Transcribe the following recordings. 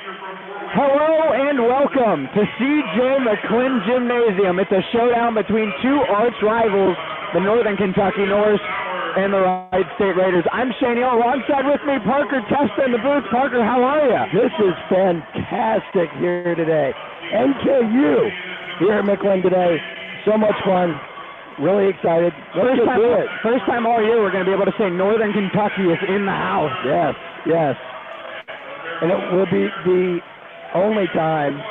Hello and welcome to C.J. McClin Gymnasium. It's a showdown between two arch rivals, the Northern Kentucky Norse and the Wright State Raiders. I'm Shea Neal. Alongside with me, Parker Testa in the booth. Parker, how are you? This is fantastic here today. NKU here at McClin today. So much fun. Really excited. First time all year we're going to be able to say Northern Kentucky is in the house. Yes. And it will be the only time.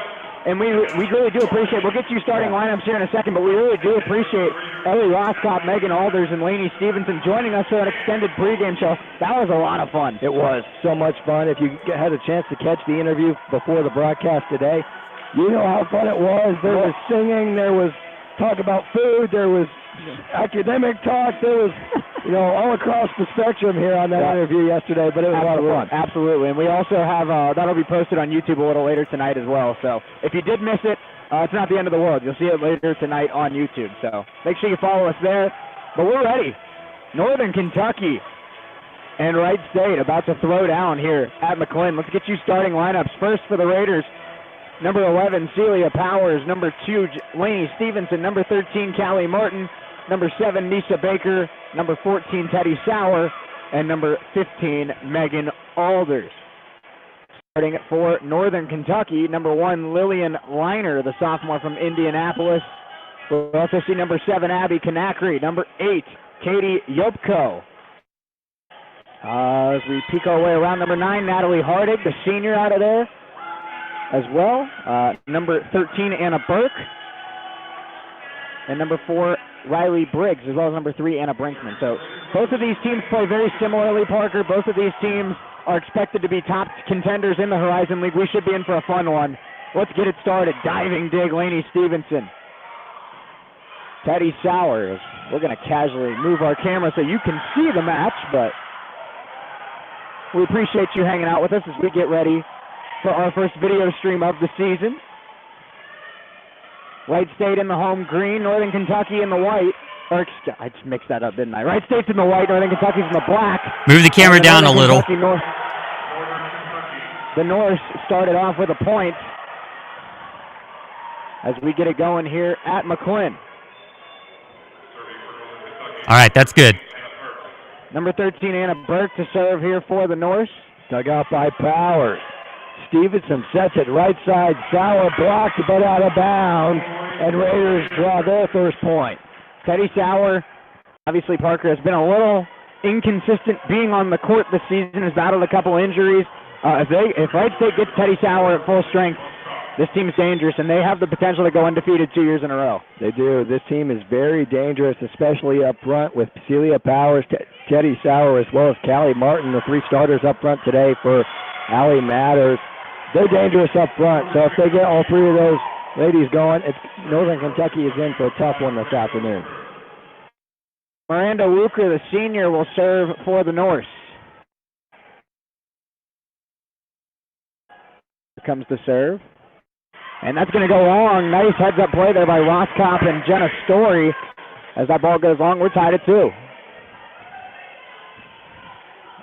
And we really do appreciate, we'll get you starting lineups here in a second, but we really do appreciate Ellie Roskop, Megan Alders, and Lainey Stevenson joining us for an extended pregame show. That was a lot of fun. It was so much fun. If you had a chance to catch the interview before the broadcast today, you know how fun it was. There was singing, there was talk about food, there was academic talk, there was, all across the spectrum here on that interview yesterday, but it was a lot of fun. Absolutely, and we also have, that'll be posted on YouTube a little later tonight as well, so if you did miss it, it's not the end of the world. You'll see it later tonight on YouTube, so make sure you follow us there. But we're ready. Northern Kentucky and Wright State about to throw down here at McClin. Let's get you starting lineups. First for the Raiders, number 11, Celia Powers. Number 2, Lainey Stevenson. Number 13, Callie Martin. Number 7, Nisha Baker. Number 14, Teddy Sauer. And number 15, Megan Alders. Starting for Northern Kentucky, number 1, Lillian Liner, the sophomore from Indianapolis. We'll also see number 7, Abby Kanakri. Number 8, Katie Yopko. As we peek our way around, number 9, Natalie Hardig, the senior out of there as well. Number 13, Anna Burke. And number 4, Riley Briggs, as well as number 3, Anna Brinkman. So both of these teams play very similarly, Parker. Both of these teams are expected to be top contenders in the Horizon League. We should be in for a fun one. Let's get it started. Diving dig, Lainey Stevenson. Teddy Sauer. We're going to casually move our camera so you can see the match, but we appreciate you hanging out with us as we get ready for our first video stream of the season. Wright State in the home green, Northern Kentucky in the white. I just mixed that up, didn't I? Wright State's in the white, Northern Kentucky's in the black. Move the camera down a little. The Norse started off with a point as we get it going here at McClin. All right, that's good. Number 13, Anna Burke to serve here for the Norse. Dug out by Powers. Stevenson sets it right side. Sauer blocked but out of bounds. And Raiders draw their first point. Teddy Sauer, obviously Parker, has been a little inconsistent being on the court this season, has battled a couple injuries. If Wright State gets Teddy Sauer at full strength, this team is dangerous, and they have the potential to go undefeated 2 years in a row. They do. This team is very dangerous, especially up front with Celia Powers, Teddy Sauer, as well as Callie Martin, the 3 starters up front today for Allie Matters. They're dangerous up front, so if they get all 3 of those ladies going, Northern Kentucky is in for a tough one this afternoon. Miranda Wuker, the senior, will serve for the Norse. Here comes the serve. And that's going to go long. Nice heads-up play there by Roskop and Jenna Story. As that ball goes long, we're tied at 2.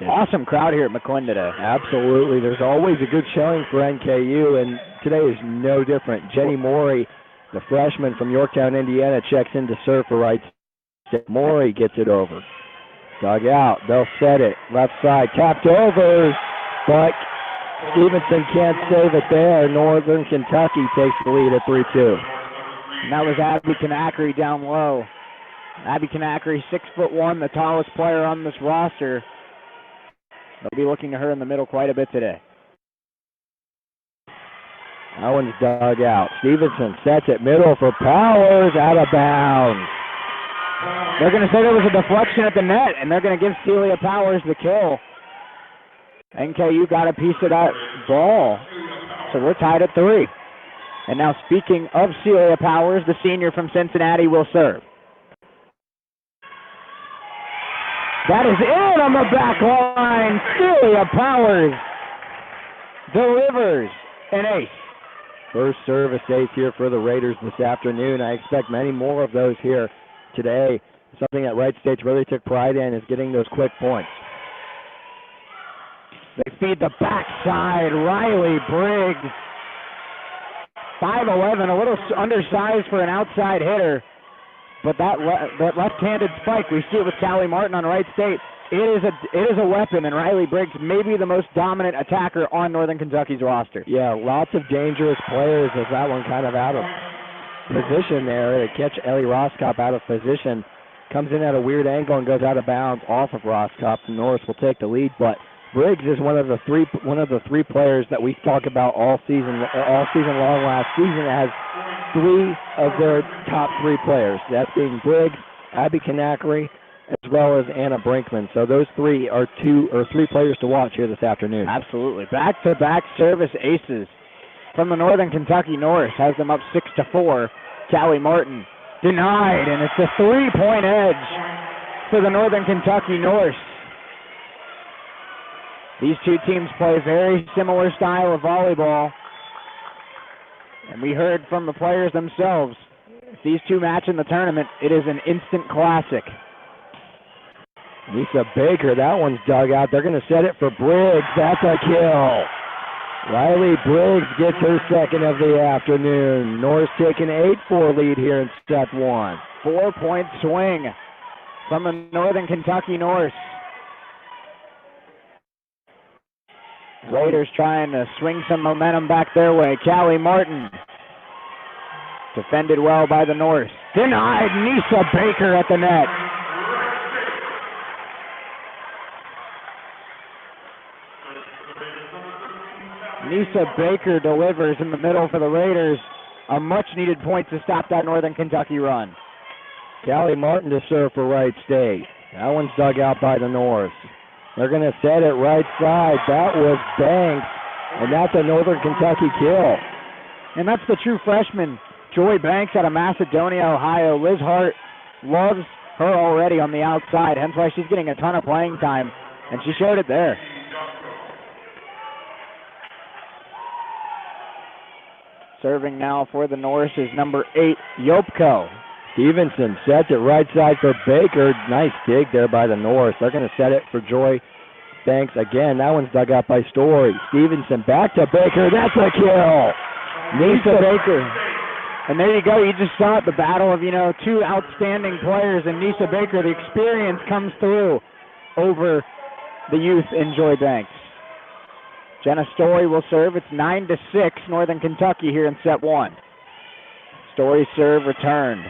Awesome crowd here at McClin today. Absolutely. There's always a good showing for NKU, and today is no different. Jenny Morey, the freshman from Yorktown, Indiana, checks in to serve for Wright State. Morey gets it over. Dug out. They'll set it. Left side. Tapped over, but Stevenson can't save it there. Northern Kentucky takes the lead at 3-2. And that was Abby Kanakri down low. Abby Kanakri, 6'1", the tallest player on this roster. They'll be looking to her in the middle quite a bit today. That one's dug out. Stevenson sets it middle for Powers, out of bounds. They're going to say there was a deflection at the net, and they're going to give Celia Powers the kill. NKU got a piece of that ball, so we're tied at 3. And now speaking of Celia Powers, the senior from Cincinnati will serve. That is in on the back line. Celia Powers delivers an ace. First service ace here for the Raiders this afternoon. I expect many more of those here today. Something that Wright State really took pride in is getting those quick points. They feed the backside. Riley Briggs, 5'11", a little undersized for an outside hitter. But that left-handed spike, we see it with Callie Martin on Wright State. It is a weapon, and Riley Briggs may be the most dominant attacker on Northern Kentucky's roster. Yeah, lots of dangerous players as that one kind of out of position there. They catch Ellie Roscop out of position. Comes in at a weird angle and goes out of bounds off of Roscop. Norris will take the lead, but Briggs is one of the three players that we talk about all season long last season as three of their top three players. That being Briggs, Abby Kanakary, as well as Anna Brinkman. So those three are three players to watch here this afternoon. Absolutely. Back-to-back service aces from the Northern Kentucky Norse. Has them up 6-4. Callie Martin denied, and it's a three-point edge for the Northern Kentucky Norse. These two teams play very similar style of volleyball, and we heard from the players themselves, if these two match in the tournament, it is an instant classic. Lisa Baker, that one's dug out. They're going to set it for Briggs. That's a kill. Riley Briggs gets her second of the afternoon. Norris taking 8-4 lead here in set one. 4-point swing from the Northern Kentucky Norse. Raiders trying to swing some momentum back their way. Callie Martin defended well by the Norse. Denied. Nisa Baker at the net. Nisa Baker delivers in the middle for the Raiders. A much-needed point to stop that Northern Kentucky run. Callie Martin to serve for Wright State. That one's dug out by the Norse. They're going to set it right side. That was Banks, and that's a Northern Kentucky kill. And that's the true freshman, Joy Banks out of Macedonia, Ohio. Liz Hart loves her already on the outside, hence why she's getting a ton of playing time, and she showed it there. Serving now for the Norse is number 8, Yopko. Stevenson sets it right side for Baker. Nice dig there by the Norse. They're going to set it for Joy Banks again. That one's dug out by Story. Stevenson back to Baker. That's a kill. Nisa Baker. And there you go. You just saw it, the battle of, two outstanding players. And Nisa Baker, the experience comes through over the youth in Joy Banks. Jenna Story will serve. It's 9-6, Northern Kentucky here in set one. Story serve returned.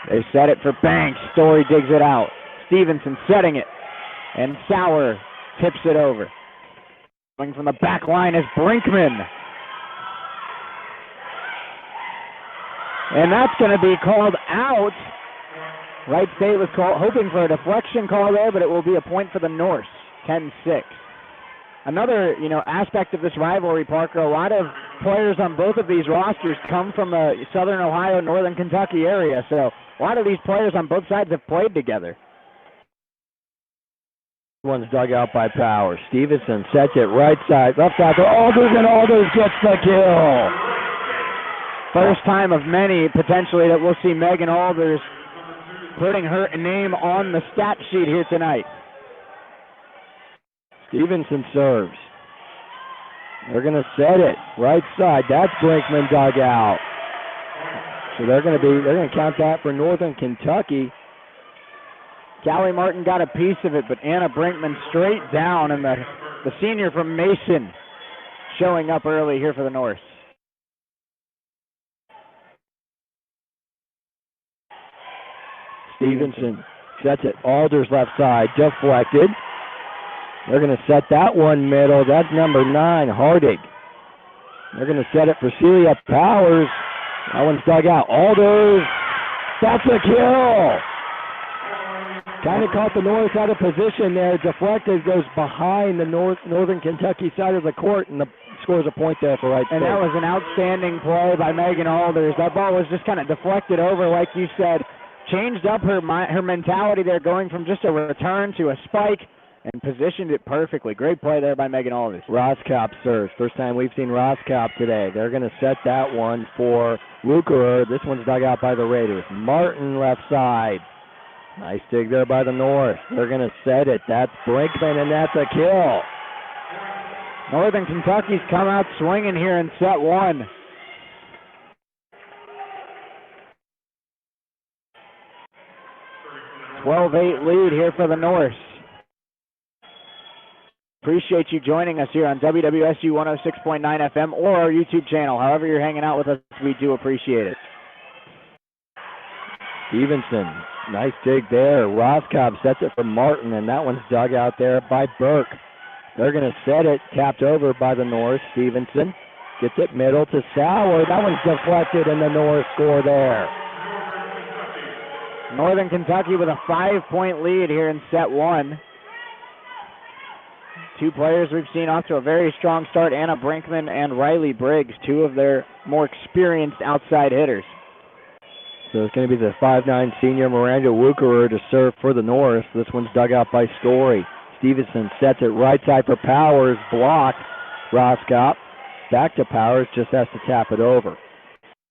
They set it for Banks. Story digs it out. Stevenson setting it. And Sauer tips it over. Coming from the back line is Brinkman. And that's going to be called out. Wright State was hoping for a deflection call there, but it will be a point for the Norse. 10-6. Another, aspect of this rivalry, Parker, a lot of players on both of these rosters come from the Southern Ohio, Northern Kentucky area, so a lot of these players on both sides have played together. One's dug out by Powers. Stevenson sets it right side, left side for Alders, and Alders gets the kill. First time of many, potentially, that we'll see Megan Alders putting her name on the stat sheet here tonight. Stevenson serves. They're going to set it right side. That's Brinkman dug out. So they're going to count that for Northern Kentucky. Callie Martin got a piece of it, but Anna Brinkman straight down, and the senior from Mason showing up early here for the Norse. Stevenson sets it. Alders left side, deflected. They're going to set that one middle. That's number 9, Hardig. They're going to set it for Celia Powers. That one's dug out. Alders. That's a kill. Kind of caught the North out of position there. Deflected, goes behind the Northern Kentucky side of the court, and scores a point there for Wright State. And that was an outstanding play by Megan Alders. That ball was just kind of deflected over, like you said. Changed up her mentality there, going from just a return to a spike, and positioned it perfectly. Great play there by Megan Alders. Roscop serves. First time we've seen Roscop today. They're going to set that one for Lukerer. This one's dug out by the Raiders. Martin left side. Nice dig there by the North. They're going to set it. That's Brinkman, and that's a kill. Northern Kentucky's come out swinging here in set one. (12-8) lead here for the Norse. Appreciate you joining us here on WWSU 106.9 FM or our YouTube channel. However you're hanging out with us, we do appreciate it. Stevenson, nice dig there. Roscoe sets it for Martin, and that one's dug out there by Burke. They're going to set it, tapped over by the Norse. Stevenson gets it middle to Sauer. That one's deflected, and the Norse score there. Northern Kentucky with a 5-point lead here in set one. Two players we've seen off to a very strong start, Anna Brinkman and Riley Briggs, two of their more experienced outside hitters. So it's going to be the 5'9" senior Miranda Wucherer to serve for the North. This one's dug out by Story. Stevenson sets it right side for Powers, blocked. Roscott back to Powers, just has to tap it over.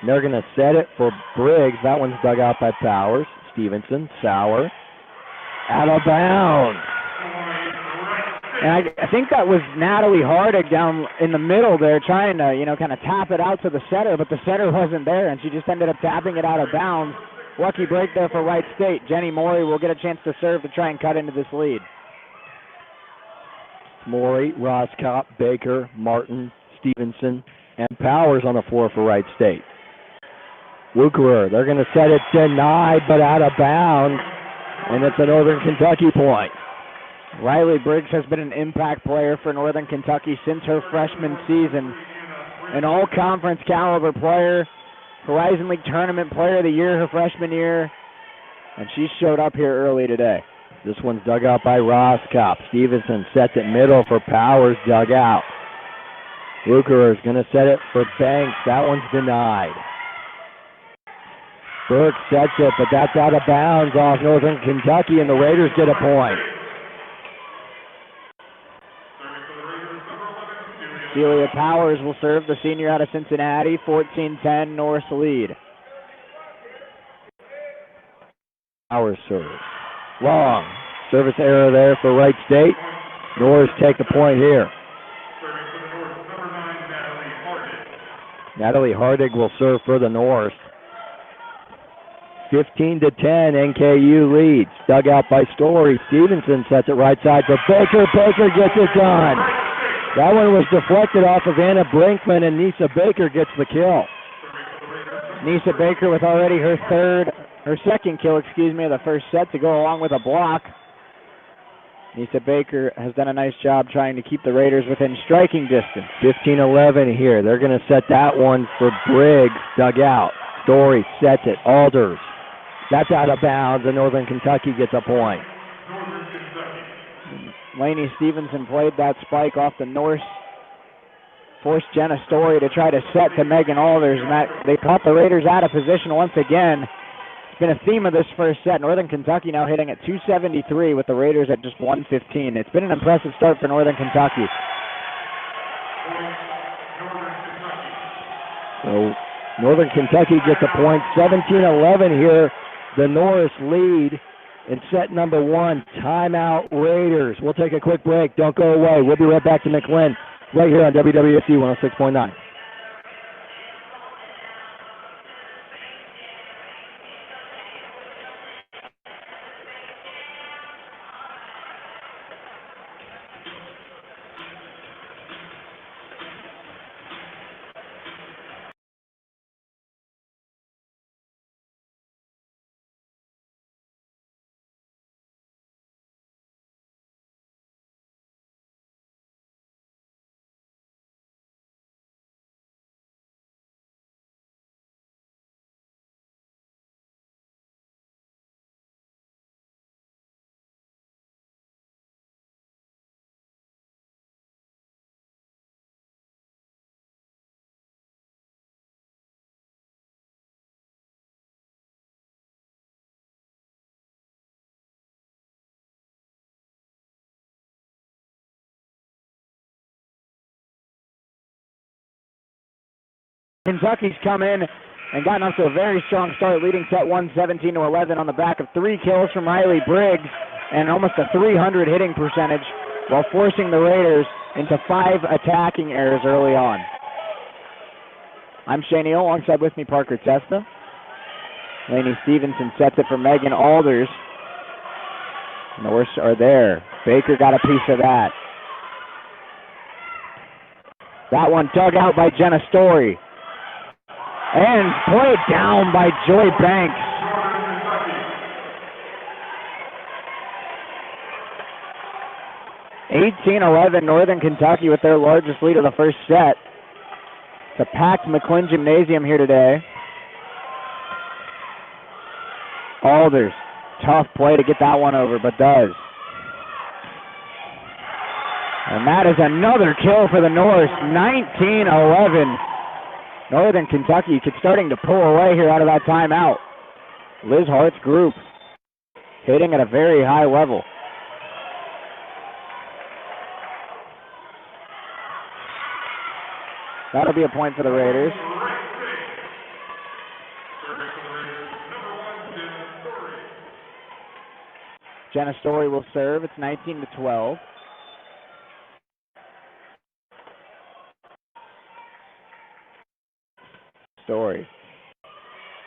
And they're going to set it for Briggs. That one's dug out by Powers. Stevenson, Sauer, out of bounds. And I think that was Natalie Hardig down in the middle there trying to, kind of tap it out to the setter, but the setter wasn't there, and she just ended up tapping it out of bounds. Lucky break there for Wright State. Jenny Morey will get a chance to serve to try and cut into this lead. Morey, Roscott, Baker, Martin, Stevenson, and Powers on the floor for Wright State. Wucherer, they're going to set it denied, but out of bounds, and it's a Northern Kentucky point. Riley Briggs has been an impact player for Northern Kentucky since her freshman season. An all-conference caliber player, Horizon League Tournament Player of the Year her freshman year, and she showed up here early today. This one's dug out by Roscott. Stevenson sets it middle for Powers, dug out. Wucherer is going to set it for Banks. That one's denied. Burke sets it, but that's out of bounds off Northern Kentucky, and the Raiders get a point. Celia Powers will serve, the senior out of Cincinnati. 14-10 North lead. Powers serves. Long. Service error there for Wright State. North take the point here. Natalie Hardig will serve for the North. 15-10, NKU leads. Dug out by Story. Stevenson sets it right side for Baker. Baker gets it done. That one was deflected off of Anna Brinkman, and Nisa Baker gets the kill. Nisa Baker with already her second kill, of the first set to go along with a block. Nisa Baker has done a nice job trying to keep the Raiders within striking distance. 15-11 here. They're going to set that one for Briggs, dug out. Story sets it. Alders. That's out of bounds, and Northern Kentucky gets a point. Lainey Stevenson played that spike off the Norse. Forced Jenna Story to try to set to Megan Alders, and they caught the Raiders out of position once again. It's been a theme of this first set. Northern Kentucky now hitting at 273 with the Raiders at just 115. It's been an impressive start for Northern Kentucky. So Northern Kentucky gets a point. 17-11 here. The Norris lead in set number one. Timeout Raiders. We'll take a quick break. Don't go away. We'll be right back to McLean right here on WWSU 106.9. Kentucky's come in and gotten off to a very strong start, leading set 1 17-11 on the back of 3 kills from Riley Briggs and almost a 300 hitting percentage while forcing the Raiders into 5 attacking errors early on. I'm Shea Neal, alongside with me Parker Testa. Lainey Stevenson sets it for Megan Alders. Norse are there. Baker got a piece of that. That one dug out by Jenna Story. And played down by Joy Banks. (18-11) Northern Kentucky with their largest lead of the first set. It's a packed McLean Gymnasium here today. Alders, tough play to get that one over, but does. And that is another kill for the Norse, 19-11. Northern Kentucky starting to pull away here out of that timeout. Liz Hart's group hitting at a very high level. That'll be a point for the Raiders. Jenna Story will serve. It's 19-12. Story.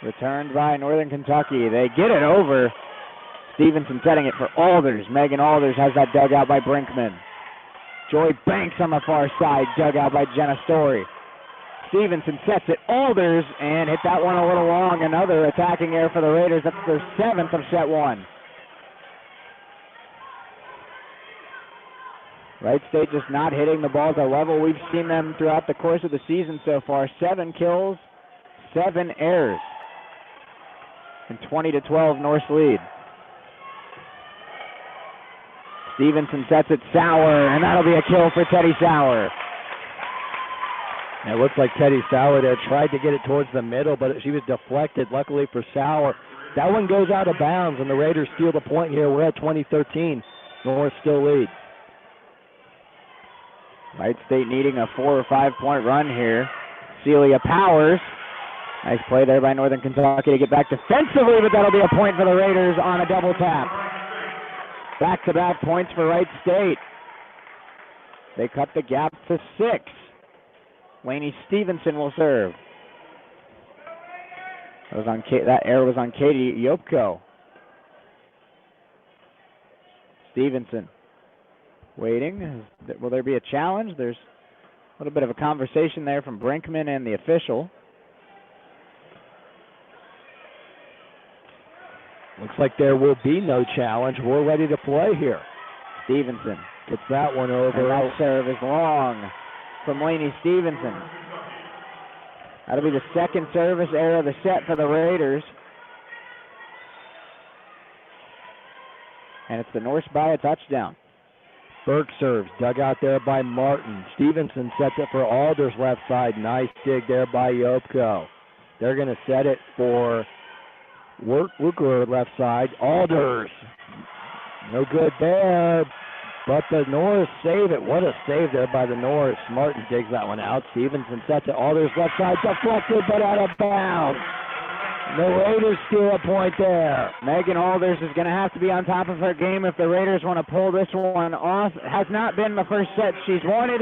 Returned by Northern Kentucky. They get it over. Stevenson setting it for Alders. Megan Alders has that dug out by Brinkman. Joy Banks on the far side, dug out by Jenna Story. Stevenson sets it. Alders, and hit that one a little long. Another attacking error for the Raiders. That's their 7th of set 1. Wright State just not hitting the balls at level. We've seen them throughout the course of the season so far. 7 kills, 7 errors. And 20-12 Norse lead. Stevenson sets it. Sauer, and that'll be a kill for Teddy Sauer. It looks like Teddy Sauer there tried to get it towards the middle, but she was deflected, luckily for Sauer. That one goes out of bounds, and the Raiders steal the point here. We're at 20-13. North still leads. Wright State needing a 4 or 5 point run here. Celia Powers. Nice play there by Northern Kentucky to get back defensively, but that'll be a point for the Raiders on a double tap. Back-to-back points for Wright State. They cut the gap to 6. Lainey Stevenson will serve. That error was on Katie Yopko. Stevenson waiting. Will there be a challenge? There's a little bit of a conversation there from Brinkman and the official. Looks like there will be no challenge. We're ready to play here. Stevenson gets that one over. And that serve is long from Lainey Stevenson. That'll be the second service error of the set for the Raiders. And it's the Norse by a touchdown. Burke serves, dug out there by Martin. Stevenson sets it for Alders left side. Nice dig there by Yopko. They're going to set it for Wuckler left side. Alders. No good there, but the Norse save it. What a save there by the Norse. Martin digs that one out. Stevenson sets it. Alders left side, deflected but out of bounds. The Raiders steal a point there. Megan Alders is going to have to be on top of her game if the Raiders want to pull this one off. It has not been the first set she's wanted,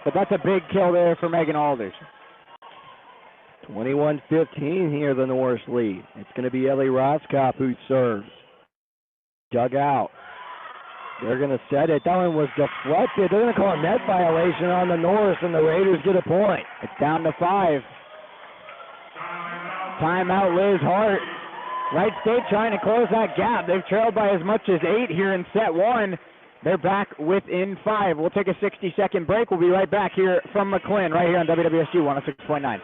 but that's a big kill there for Megan Alders. 21-15 here, the Norse lead. It's going to be Ellie Roskopf who serves. Dug out. They're going to set it. That one was deflected. They're going to call a net violation on the Norse, and the Raiders get a point. It's down to 5. Timeout, Liz Hart. Wright State trying to close that gap. They've trailed by as much as 8 here in set 1. They're back within 5. We'll take a 60-second break. We'll be right back here from McLean, right here on WWSU 106.9.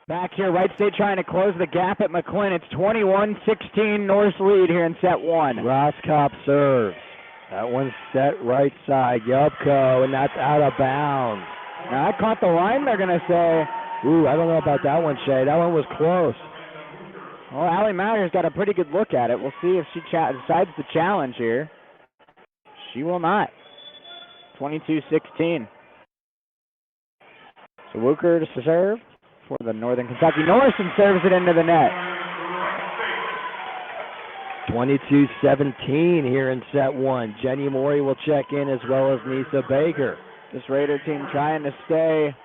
Back here, Wright State trying to close the gap at McClin. It's 21-16 North's lead here in set one. Roscop serves. That one's set right side. Yupko, and that's out of bounds. Now, I caught the line, they're going to say. Ooh, I don't know about that one, Shea. That one was close. Well, Allie Matter's got a pretty good look at it. We'll see if she decides to challenge here. She will not. 22-16. So Wuker to serve for the Northern Kentucky Norse and serves it into the net. 22-17 here in set one. Jenny Morey will check in as well as Nisa Baker. This Raider team trying to stay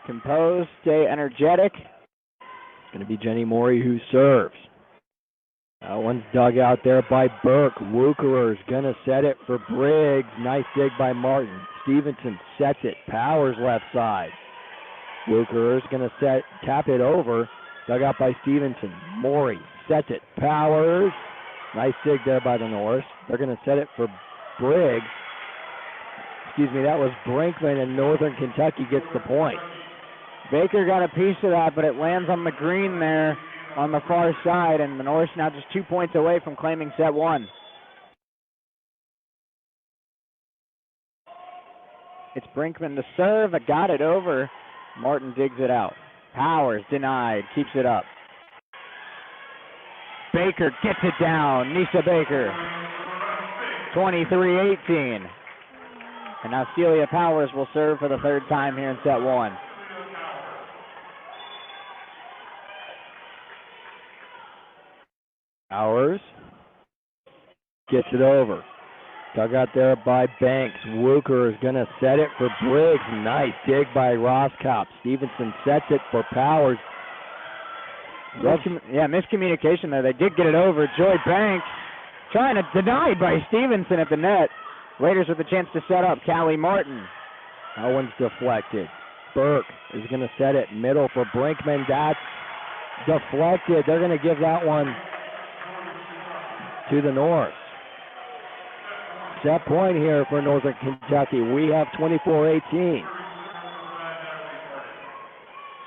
composed, stay energetic. It's going to be Jenny Morey who serves. That one's dug out there by Burke. Wucherer is going to set it for Briggs. Nice dig by Martin. Stevenson sets it. Powers left side. Wucherer is going to tap it over. Dug out by Stevenson. Morey sets it. Powers. Nice dig there by the Norse. They're going to set it for Briggs. Excuse me, that was Brinkman, and Northern Kentucky gets the point. Baker got a piece of that, but it lands on the green there on the far side, and the Norse now just 2 points away from claiming set one. It's Brinkman to serve. I got it over. Martin digs it out. Powers denied. Keeps it up. Baker gets it down. Nisa Baker. 23-18. And now Celia Powers will serve for the third time here in set one. Powers gets it over. Dug out there by Banks. Wuker is going to set it for Briggs. Nice dig by Roscop. Stevenson sets it for Powers. Miscommunication there. They did get it over. Joy Banks trying to denied by Stevenson at the net. Raiders with a chance to set up. Callie Martin. That one's deflected. Burke is going to set it middle for Brinkman. That's deflected. They're going to give that one to the North. Set point here for Northern Kentucky. We have 24-18.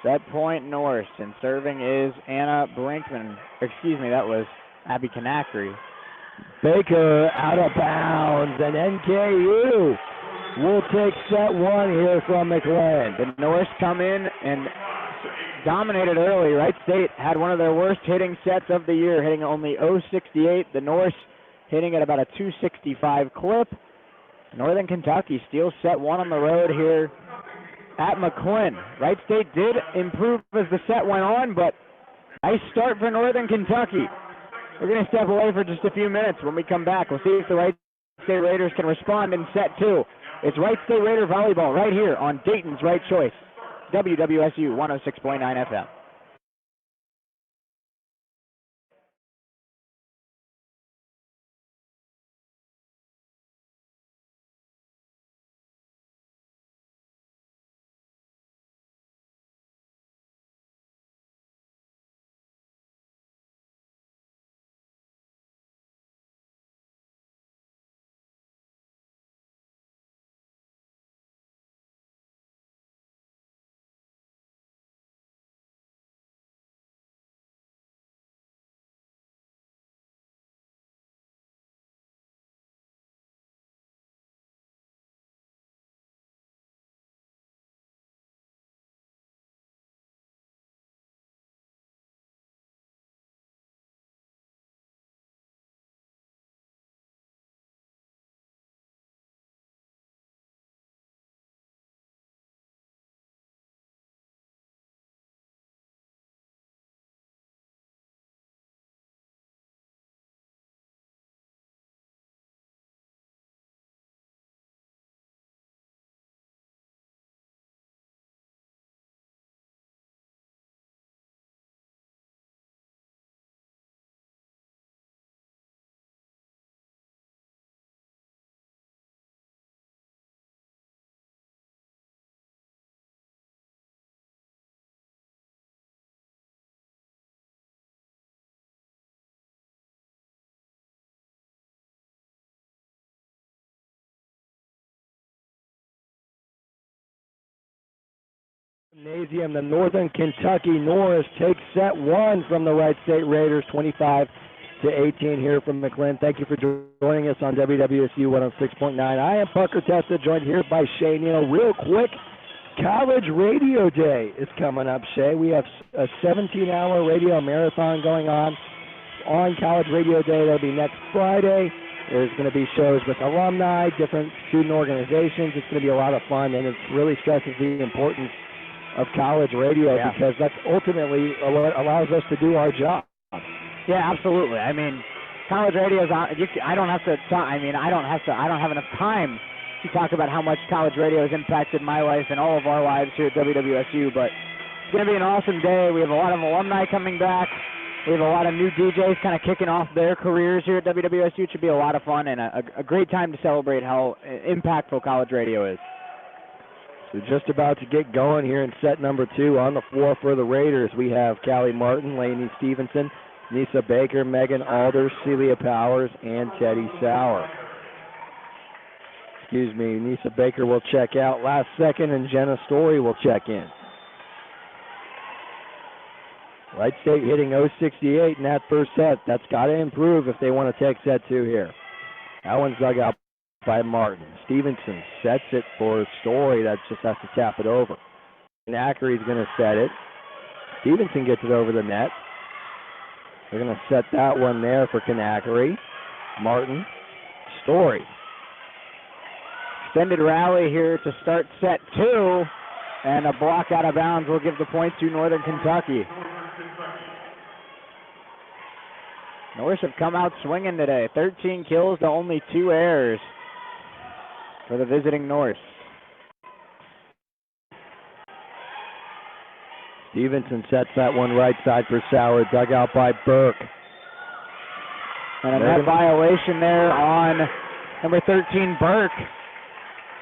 Set point North, and serving is Anna Brinkman. Excuse me, that was Abby Canacri. Baker out of bounds, and NKU will take set one here from McLean. The Norse come in and dominated early. Wright State had one of their worst hitting sets of the year, hitting only .068. The Norse hitting at about a .265 clip. Northern Kentucky steals set one on the road here at McLean. Wright State did improve as the set went on, but nice start for Northern Kentucky. We're going to step away for just a few minutes. When we come back, we'll see if the Wright State Raiders can respond in set two. It's Wright State Raider Volleyball right here on Dayton's Right Choice, WWSU 106.9 FM. Gymnasium, the Northern Kentucky Norse takes set one from the Wright State Raiders, 25-18 here from McLean. Thank you for joining us on WWSU 106.9. I am Parker Testa, joined here by Shea Neal. Real quick, College Radio Day is coming up, Shea. We have a 17-hour radio marathon going on College Radio Day. That'll be next Friday. There's going to be shows with alumni, different student organizations. It's going to be a lot of fun, and it really stresses the importance of college radio because that's ultimately what allows us to do our job. Yeah, absolutely. I mean, college radio is on. I don't have enough time to talk about how much college radio has impacted my life and all of our lives here at WWSU, but it's going to be an awesome day. We have a lot of alumni coming back. We have a lot of new DJs kind of kicking off their careers here at WWSU. It should be a lot of fun and a great time to celebrate how impactful college radio is. So just about to get going here in set number 2 on the floor for the Raiders. We have Callie Martin, Lainey Stevenson, Nisa Baker, Megan Alders, Celia Powers, and Teddy Sauer. Excuse me, Nisa Baker will check out last second, and Jenna Story will check in. Wright State hitting 068 in that first set. That's got to improve if they want to take set 2 here. That one's dug out by Martin. Stevenson sets it for Story. That just has to tap it over. And Ackery's going to set it. Stevenson gets it over the net. They're going to set that one there for Kanakary. Martin, Story. Extended rally here to start set 2, and a block out of bounds will give the point to Northern Kentucky. Norse have come out swinging today. 13 kills to only 2 errors for the visiting Norse. Stevenson sets that one right side for Sauer, dug out by Burke. And a net violation there on number 13, Burke.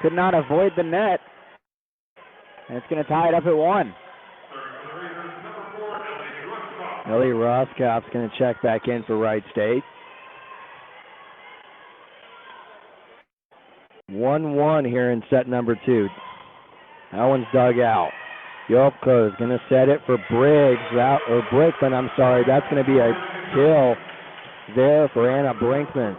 Could not avoid the net. And it's going to tie it up at 1. Ellie Roskopf's going to check back in for Wright State. 1-1 here in set number 2. That one's dug out. Yopko is going to set it for Brinkman. I'm sorry. That's going to be a kill there for Anna Brinkman.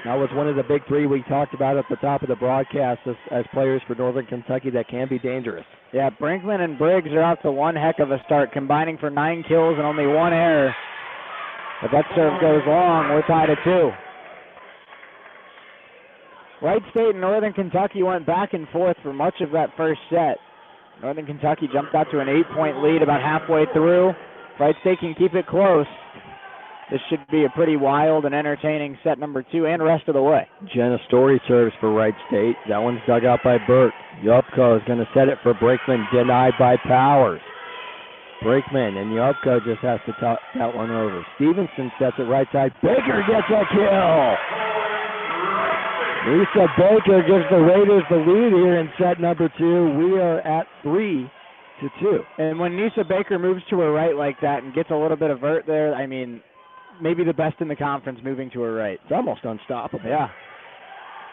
That was one of the big 3 we talked about at the top of the broadcast as players for Northern Kentucky that can be dangerous. Yeah, Brinkman and Briggs are out to one heck of a start, combining for 9 kills and only 1 error. If that serve goes long, we're tied at 2. Wright State and Northern Kentucky went back and forth for much of that first set. Northern Kentucky jumped out to an 8-point lead about halfway through. Wright State can keep it close. This should be a pretty wild and entertaining set number 2 and rest of the way. Jenna Story serves for Wright State. That one's dug out by Burke. Yopko is going to set it for Brinkman, denied by Powers. Brinkman and Yopko just has to top that one over. Stevenson sets it right side. Baker gets a kill. Lisa Baker gives the Raiders the lead here in set number 2. We are at 3-2. And when Nisa Baker moves to her right like that and gets a little bit of vert there, I mean, maybe the best in the conference moving to her right. It's almost unstoppable. Yeah.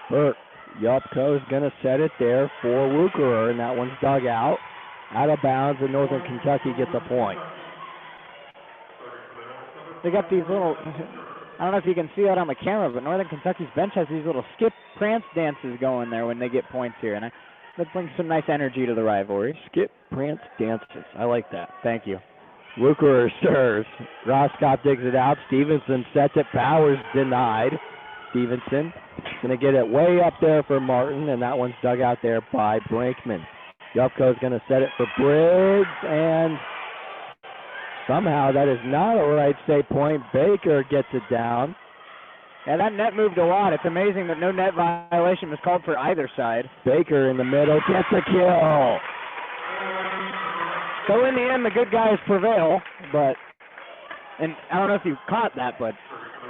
Burke, Yopko is going to set it there for Wucherer, and that one's dug out of bounds, and Northern Kentucky gets a point. They got these little, I don't know if you can see that on the camera, but Northern Kentucky's bench has these little skip prance dances going there when they get points here, and that brings some nice energy to the rivalry. Skip prance dances. I like that. Thank you. Wucherer serves. Roskopf digs it out. Stevenson sets it. Powers denied. Stevenson going to get it way up there for Martin, and that one's dug out there by Brinkman. Yopko is going to set it for Briggs, and somehow that is not a Wright State point. Baker gets it down. Yeah, that net moved a lot. It's amazing that no net violation was called for either side. Baker in the middle gets a kill. So in the end, the good guys prevail, and I don't know if you caught that, but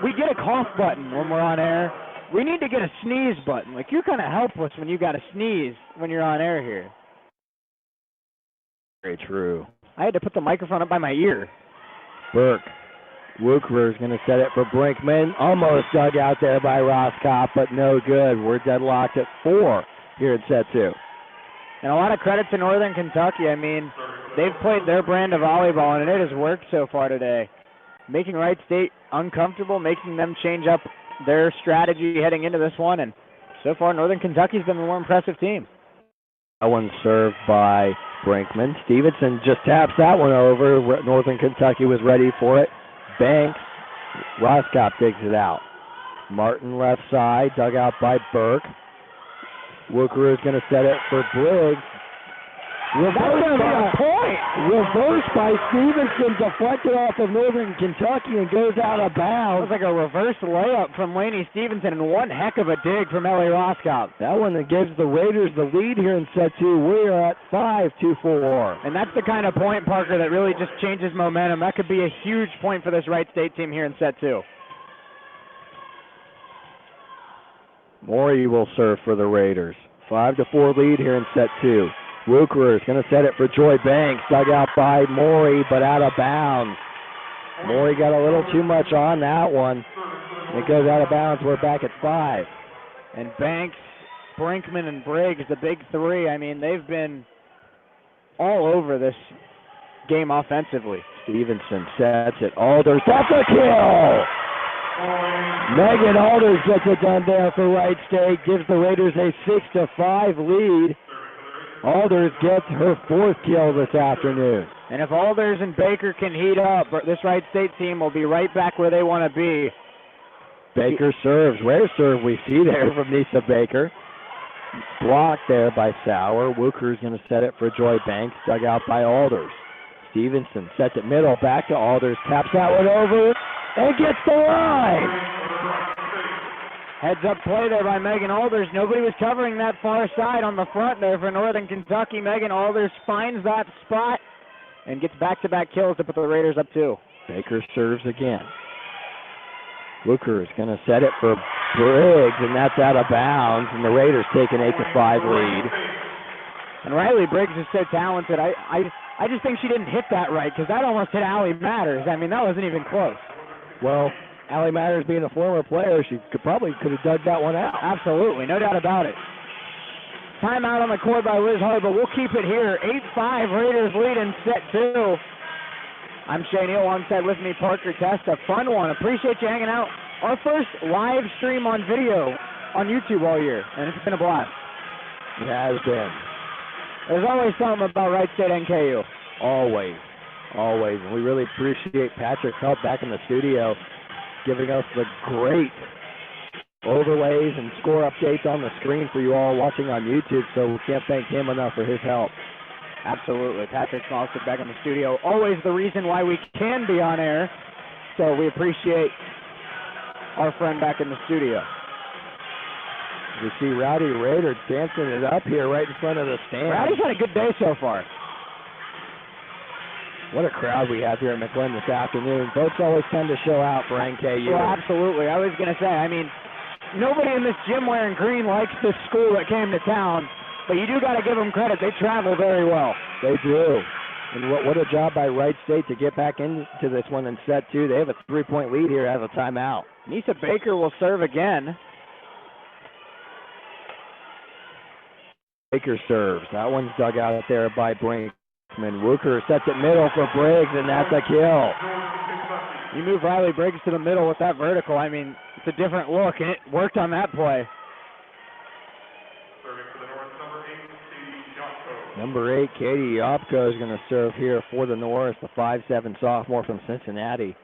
we get a cough button when we're on air. We need to get a sneeze button. Like, you're kind of helpless when you got to sneeze when you're on air here. Very true. I had to put the microphone up by my ear. Burke. Wucherer is going to set it for Brinkman. Almost dug out there by Roskopf, but no good. We're deadlocked at 4 here in set 2. And a lot of credit to Northern Kentucky. I mean, they've played their brand of volleyball, and it has worked so far today. Making Wright State uncomfortable, making them change up their strategy heading into this one, and so far Northern Kentucky's been the more impressive team. That one served by Brinkman. Stevenson just taps that one over. Northern Kentucky was ready for it. Banks. Roscott digs it out. Martin left side, dug out by Burke. Wooker is going to set it for Briggs. Reversed by Stevenson, deflected off of Northern Kentucky and goes out of bounds. It was like a reverse layup from Laney Stevenson and one heck of a dig from Ellie Roscott. That one that gives the Raiders the lead here in set two. We are at 5-2-4. And that's the kind of point, Parker, that really just changes momentum. That could be a huge point for this Wright State team here in set two. Morey will serve for the Raiders. 5-4 lead here in set two. Wucherer is going to set it for Joy Banks. Dug out by Morey, but out of bounds. Morey got a little too much on that one. It goes out of bounds. We're back at 5. And Banks, Brinkman, and Briggs, the big three, I mean, they've been all over this game offensively. Stevenson sets it. Alders, that's a kill! Megan Alders gets it done there for Wright State. Gives the Raiders a 6-5 lead. Alders gets her 4th kill this afternoon. And if Alders and Baker can heat up, this Wright State team will be right back where they want to be. Baker serves. Rare serve we see there from Nisa Baker. Blocked there by Sauer. Wooker's going to set it for Joy Banks. Dug out by Alders. Stevenson sets it middle. Back to Alders. Taps that one over and gets the line. Heads up play there by Megan Alders. Nobody was covering that far side on the front there for Northern Kentucky. Megan Alders finds that spot and gets back-to-back kills to put the Raiders up 2. Baker serves again. Wooker is going to set it for Briggs, and that's out of bounds, and the Raiders take an 8-5 lead. And Riley Briggs is so talented. I just think she didn't hit that right, because that almost hit Allie Matters. I mean, that wasn't even close. Well, Allie Matters being a former player, she could have dug that one out. Absolutely, no doubt about it. Timeout on the court by Liz Hart, but we'll keep it here. 8-5 Raiders lead in set 2. I'm Shea Neal, alongside with me Parker Testa. Fun one. Appreciate you hanging out. Our first live stream on video on YouTube all year, and it's been a blast. It has been. There's always something about Wright State NKU. Always. And we really appreciate Patrick's help back in the studio, giving us the great overlays and score updates on the screen for you all watching on YouTube, so we can't thank him enough for his help. Absolutely. Patrick Smallstick back in the studio. Always the reason why we can be on air, so we appreciate our friend back in the studio. We see Rowdy Raider dancing it up here right in front of the stand. Rowdy's had a good day so far. What a crowd we have here at McLean this afternoon. Folks always tend to show out for NKU. Well, absolutely. I was going to say, I mean, nobody in this gym wearing green likes this school that came to town, but you do got to give them credit. They travel very well. They do. And what a job by Wright State to get back into this one in set 2. They have a 3-point lead here out of a timeout. Nisa Baker will serve again. Baker serves. That one's dug out there by Brinkman. Wooker sets it middle for Briggs, and that's a kill. You move Riley Briggs to the middle with that vertical. I mean, it's a different look, and it worked on that play. Number 8, Katie Yopko is going to serve here for the North, the 5'7" sophomore from Cincinnati.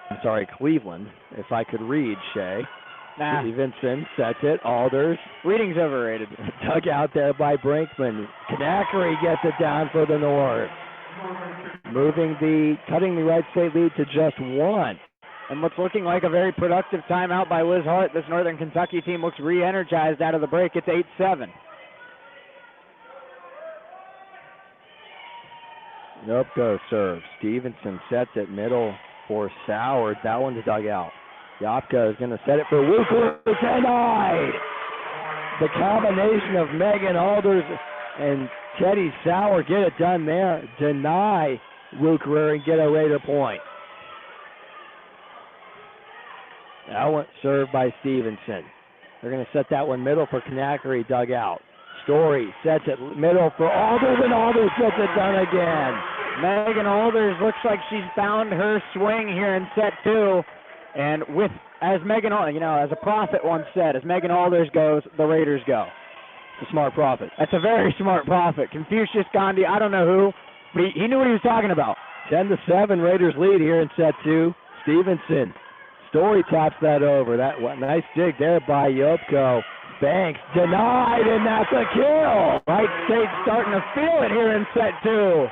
I'm sorry, Cleveland, if I could read, Shea. Nah. Stevenson sets it. Alders. Reading's overrated. Dug out there by Brinkman. Knackery gets it down for the North. Cutting the Wright State lead to just 1. And what's looking like a very productive timeout by Liz Hart. This Northern Kentucky team looks re-energized out of the break. It's 8-7. Yopko serves. Stevenson sets it middle for Sauer. That one's dug out. Yopko is going to set it for Wooker. Denied! The combination of Megan Alders and Teddy Sauer get it done there. Deny Wooker and get a Raider point. That one served by Stevenson. They're going to set that one middle for Knackery, dug out. Story sets it middle for Alders, and Alders gets it done again. Megan Alders looks like she's found her swing here in set 2. And as Megan, as a prophet once said, as Megan Alders goes, the Raiders go. It's a smart prophet. That's a very smart prophet. Confucius, Gandhi, I don't know who, but he knew what he was talking about. 10-7, Raiders lead here in set 2. Stevenson. Story taps that over. Nice dig there by Yopko. Banks denied, and that's a kill. Wright State starting to feel it here in set 2.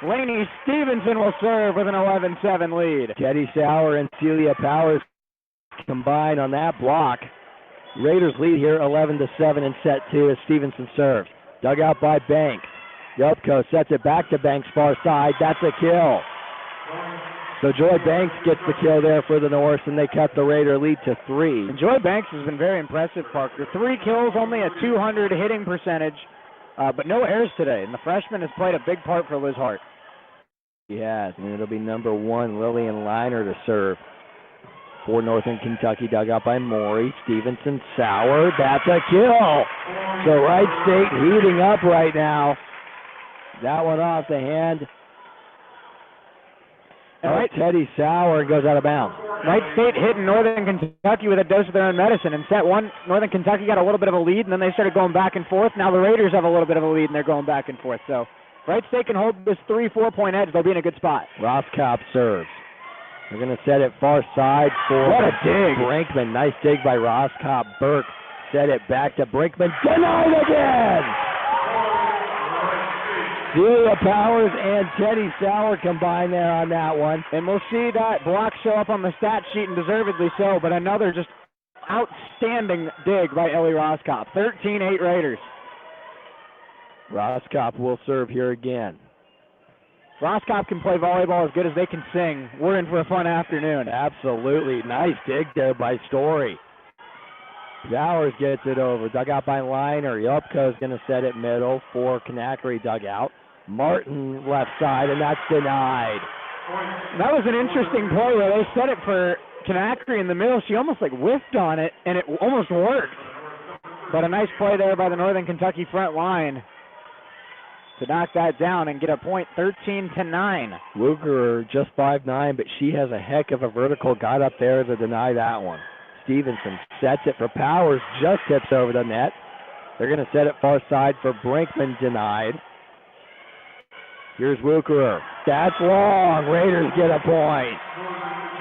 Lainey Stevenson will serve with an 11-7 lead. Teddy Sauer and Celia Powers combine on that block. Raiders lead here 11-7 in set 2 as Stevenson serves. Dug out by Banks. Yopko sets it back to Banks far side. That's a kill. So Joy Banks gets the kill there for the Norse, and they cut the Raider lead to 3. And Joy Banks has been very impressive, Parker. 3 kills, only a .200 hitting percentage, but no errors today. And the freshman has played a big part for Liz Hart. He has, and it'll be number 1, Lillian Liner, to serve for Northern Kentucky. Dug out by Maury. Stevenson, Sauer. That's a kill. So Wright State heating up right now. That one off the hand. And Teddy Sauer goes out of bounds. Wright State hitting Northern Kentucky with a dose of their own medicine. In set 1, Northern Kentucky got a little bit of a lead, and then they started going back and forth. Now the Raiders have a little bit of a lead, and they're going back and forth. So Wright State can hold this 3-4 point edge. They'll be in a good spot. Roscop serves. They're going to set it far side for what a dig. Brinkman. Nice dig by Roscop. Burke set it back to Brinkman. Denied again! Celia Powers and Teddy Sauer combined there on that one. And we'll see that block show up on the stat sheet, and deservedly so, but another just outstanding dig by Ellie Roscop. 13-8 Raiders. Roscop will serve here again. Roscop can play volleyball as good as they can sing. We're in for a fun afternoon. Absolutely. Nice dig there by Story. Powers gets it over. Dug out by Liner. Yopko's going to set it middle for Kanakari dugout. Martin left side, and that's denied. That was an interesting play where they set it for Kanakari in the middle. She almost whiffed on it, and it almost worked. But a nice play there by the Northern Kentucky front line to knock that down and get a point, 13-9. Luger just 5'9", but she has a heck of a vertical. Got up there to deny that one. Stevenson sets it for Powers, just tips over the net. They're going to set it far side for Brinkman, denied. Here's Wucherer. That's long. Raiders get a point.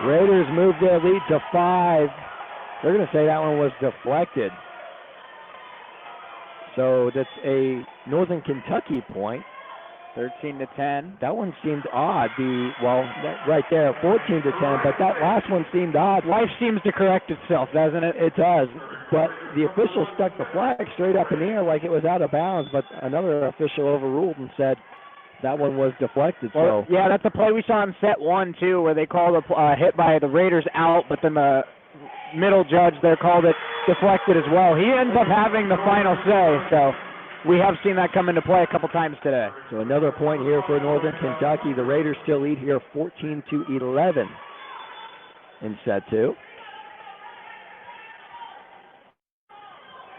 Raiders move their lead to 5. They're going to say that one was deflected. So that's a Northern Kentucky point. 13-10. That one seemed odd. Right there, 14-10. But that last one seemed odd. Life seems to correct itself, doesn't it? It does. But the official stuck the flag straight up in the air like it was out of bounds. But another official overruled and said that one was deflected. Well, yeah, that's a play we saw in set 1 too, where they called a hit by the Raiders out, but then the middle judge there called it deflected as well. He ends up having the final say. So we have seen that come into play a couple times today. So another point here for Northern Kentucky. The Raiders still lead here 14-11 in set 2.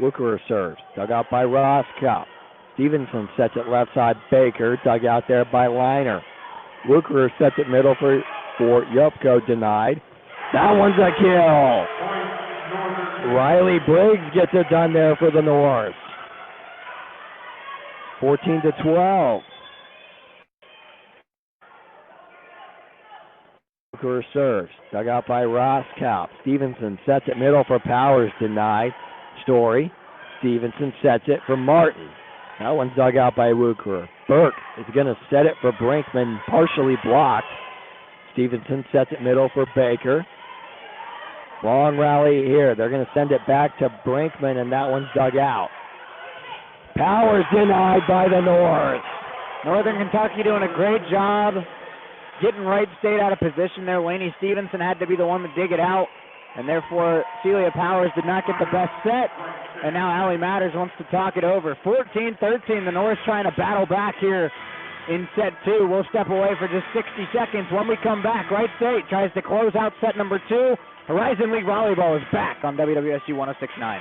Wucherer serves. Dug out by Roscop. Stevenson sets it left side. Baker dug out there by Liner. Wucherer sets it middle for Yopko, denied. That one's a kill. Riley Briggs gets it done there for the North. 14-12. Wucherer serves. Dug out by Roscop. Stevenson sets it middle for Powers, denied. Story. Stevenson sets it for Martin. That one's dug out by Wucherer. Burke is going to set it for Brinkman, partially blocked. Stevenson sets it middle for Baker. Long rally here. They're going to send it back to Brinkman, and that one's dug out. Powers denied by the North. Northern Kentucky doing a great job getting Wright State out of position there. Lainey Stevenson had to be the one to dig it out, and therefore Celia Powers did not get the best set. And now Allie Matters wants to talk it over. 14-13, the North trying to battle back here in set 2. We'll step away for just 60 seconds. When we come back, Wright State tries to close out set number 2. Horizon League Volleyball is back on WWSU 106.9.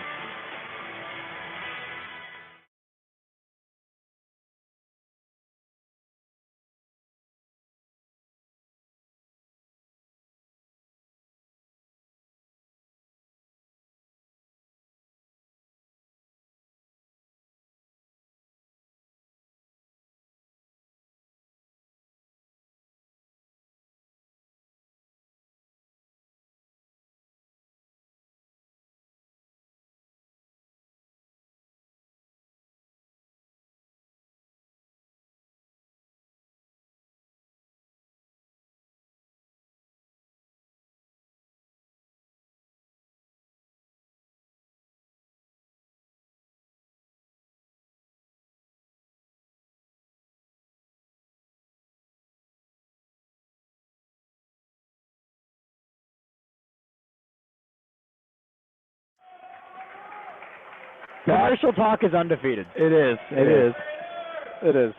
Commercial talk is undefeated. It is. It is.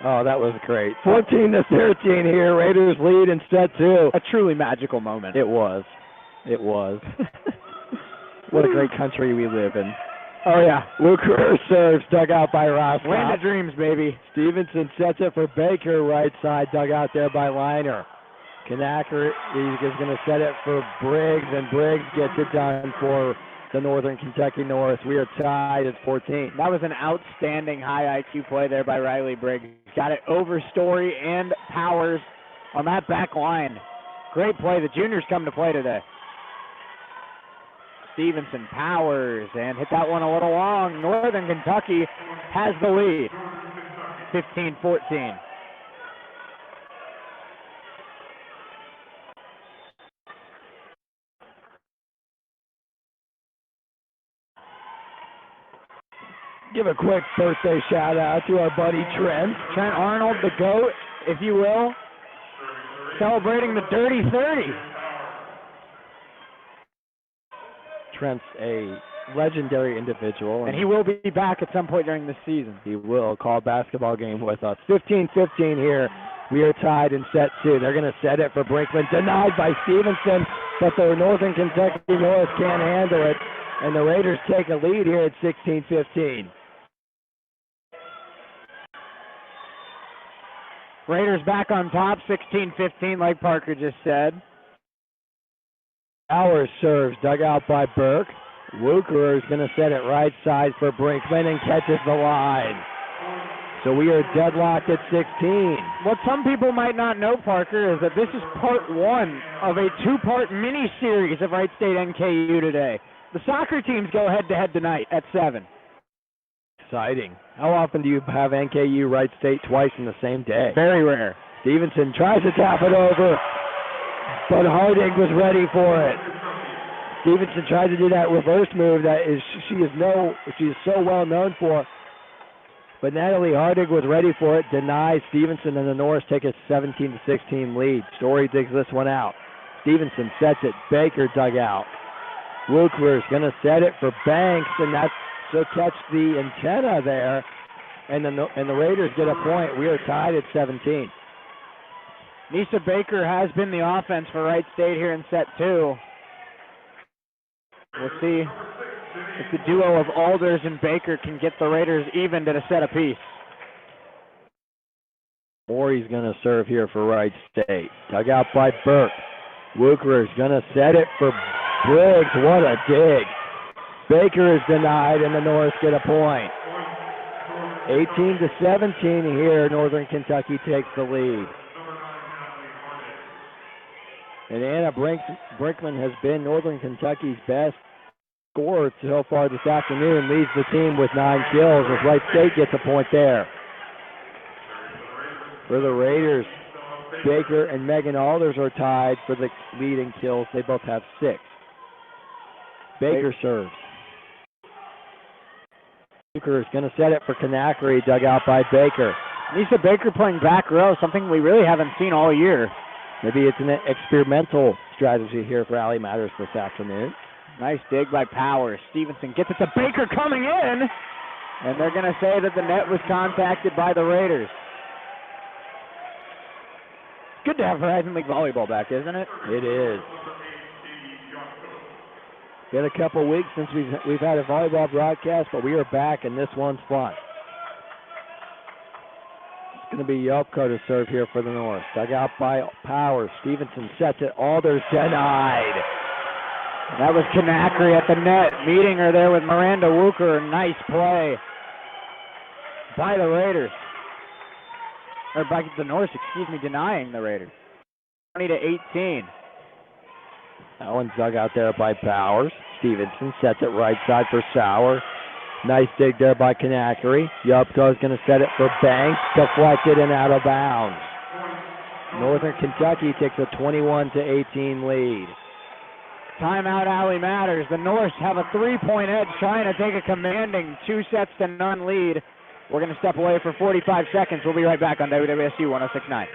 Oh, that was great. 14-13 here. Raiders lead in set 2. A truly magical moment. It was. What a great country we live in. Oh, yeah. Luker serves, dug out by Ross. Land of dreams, baby. Stevenson sets it for Baker, right side, dug out there by Liner. Knacker is going to set it for Briggs, and Briggs gets it done for the Northern Kentucky North. We are tied at 14. That was an outstanding high IQ play there by Riley Briggs. Got it over Story and Powers on that back line. Great play. The juniors come to play today. Stevenson, Powers, and hit that one a little long. Northern Kentucky has the lead, 15-14. Give a quick birthday shout out to our buddy Trent. Trent Arnold, the GOAT, if you will, celebrating the Dirty 30. Trent's a legendary individual. And he will be back at some point during the season. He will call a basketball game with us. 15-15 here. We are tied in set 2. They're going to set it for Brinkman. Denied by Stevenson, but the Northern Kentucky North can't handle it. And the Raiders take a lead here at 16-15. Raiders back on top, 16-15, like Parker just said. Powers serves, dug out by Burke. Wucherer is going to set it right side for Brinkman and catches the line. So we are deadlocked at 16. What some people might not know, Parker, is that this is part 1 of a 2-part mini-series of Wright State NKU today. The soccer teams go head-to-head tonight at 7. Exciting. How often do you have NKU Wright State twice in the same day? Very rare. Stevenson tries to tap it over, but Hardig was ready for it. Stevenson tried to do that reverse move that she is so well known for. But Natalie Hardig was ready for it, denies Stevenson, and the Norse take a 17-16 lead. Story digs this one out. Stevenson sets it. Baker dug out. Wucherer is going to set it for Banks, and that's to catch the antenna there. And the Raiders get a point. We are tied at 17. Nisa Baker has been the offense for Wright State here in set 2. We'll see if the duo of Alders and Baker can get the Raiders even at a set apiece. Morey's going to serve here for Wright State. Dug out by Burke. Wucherer's going to set it for Briggs. What a dig. Baker is denied, and the North get a point. 18-17 here. Northern Kentucky takes the lead. And Anna Brinkman has been Northern Kentucky's best scorer so far this afternoon, leads the team with 9 kills as Wright State gets a point there. For the Raiders, Baker and Megan Alders are tied for the lead in kills. They both have 6. Baker serves. Baker is going to set it for Kanakari, dug out by Baker. Nisa Baker playing back row, something we really haven't seen all year. Maybe it's an experimental strategy here for Alley Matters this afternoon. Nice dig by Powers. Stevenson gets it to Baker coming in, and they're going to say that the net was contacted by the Raiders. Good to have Horizon League Volleyball back, isn't it? It is. Been a couple weeks since we've had a volleyball broadcast, but we are back, and this one's fun. It's going to be Yopko to serve here for the North. Dug out by Powers. Stevenson sets it. Alders denied. That was Kanakari at the net, meeting her there with Miranda Wucherer. Nice play by the Raiders. Or by the Norse, denying the Raiders. 20-18. That one's dug out there by Powers. Stevenson sets it right side for Sauer. Nice dig there by Kanakari. Yupko's going to set it for Banks. Deflected and out of bounds. Northern Kentucky takes a 21-18 lead. Timeout Alley Matters. The Norse have a 3-point edge, trying to take a commanding 2-0 lead. We're going to step away for 45 seconds. We'll be right back on WWSU 106.9.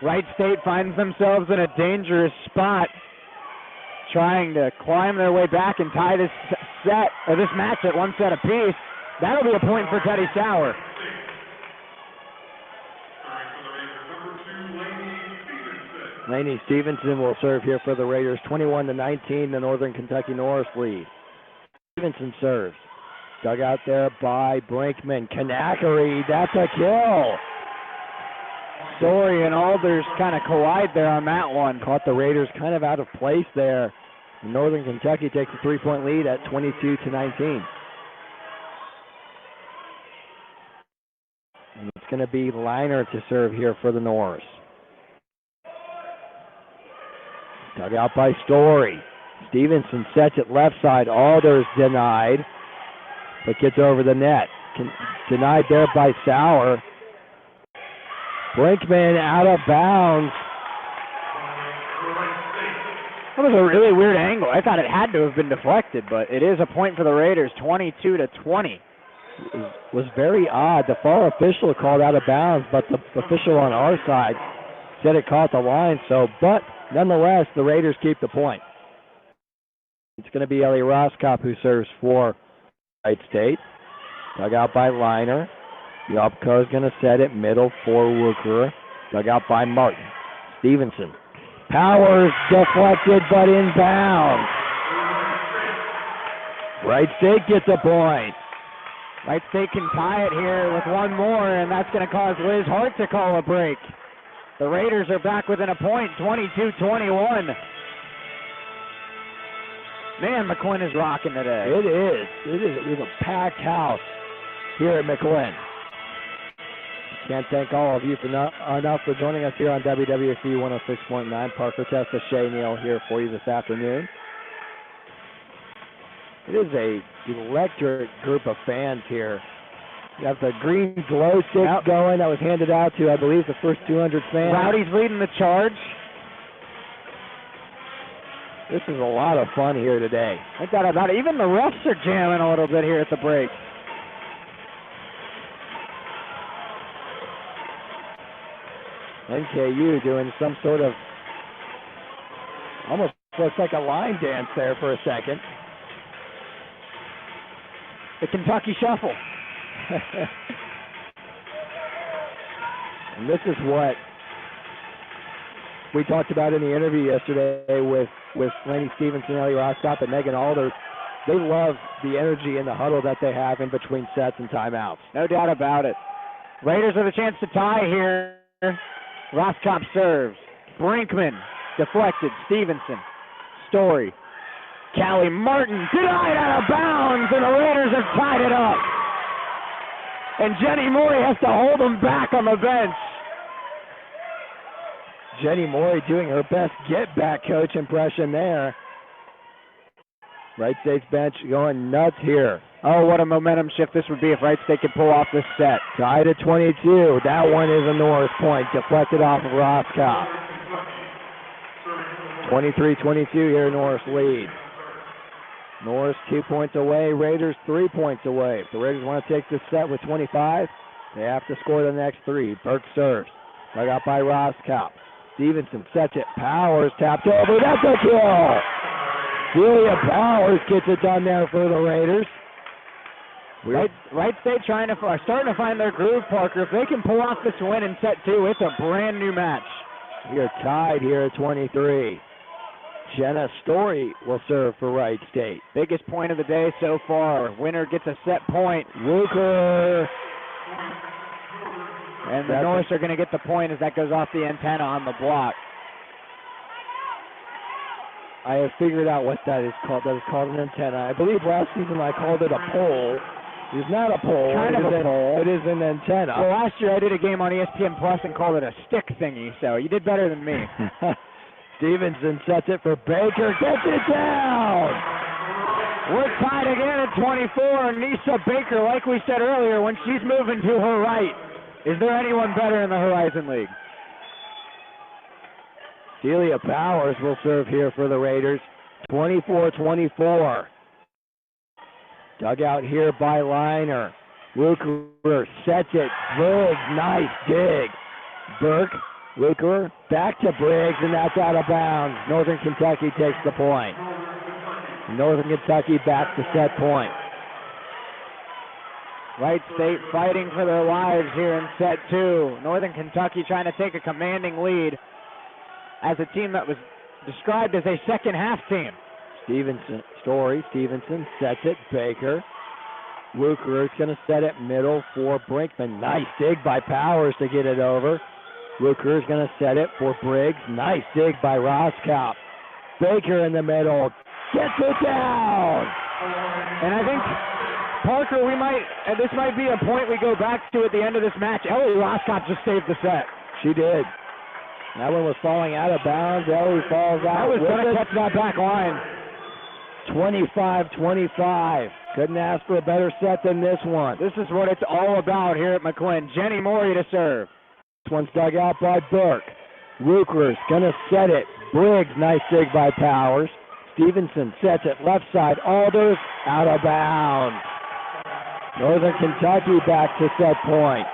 Wright State finds themselves in a dangerous spot, trying to climb their way back and tie this set, or this match at one set apiece. That'll be a point for Teddy Sauer. Laney Stevenson will serve here for the Raiders. 21-19, the Northern Kentucky Norris lead. Stevenson serves. Dug out there by Brinkman. Kanakary, that's a kill. Story and Alders kind of collide there on that one. Caught the Raiders kind of out of place there. Northern Kentucky takes a 3-point lead at 22-19. And it's going to be Liner to serve here for the Norse. Dug out by Story. Stevenson sets it left side. Alders denied, but gets over the net. Denied there by Sauer. Brinkman out of bounds. That was a really weird angle. I thought it had to have been deflected, but it is a point for the Raiders, 22-20. Was very odd. The far official called out of bounds, but the official on our side said it caught the line. But nonetheless, the Raiders keep the point. It's going to be Ellie Roscop who serves for Wright State. Dug out by Liner. Yopko is going to set it middle for Wooker. Dug out by Martin. Stevenson. Powers deflected but inbounds. Wright State gets a point. Wright State can tie it here with one more, and that's going to cause Liz Hart to call a break. The Raiders are back within a point, 22-21. Man, McQuinn is rocking today. It is. It is a packed house here at McQuinn. Can't thank all of you enough for joining us here on WWSU 106.9. Parker, Testa, Shea, Neal here for you this afternoon. It is a electric group of fans here. You have the green glow stick going that was handed out to, I believe, the first 200 fans. Rowdy's leading the charge. This is a lot of fun here today. I thought about it. Even the refs are jamming a little bit here at the break. NKU doing some sort of, almost looks like a line dance there for a second. The Kentucky Shuffle. And this is what we talked about in the interview yesterday with Laney Stevenson, Ellie Roscop, and Megan Alders. They love the energy in the huddle that they have in between sets and timeouts. No doubt about it. Raiders have a chance to tie here. Roscop serves. Brinkman deflected. Stevenson. Story. Callie Martin denied out of bounds, and the Raiders have tied it up. And Jenny Morey has to hold them back on the bench. Jenny Morey doing her best get-back coach impression there. Wright State's bench going nuts here. Oh, what a momentum shift this would be if Wright State could pull off this set. Tied at 22. That one is a Norris point, deflected off of Roscop. 23-22 here, Norris lead. Norris 2 points away, Raiders 3 points away. If the Raiders want to take this set with 25, they have to score the next three. Burke serves. Dug out by Roscop. Stevenson sets it. Powers tapped over. That's a kill! Julia Powers gets it done there for the Raiders. Wright State starting to find their groove, Parker. If they can pull off this win in set two, it's a brand new match. We are tied here at 23. Jenna Story will serve for Wright State. Biggest point of the day so far. Winner gets a set point. Wooker. And the Norse are going to get the point as that goes off the antenna on the block. I have figured out what that is called. That is called an antenna. I believe last season I called it a pole. It's not a pole. Kind of a pole. It is an antenna. Well, last year I did a game on ESPN Plus and called it a stick thingy, so you did better than me. Stevenson sets it for Baker. Gets it down! We're tied again at 24. Nisa Baker, like we said earlier, when she's moving to her right, is there anyone better in the Horizon League? Celia Powers will serve here for the Raiders. 24-24. Dug out here by Liner. Luker sets it. Briggs, nice dig. Burke Luker back to Briggs, and that's out of bounds. Northern Kentucky takes the point. Northern Kentucky back to set point. Wright State fighting for their lives here in set 2. Northern Kentucky trying to take a commanding lead as a team that was described as a second half team. Stevenson sets it. Baker. Luker is going to set it middle for Brinkman. Nice dig by Powers to get it over. Luker is going to set it for Briggs. Nice dig by Roskopf. Baker in the middle. Gets it down! And I think, Parker, this might be a point we go back to at the end of this match. Ellie Roskopf just saved the set. She did. That one was falling out of bounds. Ellie falls out. I was going to catch that back line. 25-25. Couldn't ask for a better set than this one. This is what it's all about here at McLean. Jenny Morey to serve. This one's dug out by Burke. Luker's going to set it. Briggs, nice dig by Powers. Stevenson sets it left side. Alders out of bounds. Northern Kentucky back to set point.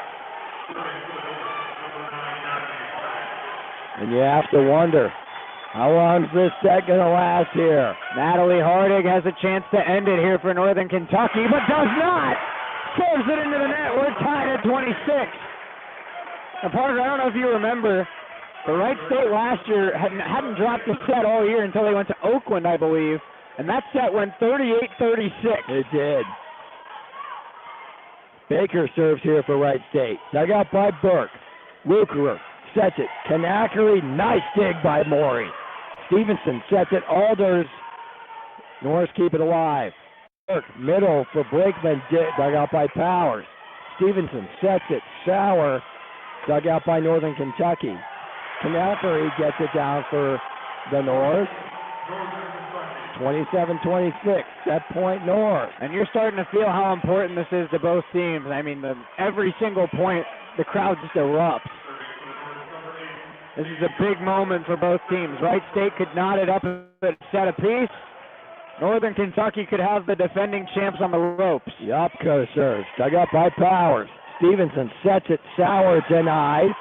And you have to wonder, how long is this set going to last here? Natalie Hardig has a chance to end it here for Northern Kentucky, but does not. Serves it into the net. We're tied at 26. And Parker, I don't know if you remember, but Wright State last year hadn't dropped a set all year until they went to Oakland, I believe. And that set went 38-36. It did. Baker serves here for Wright State. Dug out by Burke. Lukerer sets it. Kanakari, nice dig by Morey. Stevenson sets it. Alders. Norris keep it alive. Burke, middle for Brakeman. Dug out by Powers. Stevenson sets it. Sauer. Dug out by Northern Kentucky. Kanakari gets it down for the North. 27-26, set point North. And you're starting to feel how important this is to both teams. I mean, every single point, the crowd just erupts. This is a big moment for both teams. Wright State could knot it up at set apiece. Northern Kentucky could have the defending champs on the ropes. Yopko serves, dug up by Powers. Stevenson sets it, Sauer denied.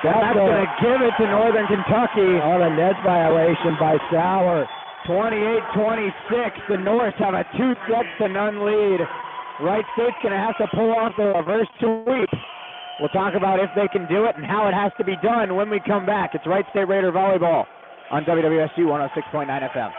That's going to give it to Northern Kentucky. On a net violation by Sauer. 28-26. The Norse have a 2-0 lead. Wright State's going to have to pull off the reverse sweep. We'll talk about if they can do it and how it has to be done when we come back. It's Wright State Raider Volleyball on WWSU 106.9 FM.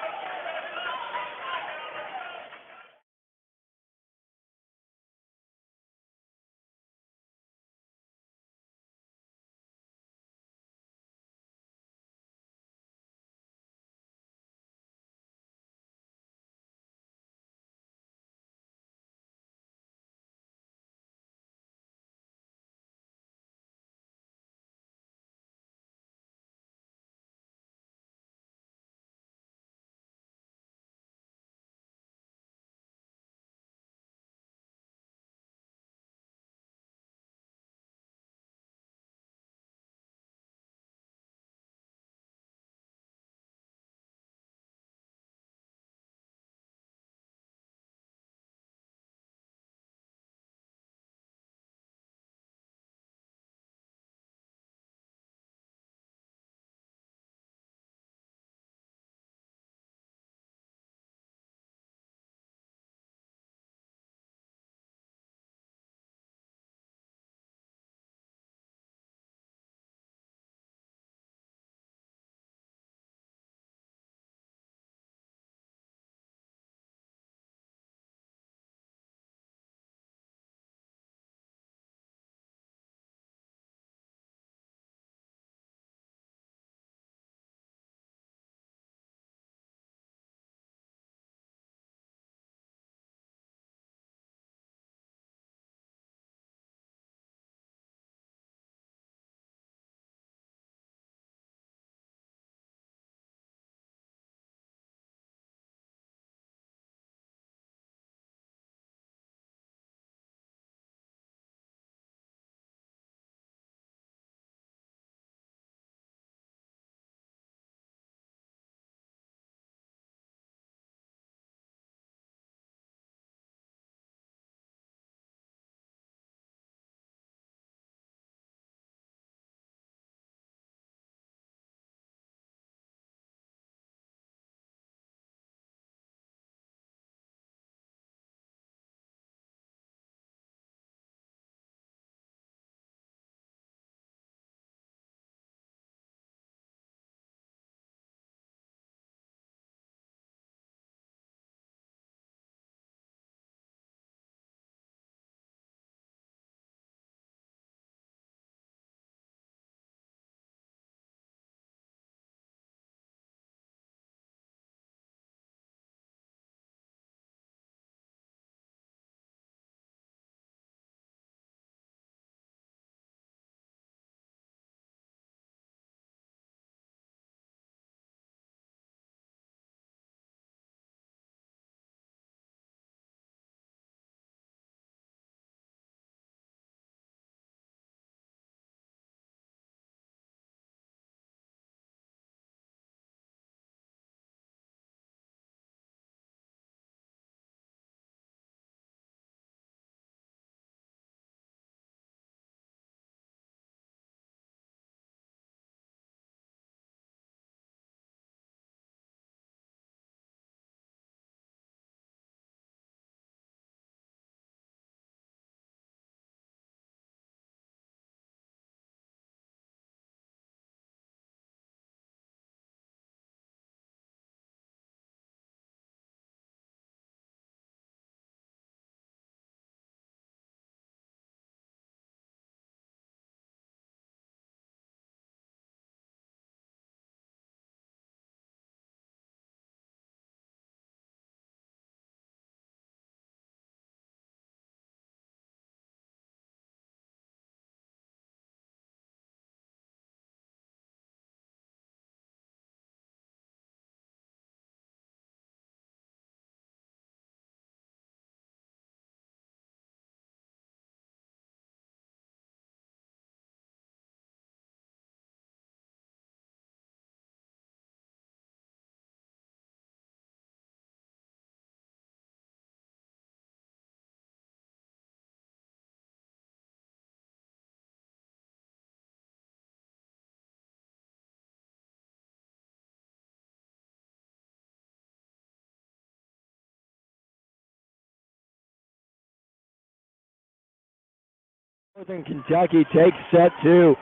Northern Kentucky takes set 2,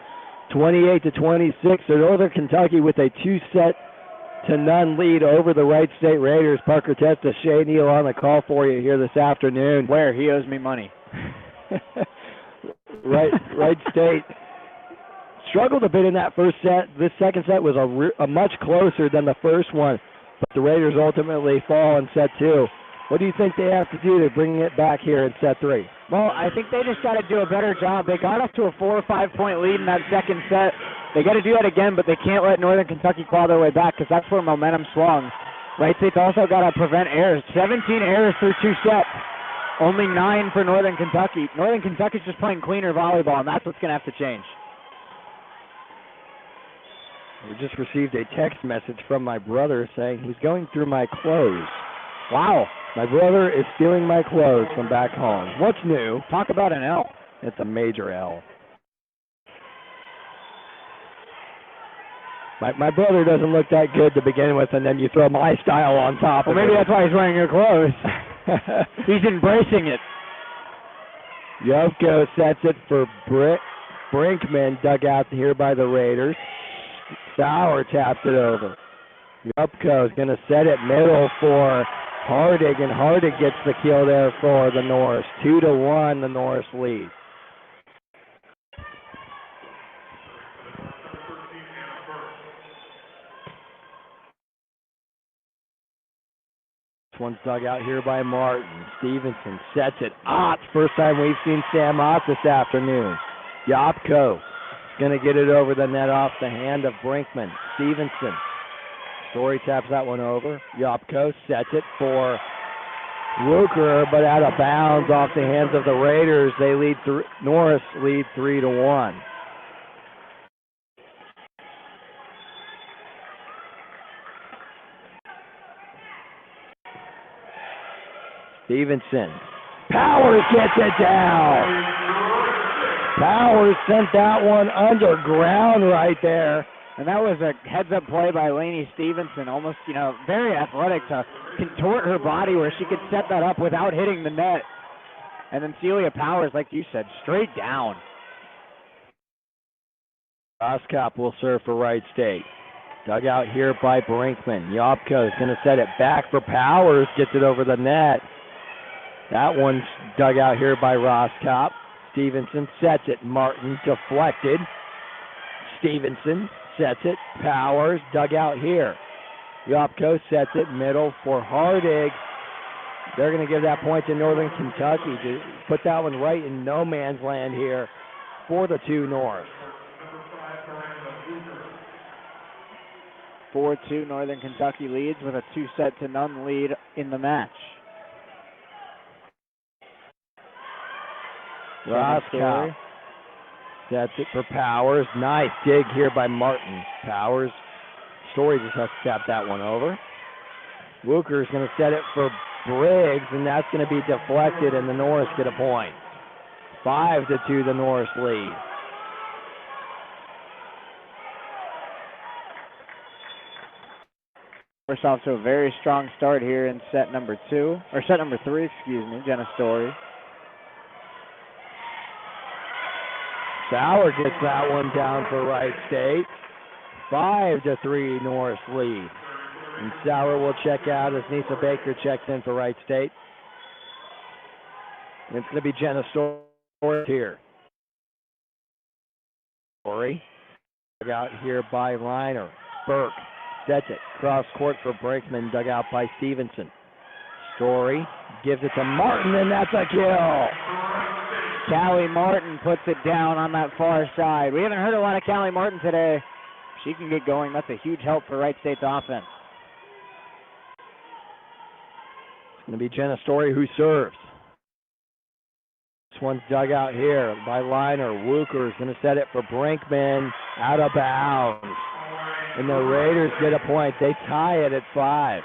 28-26. So Northern Kentucky with a 2-0 lead over the Wright State Raiders. Parker Testa, Shea, Neal on the call for you here this afternoon. Where? He owes me money. Wright State struggled a bit in that first set. This second set was a much closer than the first one, but the Raiders ultimately fall in set 2. What do you think they have to do to bring it back here in set 3? Well, I think they just got to do a better job. They got up to a 4 or 5 point lead in that second set. They got to do that again, but they can't let Northern Kentucky claw their way back because that's where momentum swung. Wright State's also got to prevent errors. 17 errors through 2 sets. Only 9 for Northern Kentucky. Northern Kentucky's just playing cleaner volleyball, and that's what's going to have to change. We just received a text message from my brother saying he's going through my clothes. Wow. My brother is stealing my clothes from back home. What's new? Talk about an L. It's a major L. My brother doesn't look that good to begin with, and then you throw my style on top of it. Well, maybe that's why he's wearing your clothes. He's embracing it. Yovko sets it for Brinkman, dug out here by the Raiders. Sauer taps it over. Yovko is going to set it middle for Hardig, and Hardig gets the kill there for the Norse. 2-1, the Norse lead. This one's dug out here by Martin. Stevenson sets it. Ott, first time we've seen Sam Ott this afternoon. Yopko is going to get it over the net off the hand of Brinkman. Stevenson. Story taps that one over. Yopko sets it for Wuker, but out of bounds off the hands of the Raiders. They lead Norris lead 3-1. Stevenson. Powers gets it down. Powers sent that one underground right there. And that was a heads-up play by Lainey Stevenson, almost, very athletic to contort her body where she could set that up without hitting the net. And then Celia Powers, like you said, straight down. Roskop will serve for Wright State. Dug out here by Brinkman. Yopko is going to set it back for Powers, gets it over the net. That one's dug out here by Roskop. Stevenson sets it. Martin deflected. Stevenson sets it. Powers dug out here. Yopko sets it middle for Hardig. They're going to give that point to Northern Kentucky to put that one right in no man's land here for the 2 North. 4-2 Northern Kentucky leads with a 2-0 lead in the match. Roskop sets it for Powers. Nice dig here by Martin. Powers. Story just has to tap that one over. Wuker is going to set it for Briggs, and that's going to be deflected, and the Norse get a point. 5-2, the Norse lead. We're off to a very strong start here in set number 3, Jenna Story. Sauer gets that one down for Wright State. 5-3 Norris lead. And Sauer will check out as Nisa Baker checks in for Wright State. And it's going to be Jenna Story here. Story. Dug out here by Liner. Burke sets it. Cross court for Brinkman. Dug out by Stevenson. Story gives it to Martin, and that's a kill. Callie Martin puts it down on that far side. We haven't heard a lot of Callie Martin today. She can get going. That's a huge help for Wright State's offense. It's going to be Jenna Story who serves. This one's dug out here by Liner. Wuker is going to set it for Brinkman. Out of bounds. And the Raiders get a point. They tie it at 5.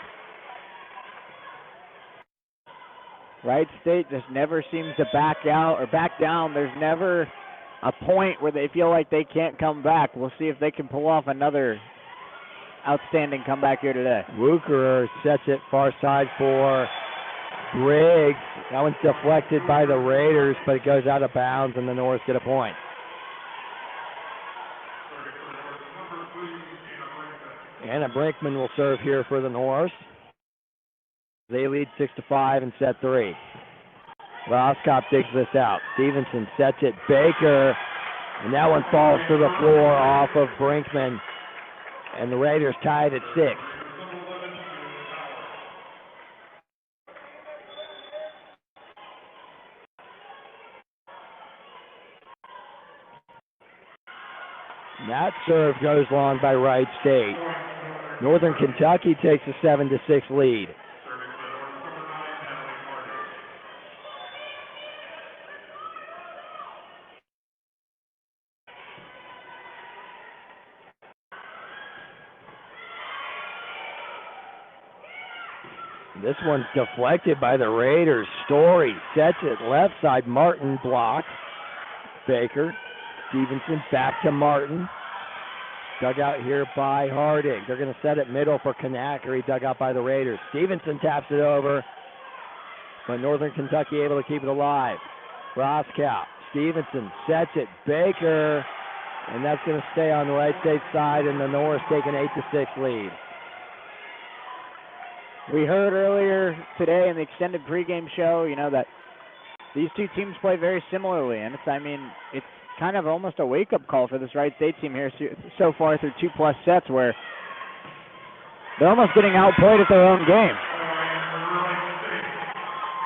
Wright State just never seems to back out or back down. There's never a point where they feel like they can't come back. We'll see if they can pull off another outstanding comeback here today. Wuker sets it far side for Briggs. That one's deflected by the Raiders, but it goes out of bounds, and the Norse get a point. Anna Brinkman will serve here for the Norse. They lead 6-5 in set 3. Roskop digs this out. Stevenson sets it. Baker, and that one falls to the floor off of Brinkman, and the Raiders tied at 6. That serve goes long by Wright State. Northern Kentucky takes a 7-6 lead. This one's deflected by the Raiders. Story sets it left side. Martin blocked. Baker. Stevenson back to Martin. Dug out here by Harding. They're going to set it middle for Kanakary. Dug out by the Raiders. Stevenson taps it over, but Northern Kentucky able to keep it alive. Roskow. Stevenson sets it. Baker, and that's going to stay on the Wright State side, and the Norse take an 8-6 lead. We heard earlier today in the extended pregame show, that these two teams play very similarly, and it's kind of almost a wake-up call for this Wright State team here so far through 2+ sets, where they're almost getting outplayed at their own game.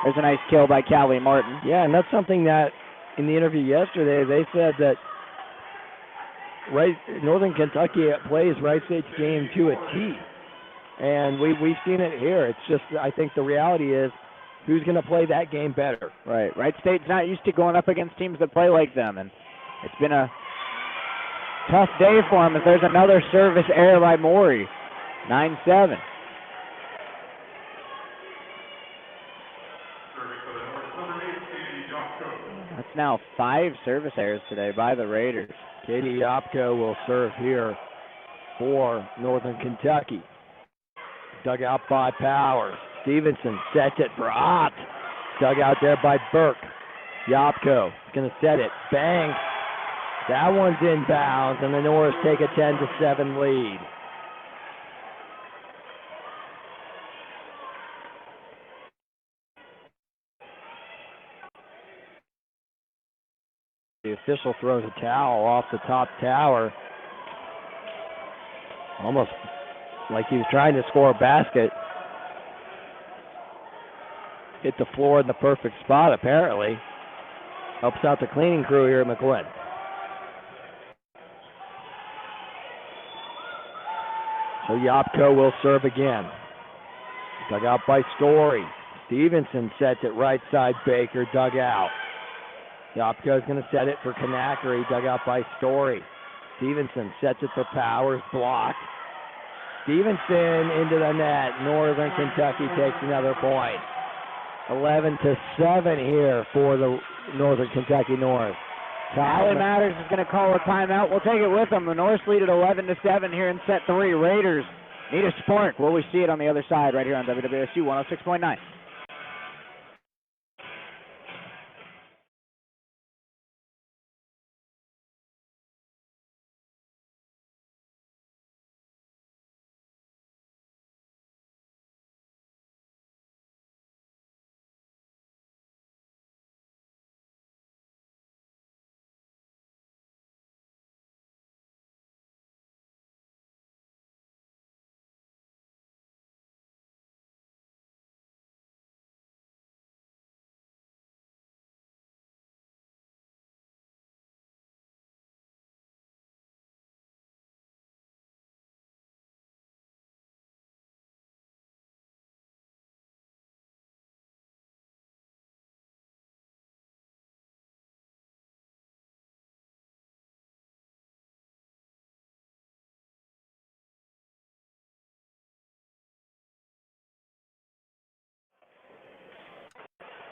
There's a nice kill by Callie Martin. Yeah, and that's something that in the interview yesterday, they said that Northern Kentucky plays Wright State's game to a T. And we've seen it here. It's just, I think the reality is, who's going to play that game better? Right. Wright State's not used to going up against teams that play like them, and it's been a tough day for them as there's another service error by Morey. 9-7. That's now 5 service errors today by the Raiders. Katie Yopko will serve here for Northern Kentucky. Dug out by Powers. Stevenson sets it for Ott. Dug out there by Burke. Yopko is going to set it. Banks. That one's inbounds, and the Norse take a 10-7 lead. The official throws a towel off the top tower. Almost like he was trying to score a basket. Hit the floor in the perfect spot, apparently. Helps out the cleaning crew here at McGlynn. So Yopko will serve again. Dug out by Story. Stevenson sets it right side. Baker dug out. Yopko's going to set it for Kanakary. Dug out by Story. Stevenson sets it for Powers. Blocked. Stevenson into the net. Northern Kentucky takes another point. 11-7 here for the Northern Kentucky North. Tyler Matters is going to call a timeout. We'll take it with them. The North lead at 11-7 here in set 3. Raiders need a spark. Will we see it on the other side right here on WWSU 106.9?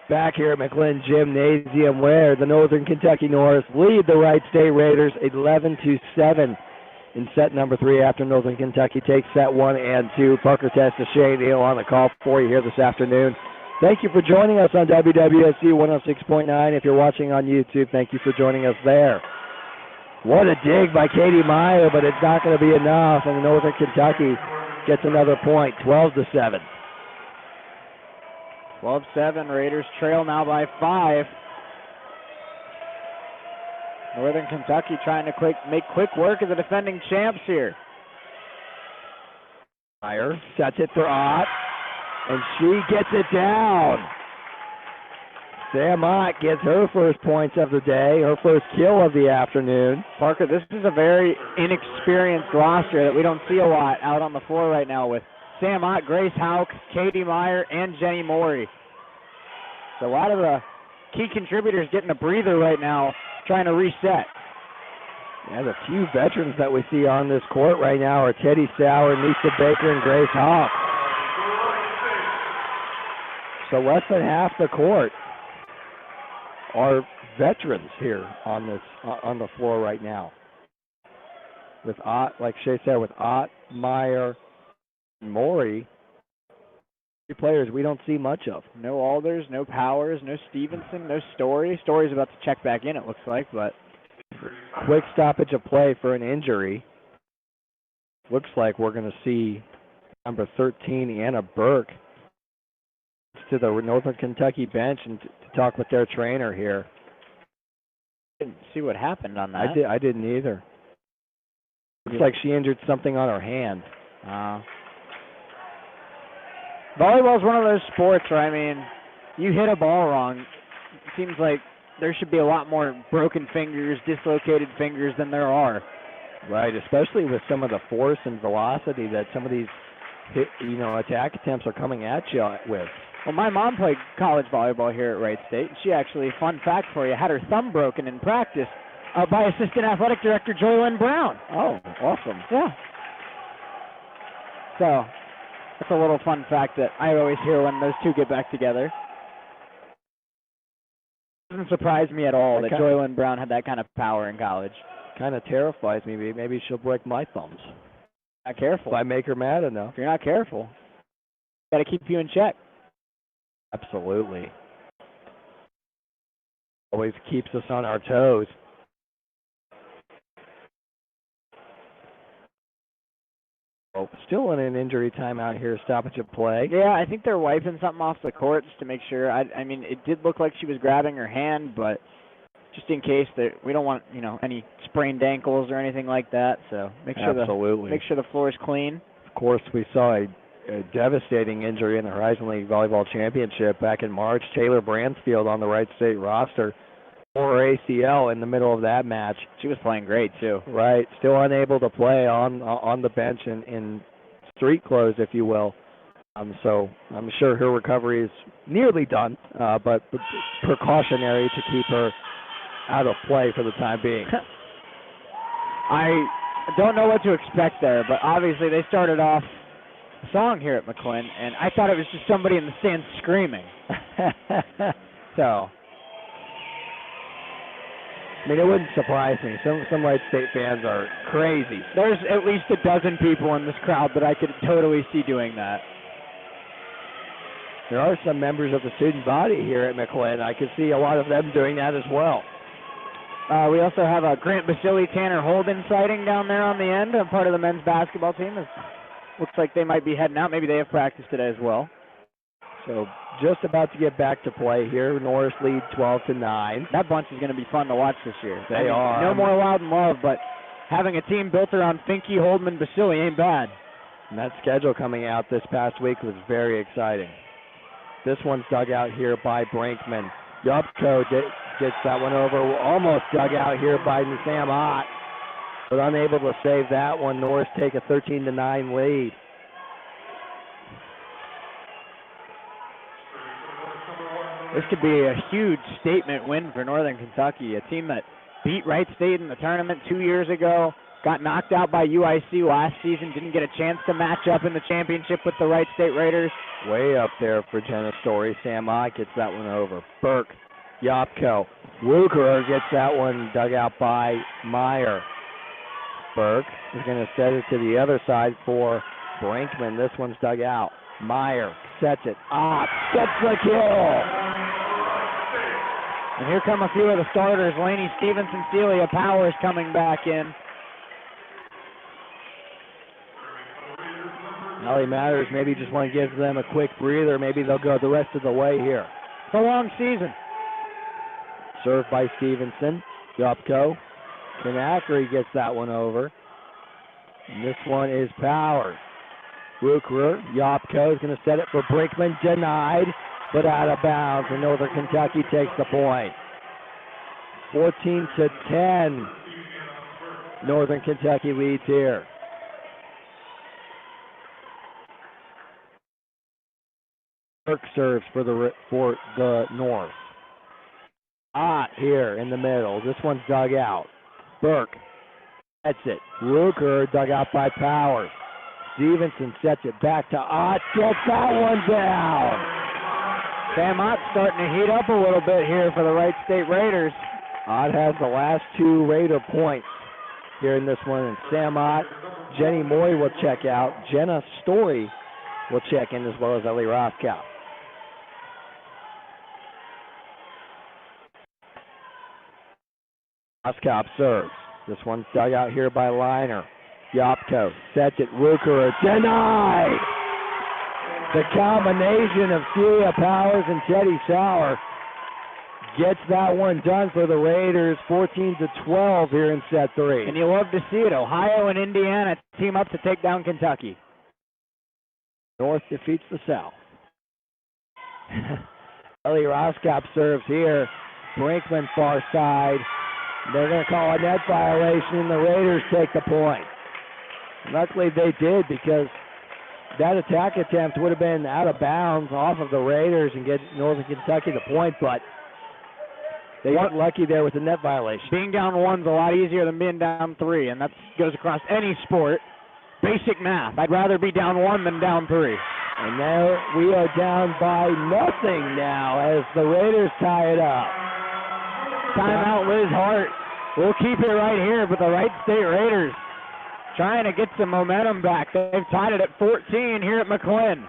Back here at McGlynn Gymnasium, where the Northern Kentucky North lead the Wright State Raiders 11-7 in set number 3 after Northern Kentucky takes set 1 and 2. Parker Testa, Shea, Neal on the call for you here this afternoon. Thank you for joining us on WWSU 106.9. If you're watching on YouTube, thank you for joining us there. What a dig by Katie Meyer, but it's not going to be enough, and Northern Kentucky gets another point, 12-7. 12-7, Raiders trail now by 5. Northern Kentucky trying to make quick work of the defending champs here. Meyer sets it for Ott, and she gets it down. Sam Ott gets her first points of the day, her first kill of the afternoon. Parker, this is a very inexperienced roster that we don't see a lot out on the floor right now with Sam Ott, Grace Hauk, Katie Meyer, and Jenny Morey. So a lot of the key contributors getting a breather right now, trying to reset. Yeah, the few veterans that we see on this court right now are Teddy Sauer, Lisa Baker, and Grace Hauk. So less than half the court are veterans here on the floor right now. With Ott, like Shea said, with Ott, Meyer, and Morey, three players we don't see much of. No Alders, no Powers, no Stevenson, no Story. Story's about to check back in, it looks like, but quick stoppage of play for an injury. Looks like we're going to see number 13, Anna Burke, to the Northern Kentucky bench and to talk with their trainer here. Didn't see what happened on that. I didn't either. Looks like she injured something on her hand. Volleyball is one of those sports where, I mean, you hit a ball wrong, it seems like there should be a lot more broken fingers, dislocated fingers than there are. Right, especially with some of the force and velocity that some of these attack attempts are coming at you with. Well, my mom played college volleyball here at Wright State. She actually, fun fact for you, had her thumb broken in practice by Assistant Athletic Director Joylyn Brown. Oh, awesome. Yeah. So, that's a little fun fact that I always hear when those two get back together. It doesn't surprise me at all that Joylyn Brown had that kind of power in college. Kind of terrifies me. Maybe she'll break my thumbs. Not careful. If I make her mad enough. If you're not careful, got to keep you in check. Absolutely. Always keeps us on our toes. Oh, still in an injury timeout here, stoppage of play. Yeah, I think they're wiping something off the court just to make sure. I mean, it did look like she was grabbing her hand, but just in case that we don't want, any sprained ankles or anything like that. So make sure the floor is clean. Of course, we saw a devastating injury in the Horizon League Volleyball Championship back in March. Taylor Bransfield on the Wright State roster for ACL in the middle of that match. She was playing great too. Right, still unable to play on the bench in street clothes, if you will. So I'm sure her recovery is nearly done, but precautionary to keep her out of play for the time being. I don't know what to expect there, but obviously they started off a song here at McClin, and I thought it was just somebody in the stands screaming. So, I mean, it wouldn't surprise me. Some Wright State fans are crazy. There's at least a dozen people in this crowd that I could totally see doing that. There are some members of the student body here at McClin. I could see a lot of them doing that as well. We also have a Grant Basili, Tanner Holden sighting down there on the end, a part of the men's basketball team. Looks like they might be heading out. Maybe they have practice today as well. So just about to get back to play here. Norris lead 12-9. That bunch is going to be fun to watch this year. They are. No more Loud and Love, but having a team built around Finke, Holdman, Basili ain't bad. And that schedule coming out this past week was very exciting. This one's dug out here by Brinkman. Yupko gets that one over. Almost dug out here by Sam Ott, but unable to save that one. Norris take a 13-9 lead. This could be a huge statement win for Northern Kentucky, a team that beat Wright State in the tournament 2 years ago, got knocked out by UIC last season, didn't get a chance to match up in the championship with the Wright State Raiders. Way up there for Jenna Story. Sam Ott gets that one over. Burke, Yopko, Wucherer gets that one dug out by Meyer. Burke is going to set it to the other side for Brinkman. This one's dug out. Meyer sets it. Gets the kill. And here come a few of the starters. Laney Stevenson, Celia Powers coming back in. Ellie Matters maybe just want to give them a quick breather. Maybe they'll go the rest of the way here. It's a long season. Served by Stevenson. Yupko. Kanakari gets that one over. And this one is Powers. Rukerer. Yupko is going to set it for Brinkman. Denied, but out of bounds. And Northern Kentucky takes the point. 14-10. Northern Kentucky leads here. Burke serves for the North. Here in the middle. This one's dug out. Burke sets it. Ruker dug out by Powers. Stevenson sets it back to Ott. Gets that one down. Sam Ott starting to heat up a little bit here for the Wright State Raiders. Ott has the last 2 Raider points here in this one. And Sam Ott, Jenny Moy will check out. Jenna Story will check in, as well as Ellie Rothkow. Rothkow serves. This one's dug out here by Liner. Yopko sets it. Ruker denied. The combination of Celia Powers and Teddy Sauer gets that one done for the Raiders. 14-12 here in set 3. And you love to see it. Ohio and Indiana team up to take down Kentucky. North defeats the South. Ellie Roskop serves here. Brinkman far side. They're going to call a net violation, and the Raiders take the point. Luckily they did, because that attack attempt would have been out of bounds off of the Raiders and get Northern Kentucky the point, but they got lucky there with the net violation. Being down 1's a lot easier than being down 3, and that goes across any sport. Basic math. I'd rather be down 1 than down 3. And now we are down by nothing now as the Raiders tie it up. Timeout, Liz Hart. We'll keep it right here, but the Wright State Raiders trying to get some momentum back. They've tied it at 14 here at McClin.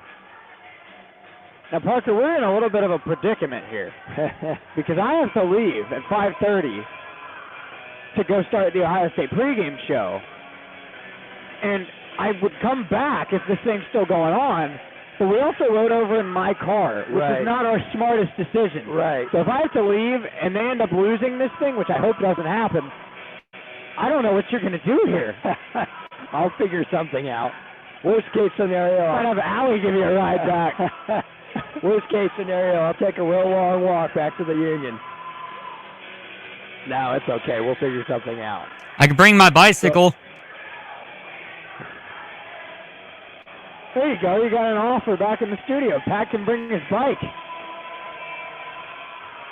Now, Parker, we're in a little bit of a predicament here because I have to leave at 5:30 to go start the Ohio State pregame show. And I would come back if this thing's still going on, but we also rode over in my car, which is not our smartest decision. Right. So if I have to leave and they end up losing this thing, which I hope doesn't happen, I don't know what you're going to do here. I'll figure something out. Worst case scenario, I'd have Allie give you a ride back. Worst case scenario, I'll take a real long walk back to the Union. No, it's okay. We'll figure something out. I can bring my bicycle. There you go. You got an offer back in the studio. Pat can bring his bike.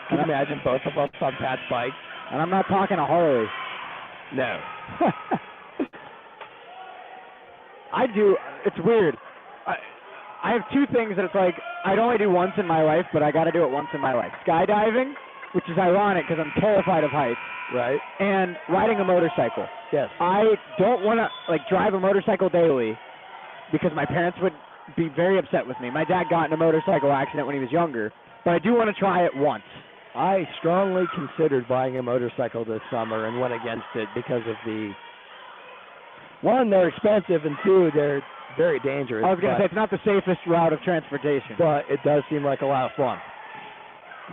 Can you imagine both of us on Pat's bike? And I'm not talking a Harley. No. I do. It's weird. I have 2 things that it's like I'd only do once in my life, but I got to do it once in my life. Skydiving, which is ironic because I'm terrified of heights. Right. And riding a motorcycle. Yes. I don't want to drive a motorcycle daily because my parents would be very upset with me. My dad got in a motorcycle accident when he was younger, but I do want to try it once. I strongly considered buying a motorcycle this summer and went against it because of one, they're expensive, and 2, they're very dangerous. I was going to say, it's not the safest route of transportation. But it does seem like a lot of fun.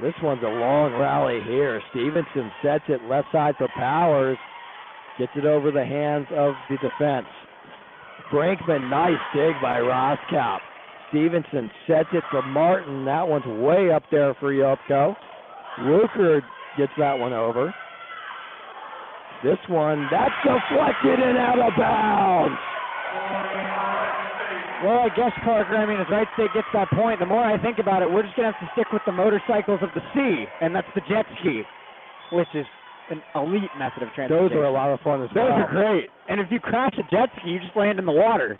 This one's a long rally here. Stevenson sets it left side for Powers. Gets it over the hands of the defense. Brinkman, nice dig by Roskop. Stevenson sets it for Martin. That one's way up there for Yopko. Ruker gets that one over. This one, that's deflected and out of bounds. Well, I guess, Parker, as Wright State gets that point, the more I think about it, we're just going to have to stick with the motorcycles of the sea, and that's the jet ski, which is an elite method of transportation. Those are a lot of fun as well. Those are great. And if you crash a jet ski, you just land in the water.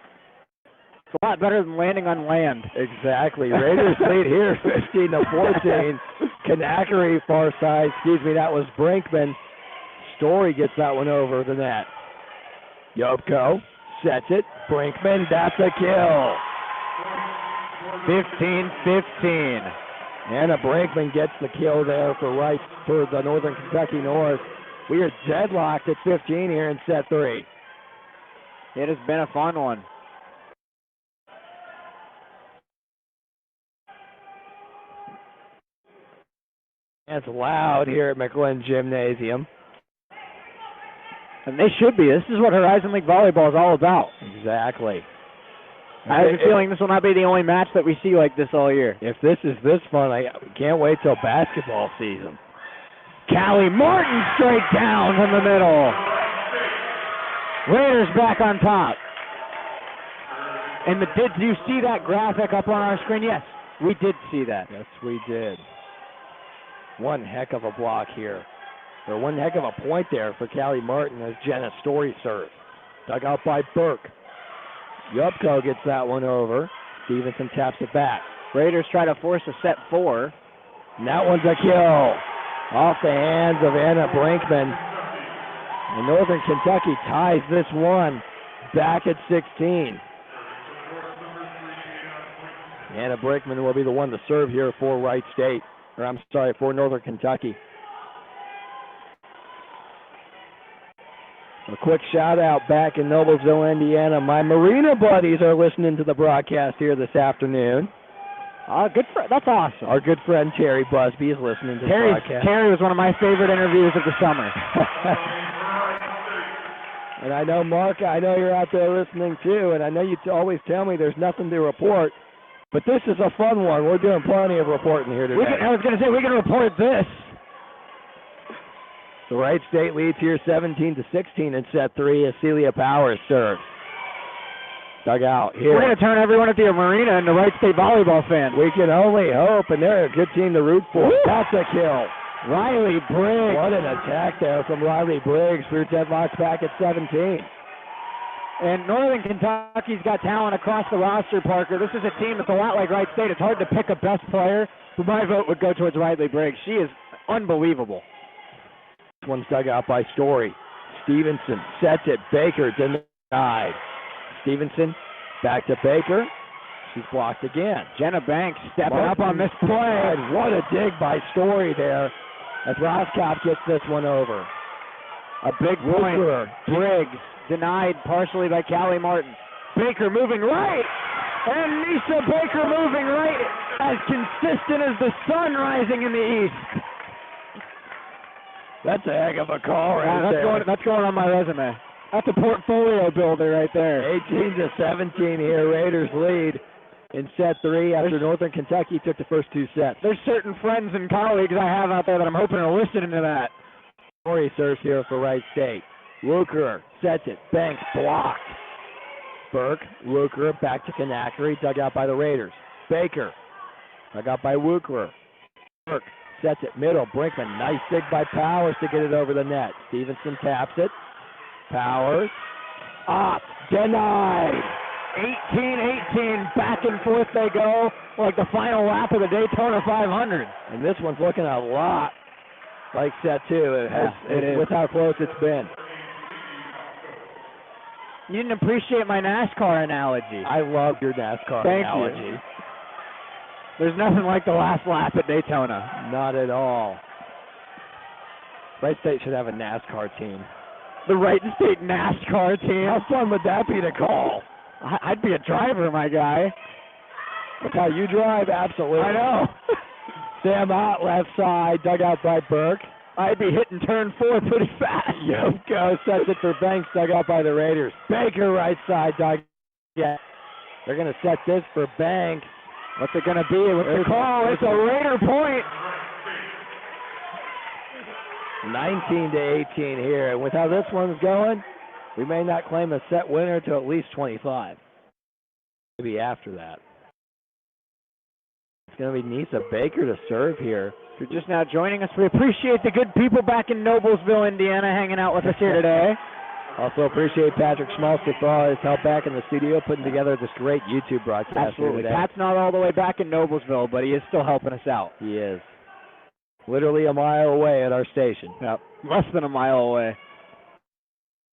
It's a lot better than landing on land. Exactly. Raiders lead here 15-14. Kanakari far side. That was Brinkman. Story gets that one over the net. Yopko sets it. Brinkman, that's a kill. 15-15. Anna Brinkman gets the kill there for the Northern Kentucky North. We are deadlocked at 15 here in set 3. It has been a fun one. It's loud here at McLean Gymnasium. And they should be. This is what Horizon League Volleyball is all about. Exactly. I have a feeling this will not be the only match that we see like this all year. If this is this fun, I can't wait till basketball season. Callie Martin straight down from the middle. Raiders back on top. And did you see that graphic up on our screen? Yes, we did see that. Yes, we did. One heck of a block here. Or one heck of a point there for Callie Martin as Jenna Story serves. Dug out by Burke. Yupko gets that one over. Stevenson taps it back. Raiders try to force a set 4. And that one's a kill. Off the hands of Anna Brinkman. And Northern Kentucky ties this one back at 16. Anna Brinkman will be the one to serve here for Wright State. Or I'm sorry, for Northern Kentucky. A quick shout out back in Noblesville, Indiana. My Marina buddies are listening to the broadcast here this afternoon. That's awesome. Our good friend Terry Busby is listening to the broadcast. Terry was one of my favorite interviews of the summer. And I know, Mark, I know you're out there listening too, and I know you always tell me there's nothing to report, but this is a fun one. We're doing plenty of reporting here today. I was going to say, we can report this. The Wright State leads here 17-16 in set 3 as Celia Powers serves. Dug out here. We're going to turn everyone at the Marina into Wright State volleyball fans. We can only hope, and they're a good team to root for. Woo! That's a kill. Riley Briggs. What an attack there from Riley Briggs through deadlocks back at 17. And Northern Kentucky's got talent across the roster, Parker. This is a team that's a lot like Wright State. It's hard to pick a best player, but my vote would go towards Riley Briggs. She is unbelievable. This one's dug out by Story. Stevenson sets it. Baker denied. Stevenson back to Baker. She's blocked again. Jenna Banks stepping up on this play. And what a dig by Story there as Roscop gets this one over. A big point. Briggs denied partially by Callie Martin. Baker moving right. And Nisa Baker moving right, as consistent as the sun rising in the east. That's a heck of a call right there. That's going on my resume. That's a portfolio builder right there. 18-17 here. Raiders lead in set 3 after Northern Kentucky took the first 2 sets. There's certain friends and colleagues I have out there that I'm hoping are listening to that. Story serves here for Wright State. Luker sets it. Banks blocked. Burke, Luker back to Kanakari, dug out by the Raiders. Baker, dug out by Wukler. Burke sets it middle. Brinkman, nice dig by Powers to get it over the net. Stevenson taps it. Powers, up, denied. 18-18, back and forth they go, like the final lap of the Daytona 500. And this one's looking a lot like set 2. It is. With how close it's been. You didn't appreciate my NASCAR analogy. I love your NASCAR analogy. You. There's nothing like the last lap at Daytona. Not at all. Wright State should have a NASCAR team. The Wright State NASCAR team? How fun would that be to call? I'd be a driver, my guy. That's how you drive, absolutely. I know. Sam out left side, dug out by Burke. I'd be hitting turn 4 pretty fast. Yoko sets it for Banks, dug out by the Raiders. Baker right side, dug out. They're going to set this for Banks. What's it going to be? What's the call? It's a Raider point. 19-18 here. And with how this one's going, we may not claim a set winner to at least 25. Maybe after that. It's going to be Nisa Baker to serve here. If you're just now joining us, we appreciate the good people back in Noblesville, Indiana, hanging out with us here today. Also appreciate Patrick Schmaltz for all his help back in the studio putting together this great YouTube broadcast. Absolutely. Today. Pat's not all the way back in Noblesville, but he is still helping us out. He is. Literally a mile away at our station. Yep. Less than a mile away.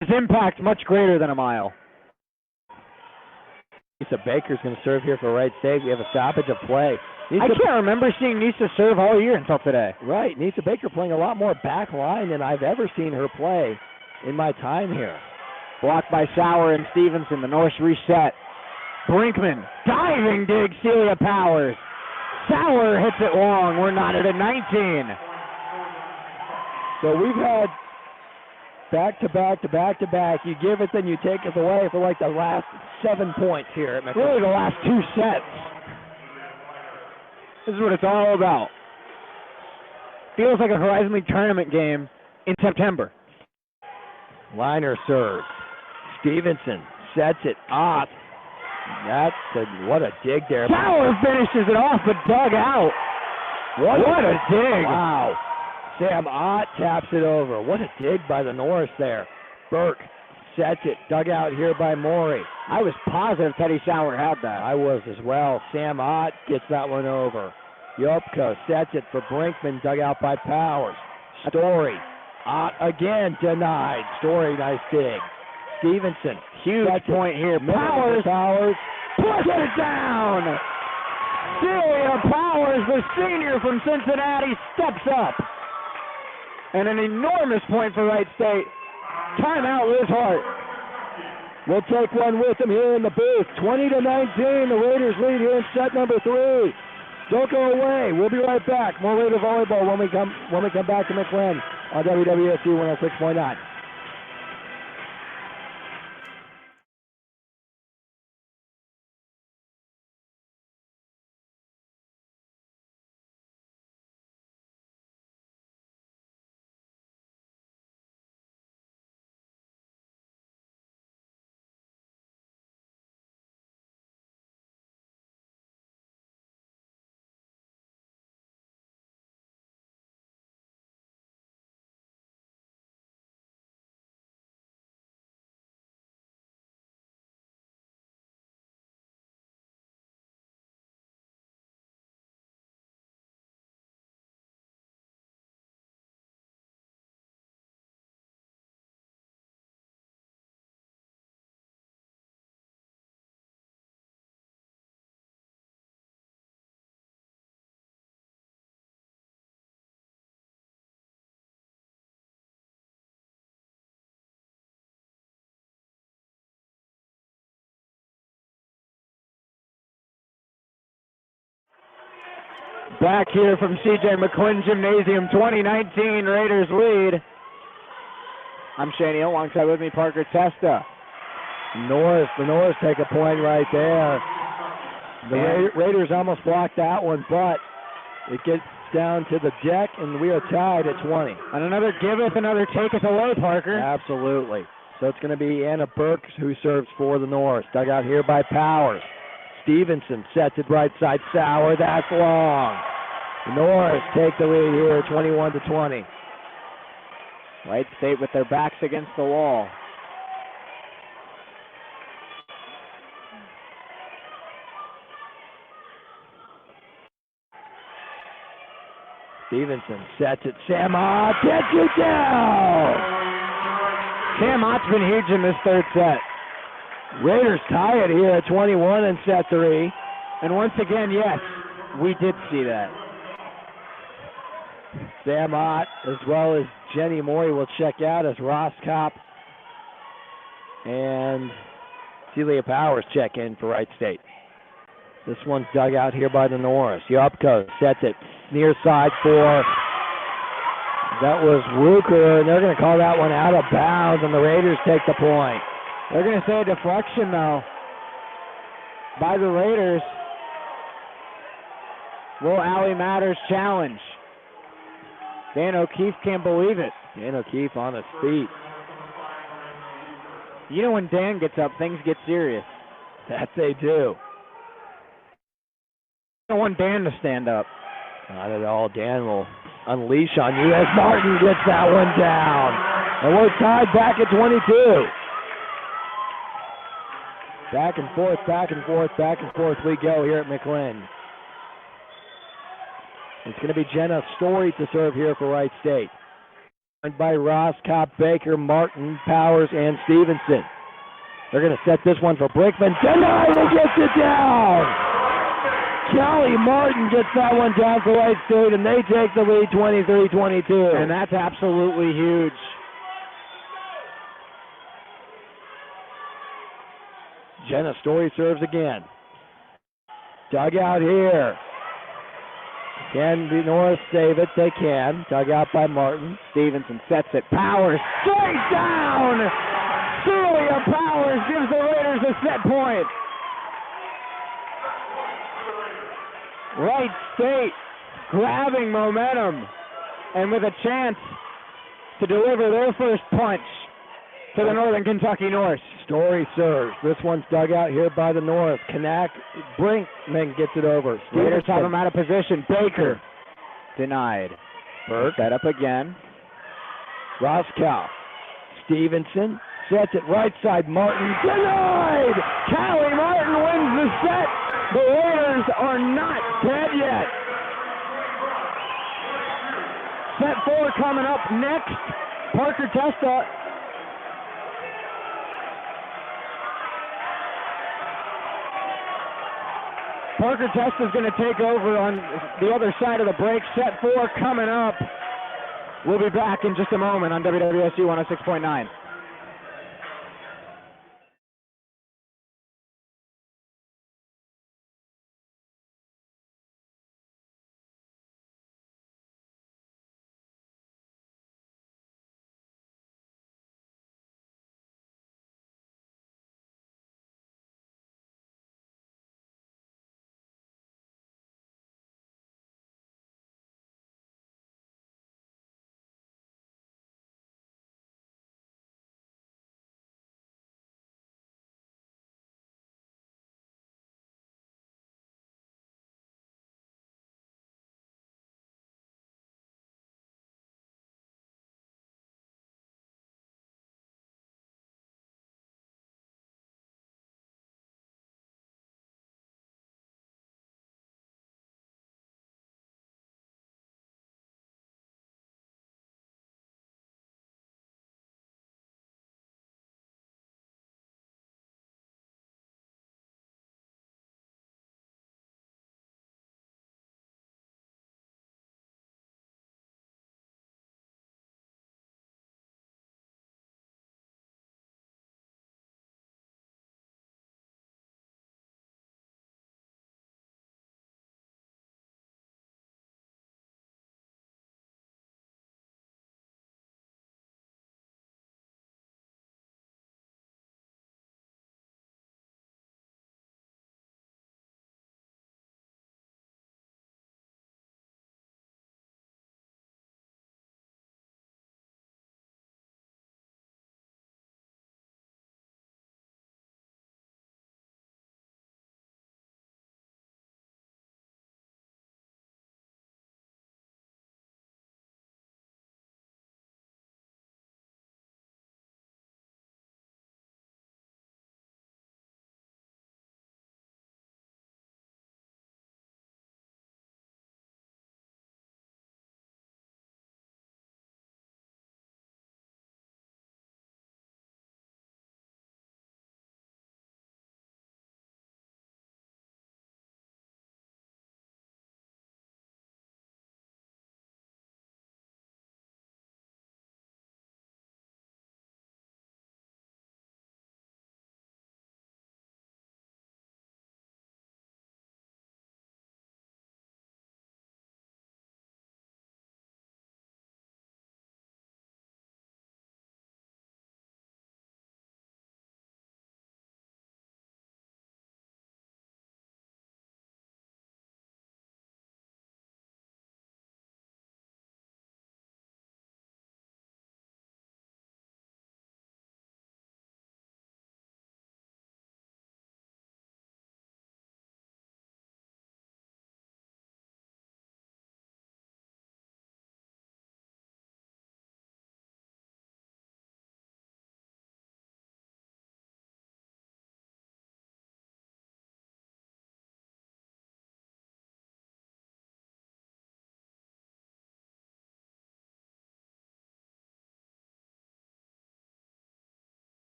His impact's much greater than a mile. Nisa Baker's going to serve here for Wright State. We have a stoppage of play. I can't remember seeing Nisa serve all year until today. Right, Nisa Baker playing a lot more back line than I've ever seen her play in my time here. Blocked by Sauer and Stevenson. The Norse reset. Brinkman, diving dig, Celia Powers. Sauer hits it long. We're knotted at 19. So we've had back-to-back to back-to-back. You give it, then you take it away for like the last 7 points here at McLean. Really the last 2 sets. This is what it's all about. Feels like a Horizon League tournament game in September. Liner serves. Stevenson sets it off. What a dig there. Sauer finishes it off, but dug out. What a dig. Wow. Sam Ott taps it over. What a dig by the Norse there. Burke sets it. Dug out here by Morey. I was positive Teddy Sauer had that. I was as well. Sam Ott gets that one over. Yopko sets it for Brinkman. Dug out by Powers. Story. Ott again denied. Story, nice dig. Stevenson. Huge point here. Powers push it down. Celia Powers, the senior from Cincinnati, steps up. And an enormous point for Wright State. Timeout, Liz Hart. We'll take one with them here in the booth. 20-19, the Raiders lead here in set number 3. Don't go away. We'll be right back. More Raider volleyball when we come back to McLean on WWSU 106.9. Back here from C.J. McQuinn Gymnasium, 2019 Raiders lead. I'm Shea Neal, alongside with me Parker Testa. The Norse take a point right there. The Raiders almost blocked that one, but it gets down to the deck, and we are tied at 20. And another giveth, another taketh away, Parker. Absolutely. So it's going to be Anna Burke who serves for the Norse. Dug out here by Powers. Stevenson sets it right side. Sauer, that's long. The Norse take the lead here, 21-20. Wright State with their backs against the wall. Stevenson sets it. Sam Ott gets it down. Sam Ott's been huge in this third set. Raiders tie it here at 21 in set 3. And once again, yes, we did see that. Sam Ott as well as Jenny Morey will check out as Ross Kopp and Celia Powers check in for Wright State. This one's dug out here by the Norse. Yopko sets it near side 4. That was Wuker, and they're going to call that one out of bounds, and the Raiders take the point. They're going to say a deflection, though, by the Raiders. Will Allie Matters challenge? Dan O'Keefe can't believe it. Dan O'Keefe on his feet. You know when Dan gets up, things get serious. That they do. I don't want Dan to stand up. Not at all. Dan will unleash on you as Martin gets that one down. And we're tied back at 22. Back and forth, back and forth, back and forth we go here at McLean. It's going to be Jenna Story to serve here for Wright State. Joined by Ross, Kopp, Baker, Martin, Powers, and Stevenson. They're going to set this one for Brickman. Denied and gets it down. Callie Martin gets that one down for White State, and they take the lead 23-22. And that's absolutely huge. Jenna Story serves again. Dug out here. Can the North save it? They can. Dug out by Martin. Stevenson sets it. Powers straight down. Celia Powers gives the Raiders a set point. Wright State grabbing momentum and with a chance to deliver their first punch to the Northern Kentucky Norse. Story serves. This one's dug out here by the North. Brinkman gets it over. Raiders have him out of position. Baker denied. Burke. Set up again. Roskow. Stevenson sets it right side. Martin denied. Callie Martin wins the set. The Raiders are not dead yet. Set 4 coming up next. Parker Testa. Parker Testa is going to take over on the other side of the break. Set 4 coming up. We'll be back in just a moment on WWSU 106.9.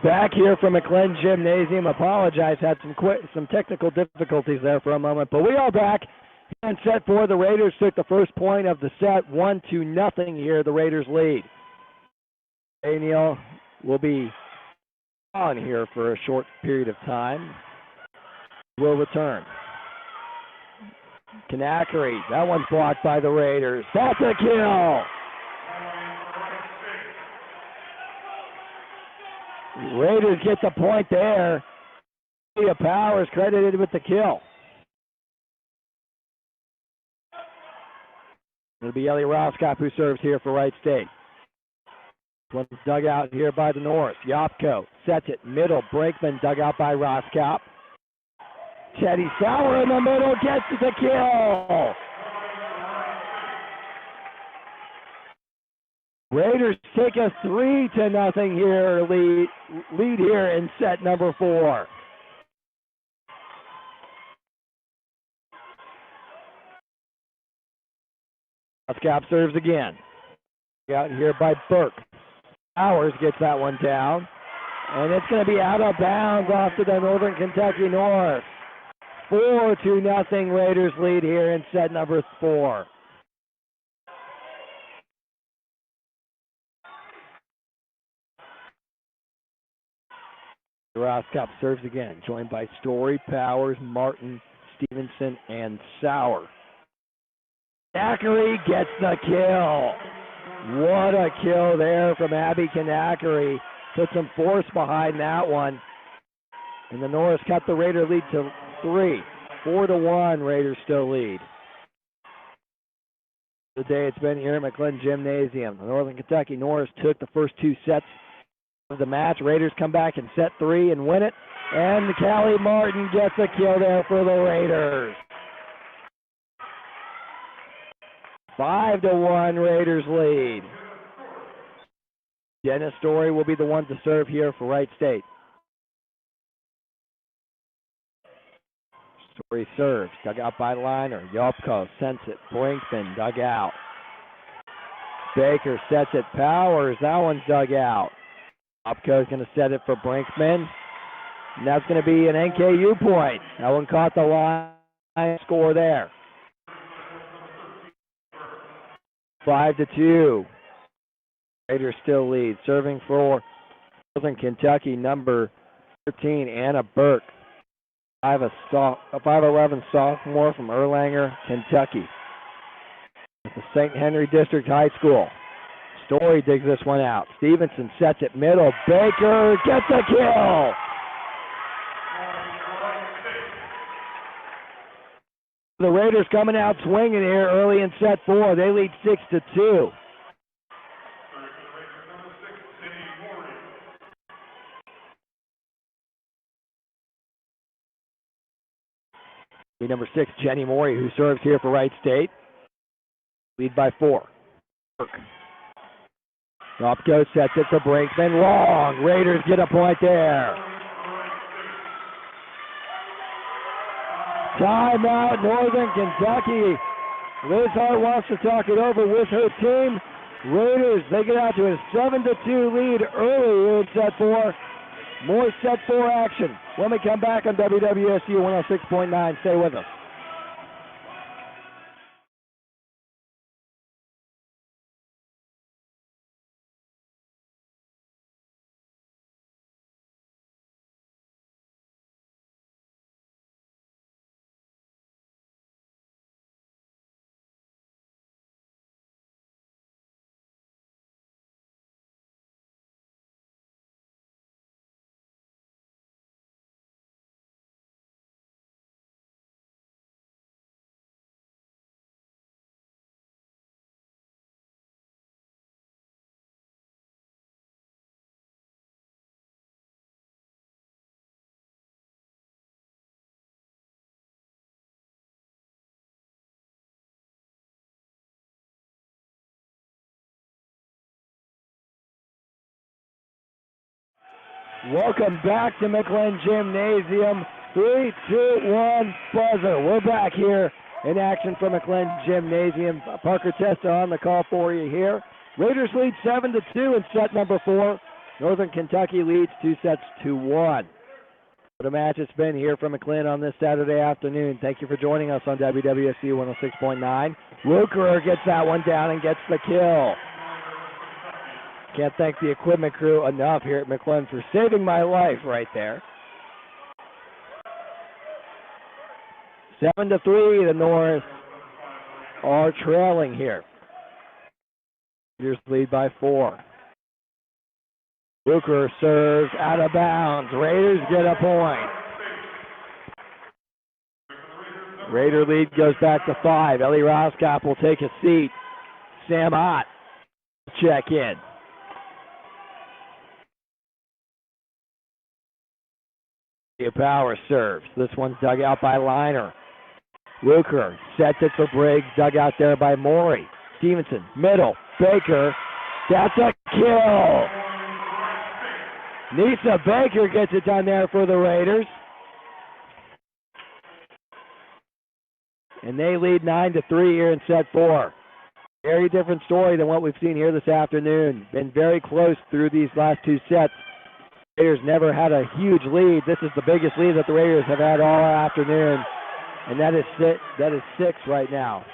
Back here from McLean Gymnasium. Apologize, had some technical difficulties there for a moment, but we are back. And set 4, the Raiders took the first point of the set, 1-0 here. The Raiders lead. Neal will be on here for a short period of time. Will return. Kanakari, that one's blocked by the Raiders. That's a kill! Raiders get the point there. Leah Powers credited with the kill. It'll be Ellie Roskop who serves here for Wright State. One's dug out here by the North. Yopko sets it middle. Brinkman dug out by Roskop. Teddy Sauer in the middle gets the kill. Raiders take a 3-0 here lead here in set number 4. Roskop serves again. Out here by Burke. Powers gets that one down. And it's going to be out of bounds off to the Northern Kentucky North. 4-0 Raiders lead here in set number 4. Roskop serves again, joined by Story, Powers, Martin, Stevenson, and Sauer. Kanakari gets the kill. What a kill there from Abby Kanakari. Put some force behind that one. And the Norris cut the Raider lead to 3. 4-1, Raiders still lead. Today it's been here at McLean Gymnasium. The Northern Kentucky Norris took the first 2 sets of the match. Raiders come back in set 3 and win it. And Callie Martin gets a kill there for the Raiders. 5-1 Raiders lead. Dennis Story will be the one to serve here for Wright State. Story serves, dug out by Liner. Yopko sends it. Brinkman dug out. Baker sets it. Powers, that one's dug out. Yopko's going to set it for Brinkman. And that's going to be an NKU point. That one caught the line. Score there. 5-2. Raiders still lead. Serving for Northern Kentucky, number 13, Anna Burke. 5'11" sophomore from Erlanger, Kentucky. At the St. Henry District High School. Story digs this one out. Stevenson sets it middle. Baker gets a kill. The Raiders coming out swinging here early in set 4. They lead 6-2. Number 6, Jenny Morey, who serves here for Wright State. Lead by 4. Yopko sets it for Brinkman. Long. Raiders get a point there. Timeout, Northern Kentucky. Liz Hart wants to talk it over with her team. Raiders, they get out to a 7-2 lead early in set 4. More set 4 action when we come back on WWSU 106.9. Stay with us. Welcome back to McLean Gymnasium. 3, 2, 1, buzzer. We're back here in action from McLean Gymnasium. Parker Testa on the call for you here. Raiders lead 7-2 in set number 4. Northern Kentucky leads 2-1. What a match it's been here from McLean on this Saturday afternoon. Thank you for joining us on WWSU 106.9. Lukerer gets that one down and gets the kill. Can't thank the equipment crew enough here at McLean for saving my life right there. 7-3, the North are trailing here. Raiders lead by 4. Lukerer serves out of bounds. Raiders get a point. Raider lead goes back to 5. Ellie Roskop will take a seat. Sam Ott check in. Power serves. This one's dug out by Liner. Lukerer sets it for Briggs. Dug out there by Morey. Stevenson, middle. Baker. That's a kill. Nisa Baker gets it done there for the Raiders. And they lead 9-3 here in set 4. Very different story than what we've seen here this afternoon. Been very close through these last 2 sets. Raiders never had a huge lead. This is the biggest lead that the Raiders have had all afternoon. And that is 6 right now.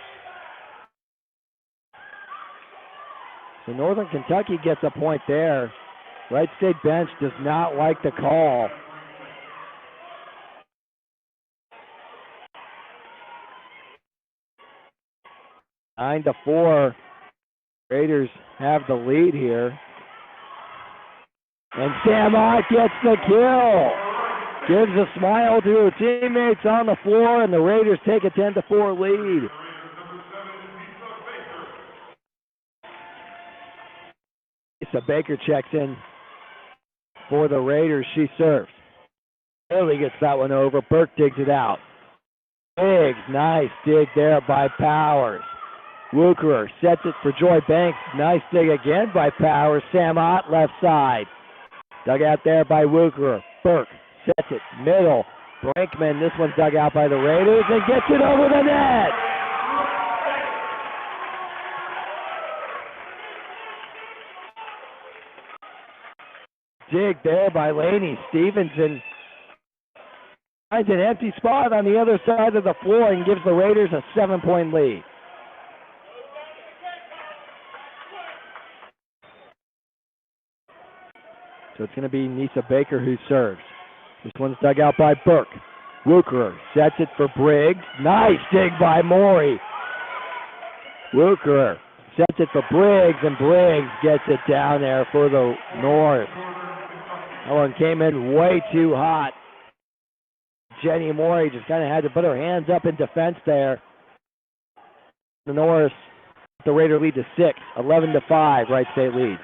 So Northern Kentucky gets a point there. Wright State bench does not like the call. 9-4. Raiders have the lead here. And Sam Ott gets the kill. Gives a smile to her teammates on the floor, and the Raiders take a 10-4 lead. Lisa Baker checks in for the Raiders. She serves. Early gets that one over. Burke digs it out. Biggs, nice dig there by Powers. Lukerer sets it for Joy Banks. Nice dig again by Powers. Sam Ott left side. Dug out there by Lukerer. Burke sets it middle. Brankman, this one's dug out by the Raiders and gets it over the net. Dig there by Laney. Stevenson finds an empty spot on the other side of the floor and gives the Raiders a 7-point lead. So it's going to be Nisa Baker who serves. This one's dug out by Burke. Lukerer sets it for Briggs. Nice dig by Morey. Lukerer sets it for Briggs, and Briggs gets it down there for the North. That one came in way too hot. Jenny Morey just kind of had to put her hands up in defense there. The North, the Raider lead to 6, 11-5, Wright State leads.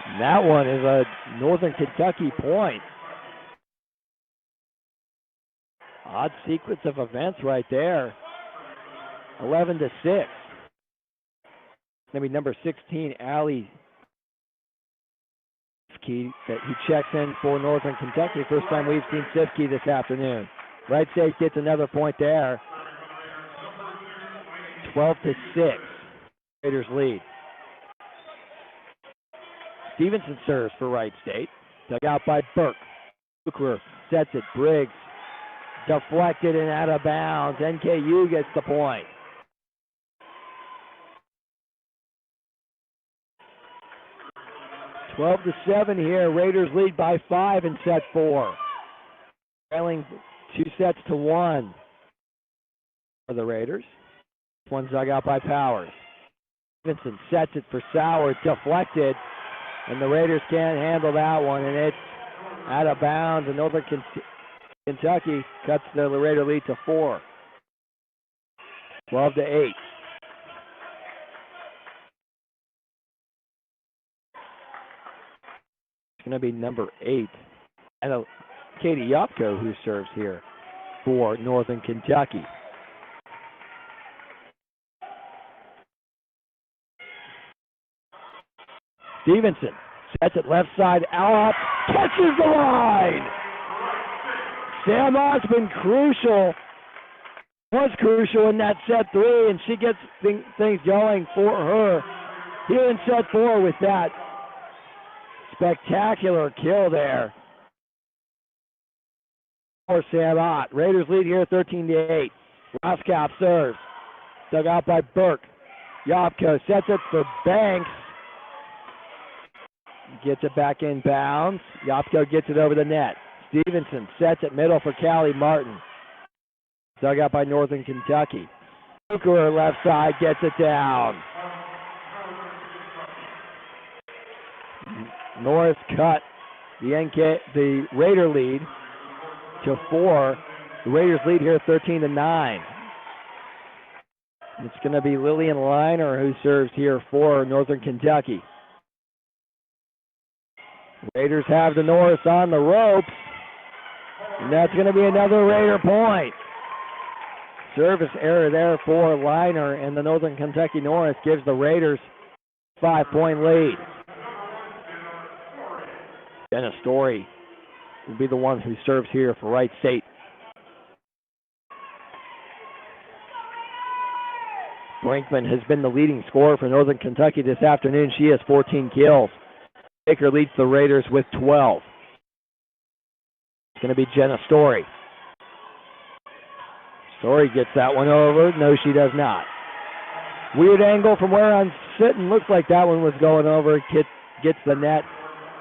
And that one is a Northern Kentucky point. Odd sequence of events right there. 11-6. Maybe number 16, Allie Sifke, that he checks in for Northern Kentucky. First time we've seen Sifke this afternoon. Wright State gets another point there. 12-6. Raiders lead. Stevenson serves for Wright State. Dug out by Burke. Lukerer sets it. Briggs deflected and out of bounds. NKU gets the point. – 12-7 here. Raiders lead by 5 in set 4. Trailing 2-1 for the Raiders. This one's dug out by Powers. Stevenson sets it for Sauer. Deflected. And the Raiders can't handle that one. And it's out of bounds. And Northern Kentucky cuts the Raider lead to 4. 12-8. It's going to be number 8. And Katie Yopko who serves here for Northern Kentucky. Stevenson sets it left side out, catches the line. Sam Ott's been crucial was crucial in that set 3, and she gets things going for her here in set 4 with that spectacular kill there for Sam Ott. Raiders lead here 13-8. Roskopf serves. Dug out by Burke. Yopko sets it for Banks. Gets it back in bounds. Yopko gets it over the net. Stevenson sets it middle for Callie Martin. Dug out by Northern Kentucky. Hooker left side gets it down. Norris cut the Raider lead to 4. The Raiders lead here 13-9. It's going to be Lillian Liner who serves here for Northern Kentucky. Raiders have the Norris on the ropes. And that's going to be another Raider point. Service error there for Liner, and the Northern Kentucky Norris gives the Raiders 5-point lead. Jenna Story will be the one who serves here for Wright State. Brinkman has been the leading scorer for Northern Kentucky this afternoon. She has 14 kills. Baker leads the Raiders with 12. It's going to be Jenna Story. Story gets that one over. No, she does not. Weird angle from where I'm sitting. Looks like that one was going over. Gets the net.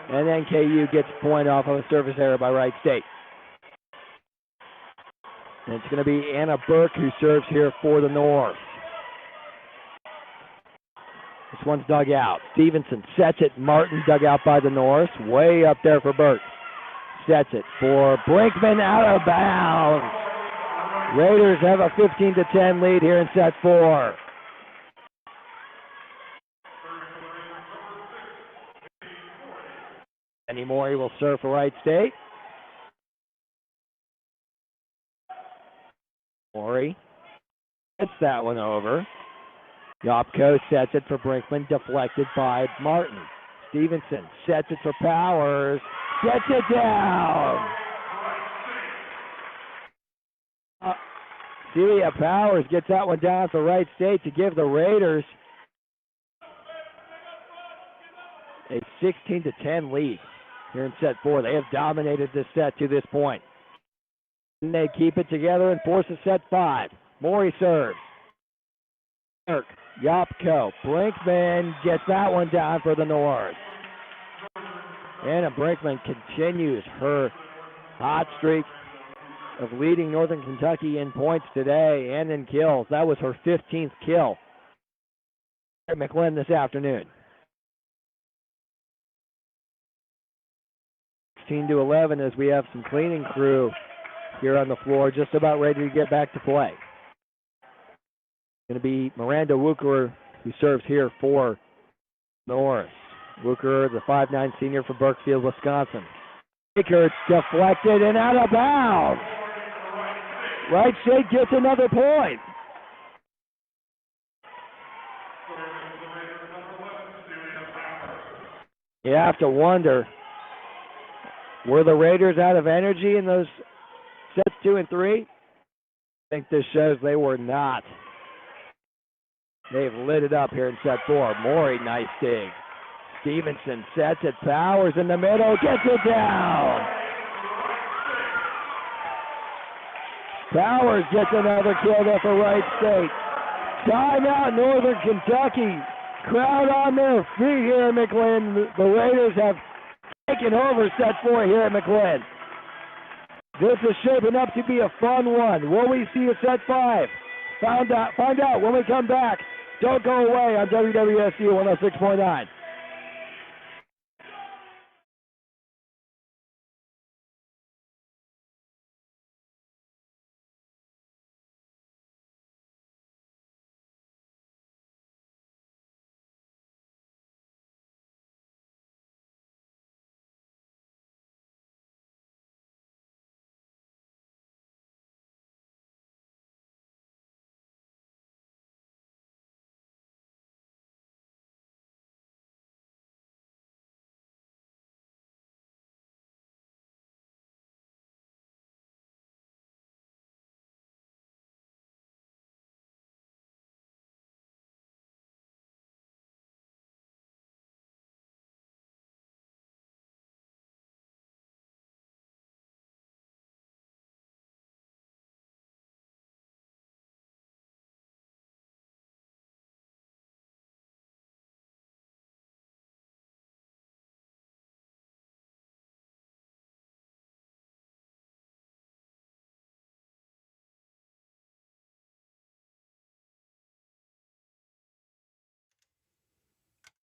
And NKU gets a point off of a service error by Wright State. And it's going to be Anna Burke who serves here for the North. This one's dug out. Stevenson sets it. Martin dug out by the North. Way up there for Burke. Sets it for Brinkman out of bounds. Raiders have a 15-10 lead here in set 4. Penny Morey will serve for Wright State. Morey gets that one over. Yopko sets it for Brinkman, deflected by Martin. Stevenson sets it for Powers, gets it down. Celia Powers gets that one down for Wright State to give the Raiders a 16-10 lead here in set 4. They have dominated this set to this point. And they keep it together and force a set 5. Morey serves. Kirk, Yopko, Brinkman gets that one down for the North. Anna Brinkman continues her hot streak of leading Northern Kentucky in points today and in kills. That was her 15th kill at McLean this afternoon. 16-11 as we have some cleaning crew here on the floor, just about ready to get back to play. Going to be Miranda Wucherer who serves here for Norris. Wucherer, the 5'9" senior from Burkfield, Wisconsin. Baker deflected and out of bounds. Wright State gets another point. You have to wonder, were the Raiders out of energy in those sets 2 and 3? I think this shows they were not. They've lit it up here in set 4. Morey, nice dig. Stevenson sets it. Powers in the middle, gets it down. Powers gets another kill there for Wright State. Timeout, Northern Kentucky. Crowd on their feet here at McLean. The Raiders have taken over set 4 here at McLean. This is shaping up to be a fun one. Will we see a set 5? Find out when we come back. Don't go away on WWSU 106.9.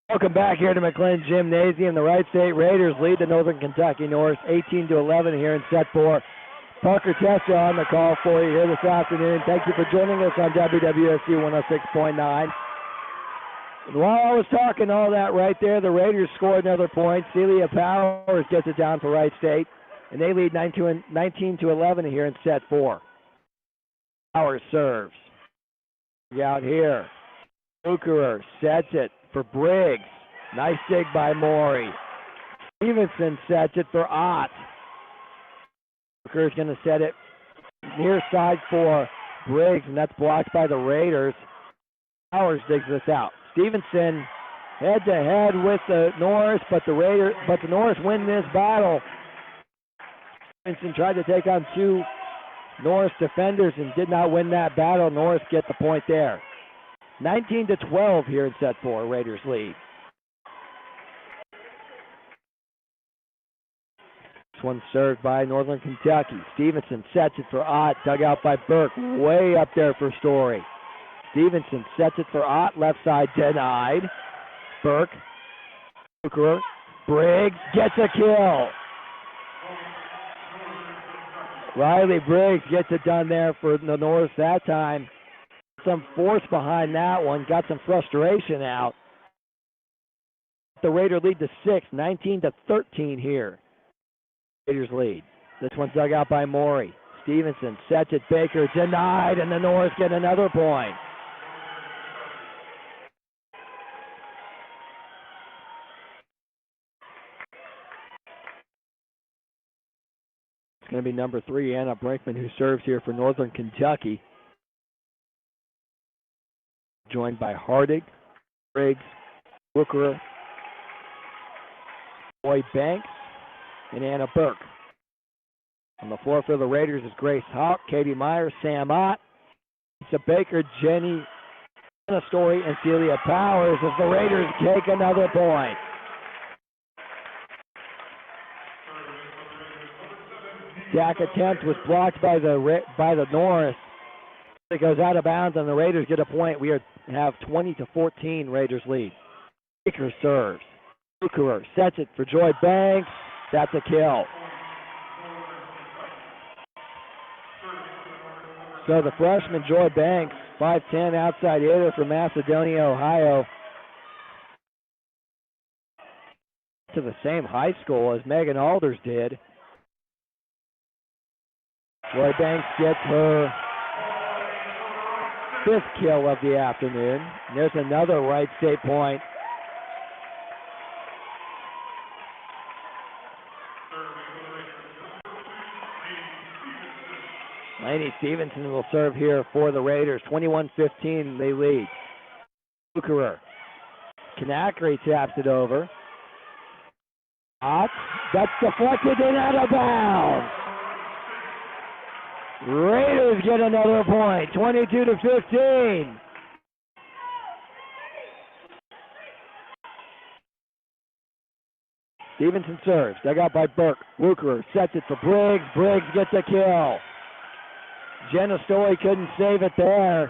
Welcome back here to McLean Gymnasium. The Wright State Raiders lead the Northern Kentucky North 18-11 here in set 4. Parker Testa on the call for you here this afternoon. Thank you for joining us on WWSU 106.9. And while I was talking all that right there, the Raiders scored another point. Celia Powers gets it down for Wright State, and they lead 19-11 here in set 4. Powers serves. Out here. Bucherer sets it for Briggs. Nice dig by Morey. Stevenson sets it for Ott. Bucherer's going to set it near side for Briggs, and that's blocked by the Raiders. Powers digs this out. Stevenson head-to-head with the Norris, but the Norris win this battle. Stevenson tried to take on two Norris defenders and did not win that battle. Norris get the point there. 19-12 here in set 4, Raiders lead. This one served by Northern Kentucky. Stevenson sets it for Ott, dug out by Burke, way up there for Story. Stevenson sets it for Ott, left side denied. Burke, Bucherer, Briggs gets a kill. Riley Briggs gets it done there for the North that time. Some force behind that one, got some frustration out. The Raiders lead to 6, 19-13 here. Raiders lead. This one's dug out by Morey. Stevenson sets it, Baker denied, and the North get another point. It's going to be number 3, Anna Brinkman, who serves here for Northern Kentucky. Joined by Hardig, Briggs, Bucherer, Boyd Banks, and Anna Burke. On the floor for the Raiders is Grace Hawk, Katie Myers, Sam Ott, Lisa Baker, Jenny Anna Story, and Celia Powers as the Raiders take another point. Jack attempt was blocked by the Norris. It goes out of bounds, and the Raiders get a point. We have 20-14 Raiders lead. Baker serves. Bucherer sets it for Joy Banks. That's a kill. So the freshman Joy Banks, 5'10", outside hitter from Macedonia, Ohio, to the same high school as Megan Alders did. Joy Banks gets her 5th kill of the afternoon. And there's another Wright State point. Lainey Stevenson will serve here for the Raiders. 21-15, they lead. Bucherer. Kanakri taps it over. Ott. That's deflected and out of bounds. Raiders get another point, 22-15. Stevenson serves, dug out by Burke. Bucherer sets it for Briggs. Briggs gets a kill. Jenna Story couldn't save it there.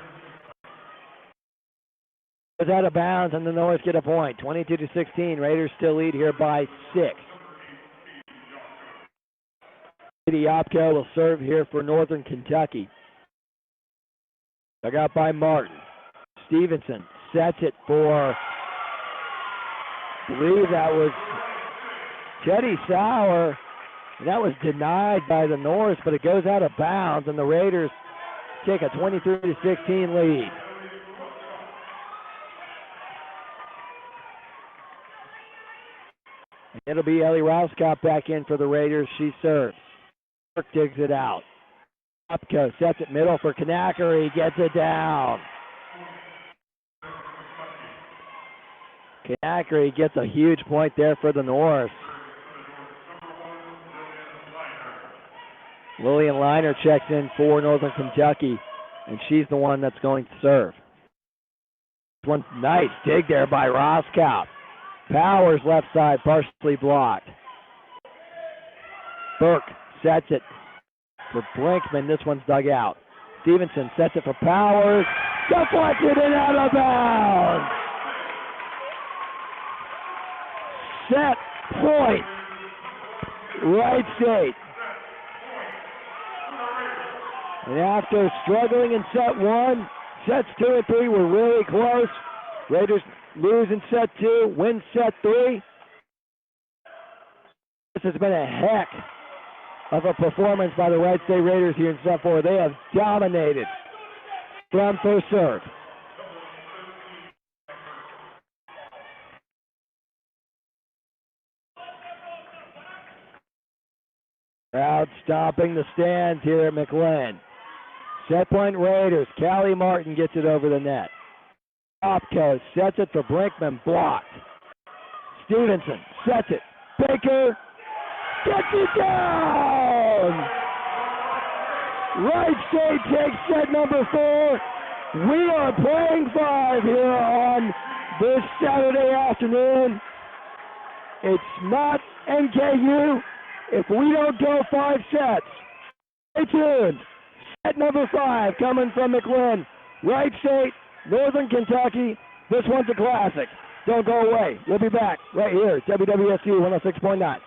It was out of bounds, and the North get a point. 22-16. Raiders still lead here by 6. Opko will serve here for Northern Kentucky. Dug out by Martin. Stevenson sets it for, I believe that was Teddy Sauer. And that was denied by the North, but it goes out of bounds, and the Raiders take a 23-16 lead. And it'll be Ellie Rouskop back in for the Raiders. She serves. Digs it out. Upco sets it middle for Kanakari. Gets it down. Kanakari gets a huge point there for the North. Lillian Liner checks in for Northern Kentucky, and she's the one that's going to serve. This one's nice dig there by Roskop. Powers left side, partially blocked. Burke sets it for Brinkman. This one's dug out. Stevenson sets it for Powers. Deflected and out of bounds. set, point. Wright State. And after struggling in set 1, sets 2 and 3 were really close. Raiders lose in set 2, win set 3. This has been a heck of a performance by the Wright State Raiders here in set 4. They have dominated from first serve. Crowd stopping the stands here at McLean. Set point Raiders. Callie Martin gets it over the net. Top coast sets it for Brinkman. Blocked. Stevenson sets it. Baker gets it down! Wright State takes set number 4. We are playing 5 here on this Saturday afternoon. It's not NKU if we don't go 5 sets. Stay tuned. Set number 5 coming from McLean. Wright State, Northern Kentucky. This one's a classic. Don't go away. We'll be back right here, WWSU 106.9.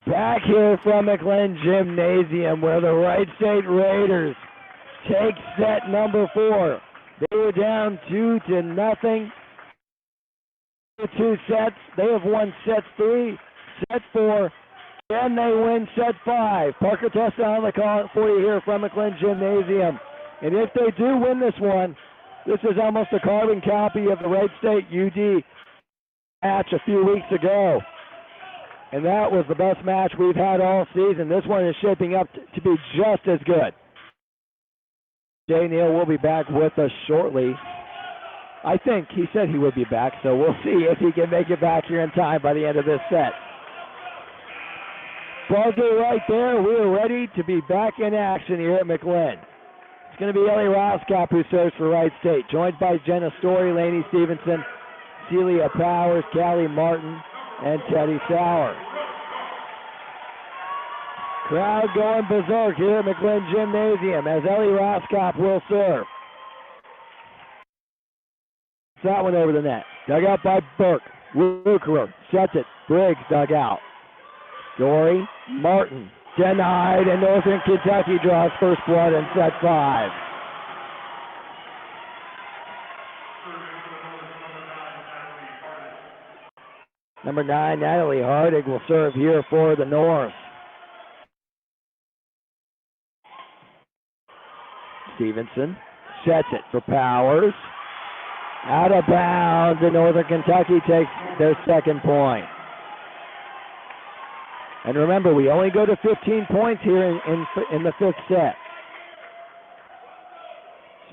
Back here from McLean Gymnasium where the Wright State Raiders take set number 4. They were down 2-0. 2 sets. They have won set 3, set 4, and they win set 5. Parker Testa on the call for you here from McLean Gymnasium. And if they do win this one, this is almost a carbon copy of the Wright State UD match a few weeks ago. And that was the best match we've had all season. This one is shaping up to be just as good. Shea Neal will be back with us shortly. I think he said he would be back, so we'll see if he can make it back here in time by the end of this set. Buzzer right there. We are ready to be back in action here at McLean. It's going to be Ellie Roskop who serves for Wright State, joined by Jenna Story, Lainey Stevenson, Celia Powers, Callie Martin, and Teddy Sauer. Crowd going berserk here at McLean Gymnasium as Ellie Roskop will serve. That one over the net. Dug out by Burke. Wucherer sets it. Briggs dug out. Story, Martin denied, and Northern Kentucky draws first blood in set 5. Number 9, Natalie Hardig will serve here for the North. Stevenson sets it for Powers. Out of bounds, and Northern Kentucky takes their second point. And remember, we only go to 15 points here in the fifth set.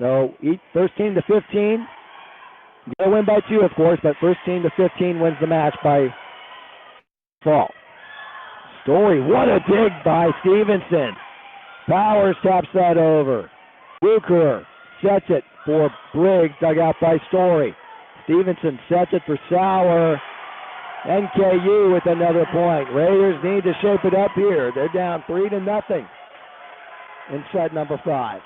So first team to 15. They'll win by 2, of course, but first team to 15 wins the match by fault. Story, what a dig by Stevenson. Powers taps that over. Wucherer sets it for Briggs, dug out by Story. Stevenson sets it for Sauer. NKU with another point. Raiders need to shape it up here. They're down 3-0 in set number 5.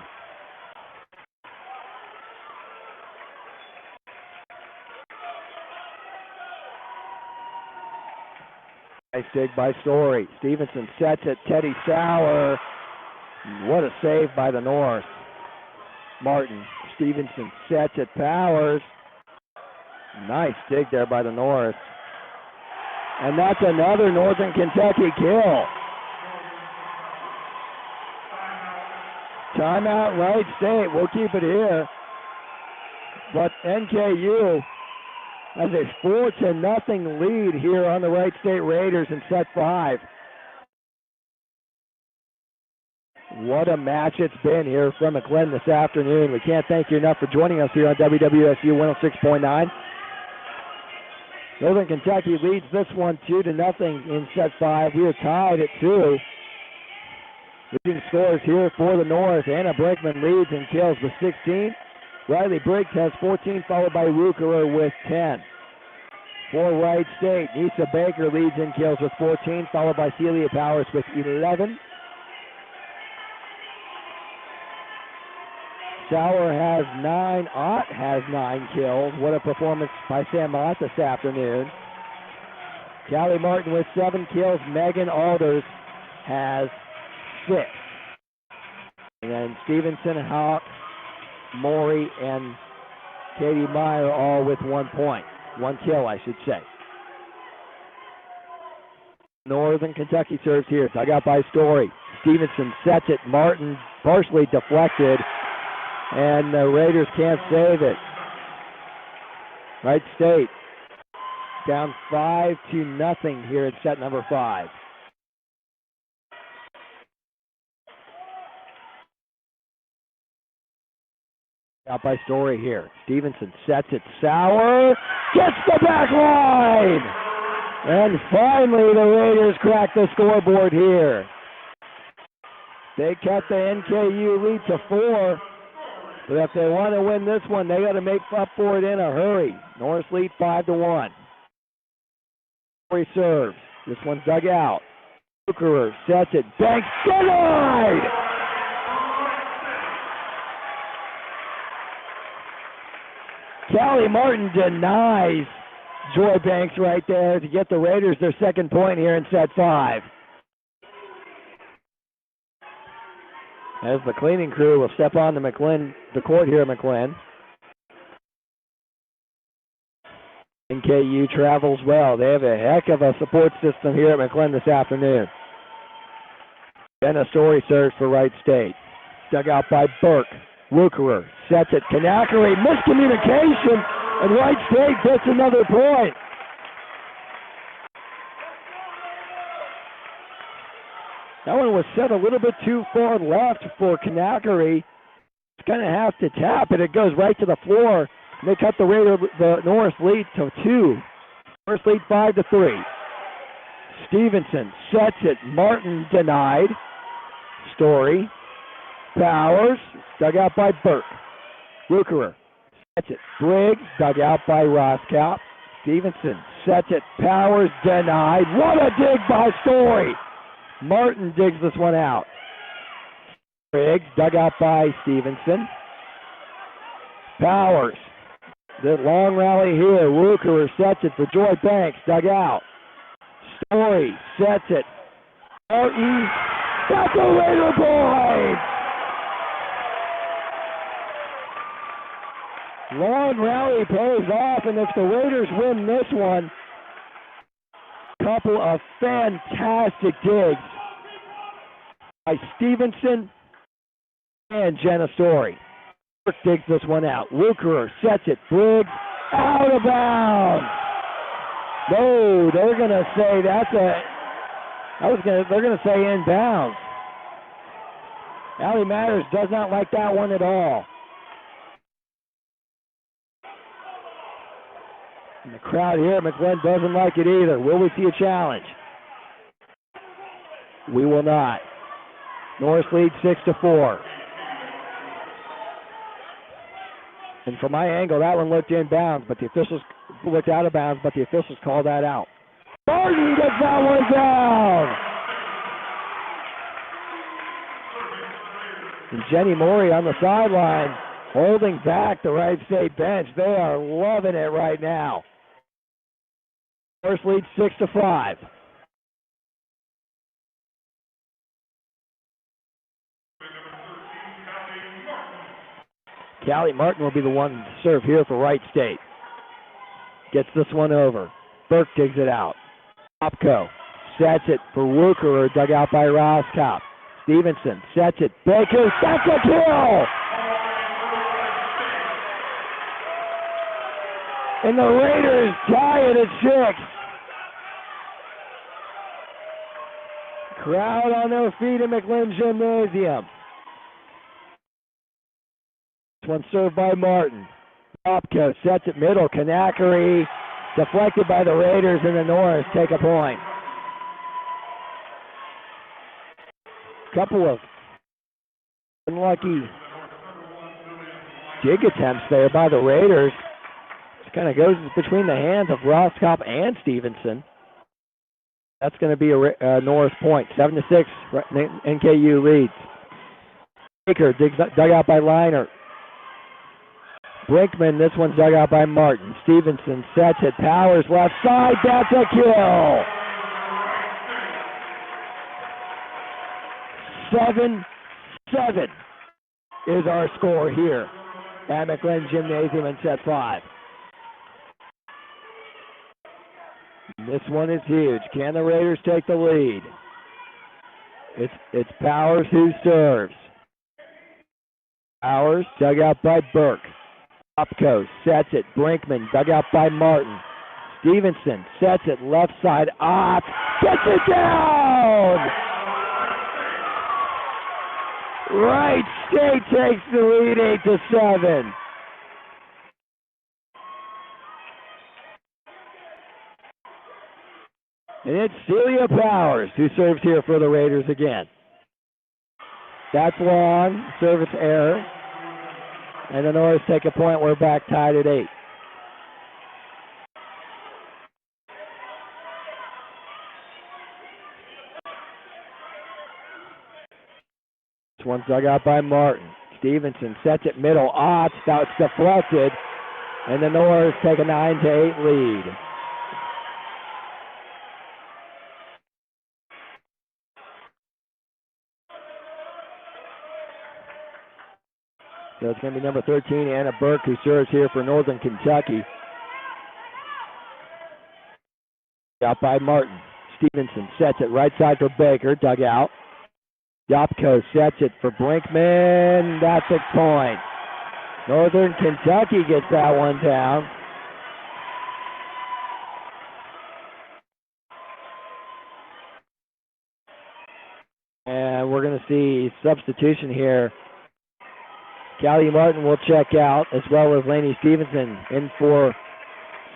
Nice dig by Story. Stevenson sets it. Teddy Sauer. What a save by the North. Martin. Stevenson sets it. Powers. Nice dig there by the North. And that's another Northern Kentucky kill. Timeout, Wright State. We'll keep it here. But NKU has a 4-0 lead here on the Wright State Raiders in set 5. What a match it's been here from McLean this afternoon. We can't thank you enough for joining us here on WWSU 106.9. Northern Kentucky leads this one 2-0 in set 5. We are tied at 2. Leading scores here for the North. Anna Brinkman leads and kills with 16. Riley Briggs has 14, followed by Wucherer with 10. For Wright State, Nisa Baker leads in kills with 14, followed by Celia Powers with 11. Sauer has 9. Ott has 9 kills. What a performance by Sam Ott this afternoon. Callie Martin with 7 kills. Megan Alders has 6. And then Stevenson, Hawk, Morey, and Katie Meyer all with 1 point. 1 kill, I should say. Northern Kentucky serves here. Dug out by Story. Stevenson sets it. Martin partially deflected. And the Raiders can't save it. Wright State down 5-0 here in set number 5. Out by Story here. Stevenson sets it. Sauer gets the back line! And finally the Raiders crack the scoreboard here. They cut the NKU lead to 4. But if they want to win this one, they got to make up for it in a hurry. North lead 5-1. Story serves. This one's dug out. Wucherer sets it. Banks denied! Callie Martin denies Joy Banks right there to get the Raiders their second point here in set 5. As the cleaning crew will step on the court here at McLean. NKU travels well. They have a heck of a support system here at McLean this afternoon. Jenna Story serves for Wright State. Dug out by Burke. Wucherer sets it. Kanakari, miscommunication, and Wright State gets another point. That one was set a little bit too far left for Kanakari. It's going to have to tap, and it goes right to the floor. And they cut the North lead to 2. North lead 5-3. Stevenson sets it. Martin denied. Story. Powers. Dug out by Burke. Wucherer sets it. Briggs. Dug out by Roskopf. Stevenson sets it. Powers denied. What a dig by Story. Martin digs this one out. Briggs, dug out by Stevenson. Powers, the long rally here. Wucherer sets it for Joy Banks, dug out. Story sets it. Martin, got the Raider point! Long rally pays off, and if the Raiders win this one, couple of fantastic digs by Stevenson and Jenna Story. Burke digs this one out. Lukerer sets it. Briggs out of bounds. No, they're going to say they're going to say inbounds. Allie Matters does not like that one at all. And the crowd here at McGlynn doesn't like it either. Will we see a challenge? We will not. Norris leads 6-4. And from my angle, that one looked inbounds, but the officials looked out of bounds, but the officials called that out. Martin gets that one down! And Jenny Morey on the sideline, holding back the Wright State bench. They are loving it right now. First lead 6-5. Callie Martin will be the one to serve here for Wright State. Gets this one over. Burke digs it out. Opko sets it for Wucherer, dug out by Roskop. Stevenson sets it. Baker, that's a kill! And the Raiders tie it at 6. Crowd on their feet at McGlynn Gymnasium. This one served by Martin. Opko sets it middle. Kanakari deflected by the Raiders, and the Norris take a point. Couple of unlucky dig attempts there by the Raiders. It kind of goes between the hands of Roskop and Stevenson. That's going to be a Norris point. 7-6, NKU leads. Baker dug out by Liner. Brinkman, this one's dug out by Martin. Stevenson sets it. Powers left side. That's a kill. 7-7 is our score here at McGlynn Gymnasium in set 5. This one is huge. Can the Raiders take the lead? It's Powers who serves. Powers dug out by Burke. Opko sets it. Brinkman dug out by Martin. Stevenson sets it left side. Opp gets it down! Wright State takes the lead 8-7. And it's Celia Powers who serves here for the Raiders again. That's long. Service error. And the Norris take a point. We're back tied at 8. This one's dug out by Martin. Stevenson sets it middle. Ott, that's deflected. And the Norris take a 9-8 lead. So it's going to be number 13, Anna Burke, who serves here for Northern Kentucky. Out by Martin. Stevenson sets it right side for Baker, dug out. Yopko sets it for Brinkman. That's a point. Northern Kentucky gets that one down. And we're going to see substitution here. Callie Martin will check out, as well as Lainey Stevenson. In for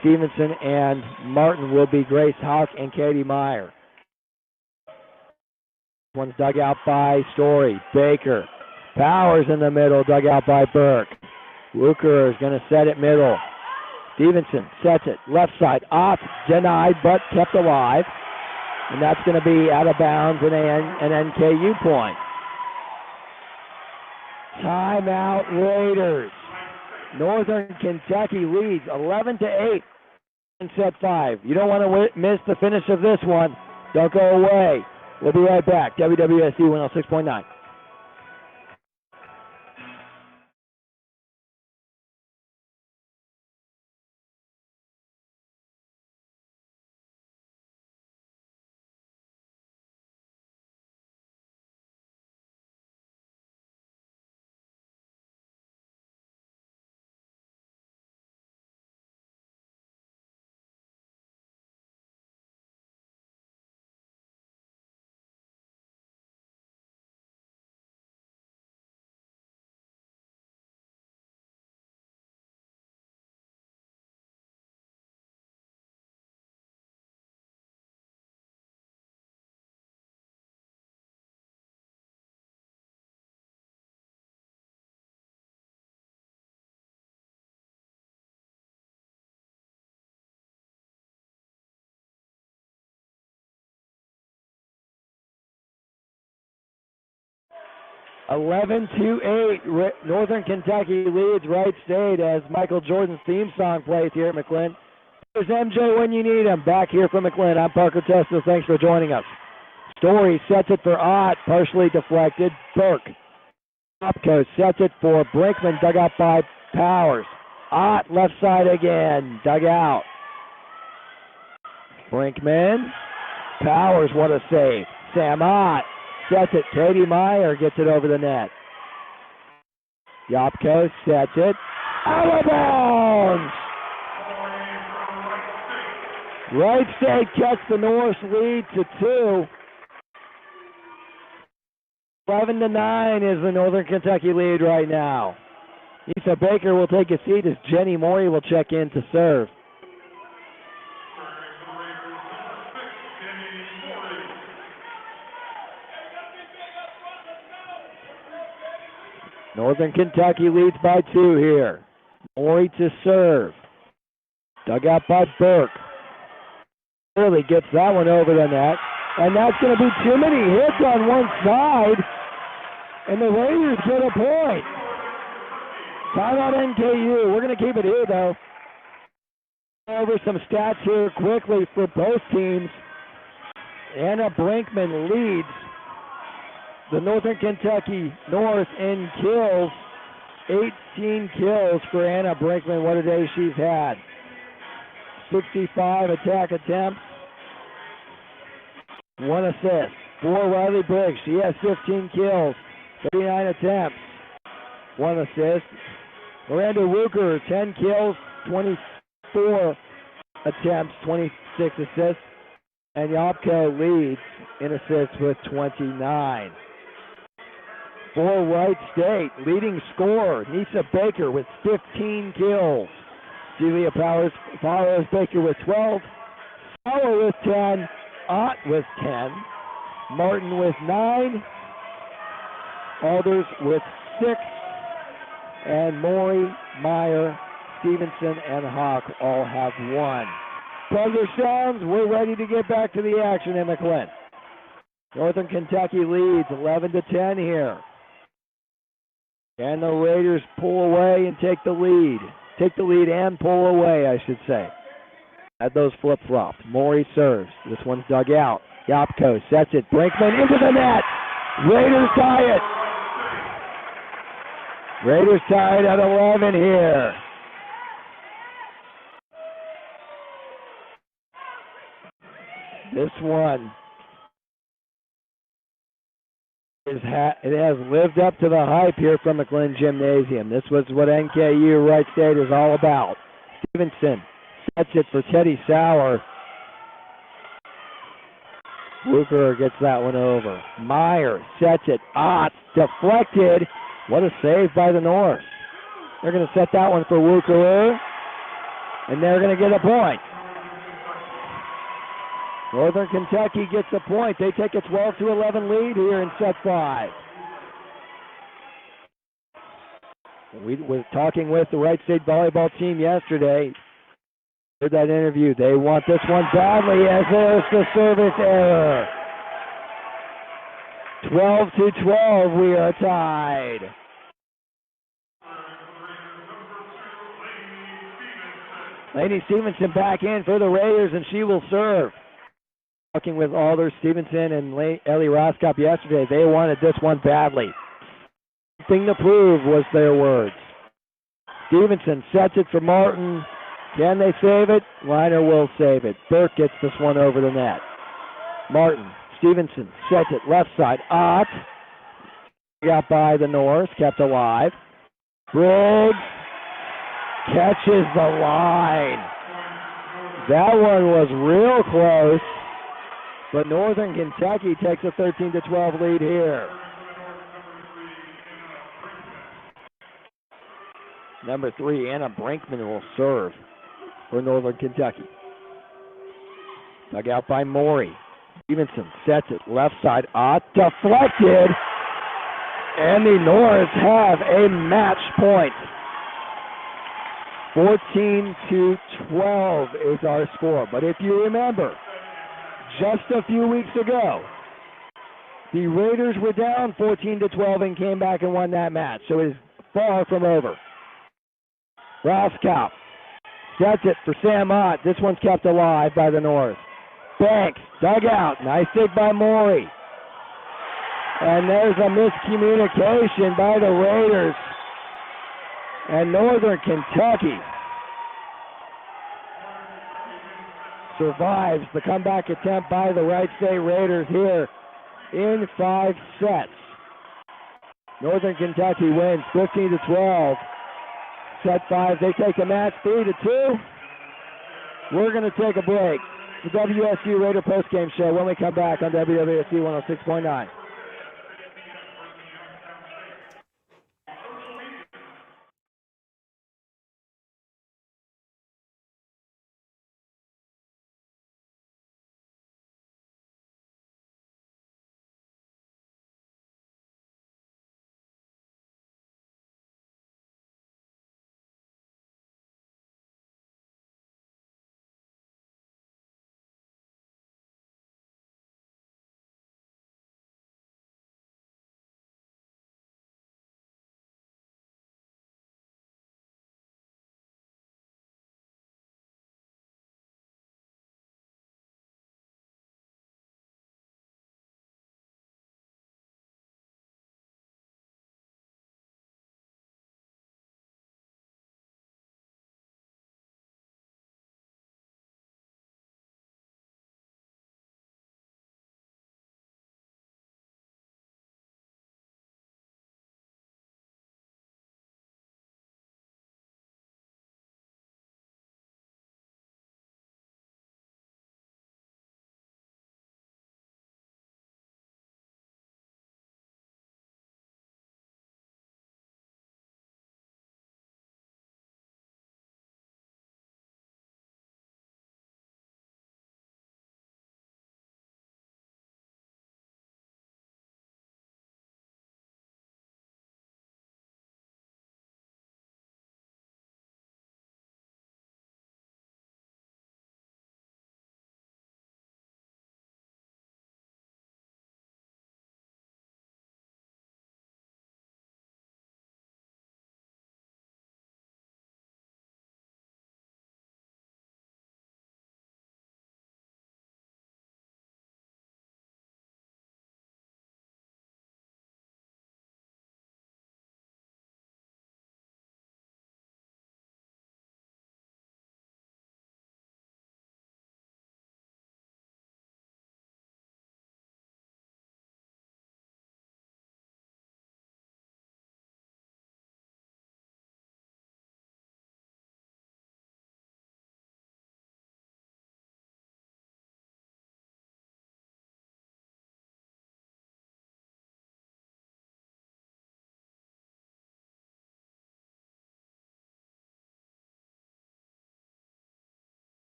Stevenson and Martin will be Grace Hawk and Katie Meyer. One's dug out by Story. Baker. Powers in the middle, dug out by Burke. Wucherer is going to set it middle. Stevenson sets it left side. Off, denied, but kept alive. And that's going to be out of bounds and an NKU point. Timeout Raiders. Northern Kentucky leads 11-8 in set 5. You don't want to miss the finish of this one. Don't go away. We'll be right back. WWSU 106.9. 11-8. Northern Kentucky leads Wright State as Michael Jordan's theme song plays here at McLean. There's MJ when you need him. Back here from McLean. I'm Parker Testa. Thanks for joining us. Story sets it for Ott, partially deflected. Burke. Opco sets it for Brinkman, dug out by Powers. Ott left side again, dug out. Brinkman. Powers, what a save. Sam Ott sets it. Katie Meyer gets it over the net. Yopko sets it. Out of bounds! Wright State cuts the Norse lead to 2. 11-9 is the Northern Kentucky lead right now. Lisa Baker will take a seat as Jenny Morey will check in to serve. Northern Kentucky leads by 2 here. Morey to serve. Dug out by Burke. Early gets that one over the net. And that's going to be too many hits on one side. And the Raiders get a point. Timeout NKU. We're going to keep it here, though. Over some stats here quickly for both teams. Anna Brinkman leads the Northern Kentucky North in kills. 18 kills for Anna Brinkman. What a day she's had. 65 attack attempts. 1 assist. For Riley Briggs. She has 15 kills. 39 attempts. 1 assist. Miranda Wuker, 10 kills. 24 attempts. 26 assists. And Yopko leads in assists with 29. For Wright State, leading scorer, Nisa Baker with 15 kills. Celia Powers follows Baker with 12. Sauer with 10. Ott with 10. Martin with 9. Alders with 6. And Morey, Meyer, Stevenson, and Hawk all have 1. Buzzer sounds. We're ready to get back to the action in McLean. Northern Kentucky leads 11-10 here. And the Raiders pull away and take the lead. Take the lead and pull away, I should say. Had those flip-flopped. Morey serves. This one's dug out. Yopko sets it. Brinkman into the net. Raiders tie it. Raiders tied at 11 here. This one it has lived up to the hype here from McLean Gymnasium. This was what NKU Wright State is all about. Stevenson sets it for Teddy Sauer. Wuker gets that one over. Meyer sets it. Ott deflected. What a save by the Norse. They're going to set that one for Wuker, and they're going to get a point. Northern Kentucky gets a point. They take a 12-11 lead here in set 5. We were talking with the Wright State volleyball team yesterday. Heard that interview. They want this one badly as there's the service error. 12-12, we are tied. Lady Stevenson back in for the Raiders, and she will serve. Talking with Alder Stevenson and Ellie Roskop yesterday, they wanted this one badly. Thing to prove was their words. Stevenson sets it for Martin. Can they save it? Liner will save it. Burke gets this one over the net. Martin, Stevenson sets it left side. Ott got by the Norse, kept alive. Briggs catches the line. That one was real close. But Northern Kentucky takes a 13-12 lead here. Number 3, Anna Brinkman will serve for Northern Kentucky. Dug out by Morey. Stevenson sets it left side. Ott deflected. And the Norse have a match point. 14-12 is our score. But if you remember, just a few weeks ago, The Raiders were down 14-12 and came back and won that match, so it is far from over. Roskopf sets it for Sam Ott. This one's kept alive by the North. Banks, dug out. Nice dig by Morey. And there's a miscommunication by the Raiders. And Northern Kentucky survives the comeback attempt by the Wright State Raiders here in 5 sets. Northern Kentucky wins 15-12. Set 5, they take the match 3-2. We're going to take a break. The WSU Raider postgame show when we come back on WWSU 106.9.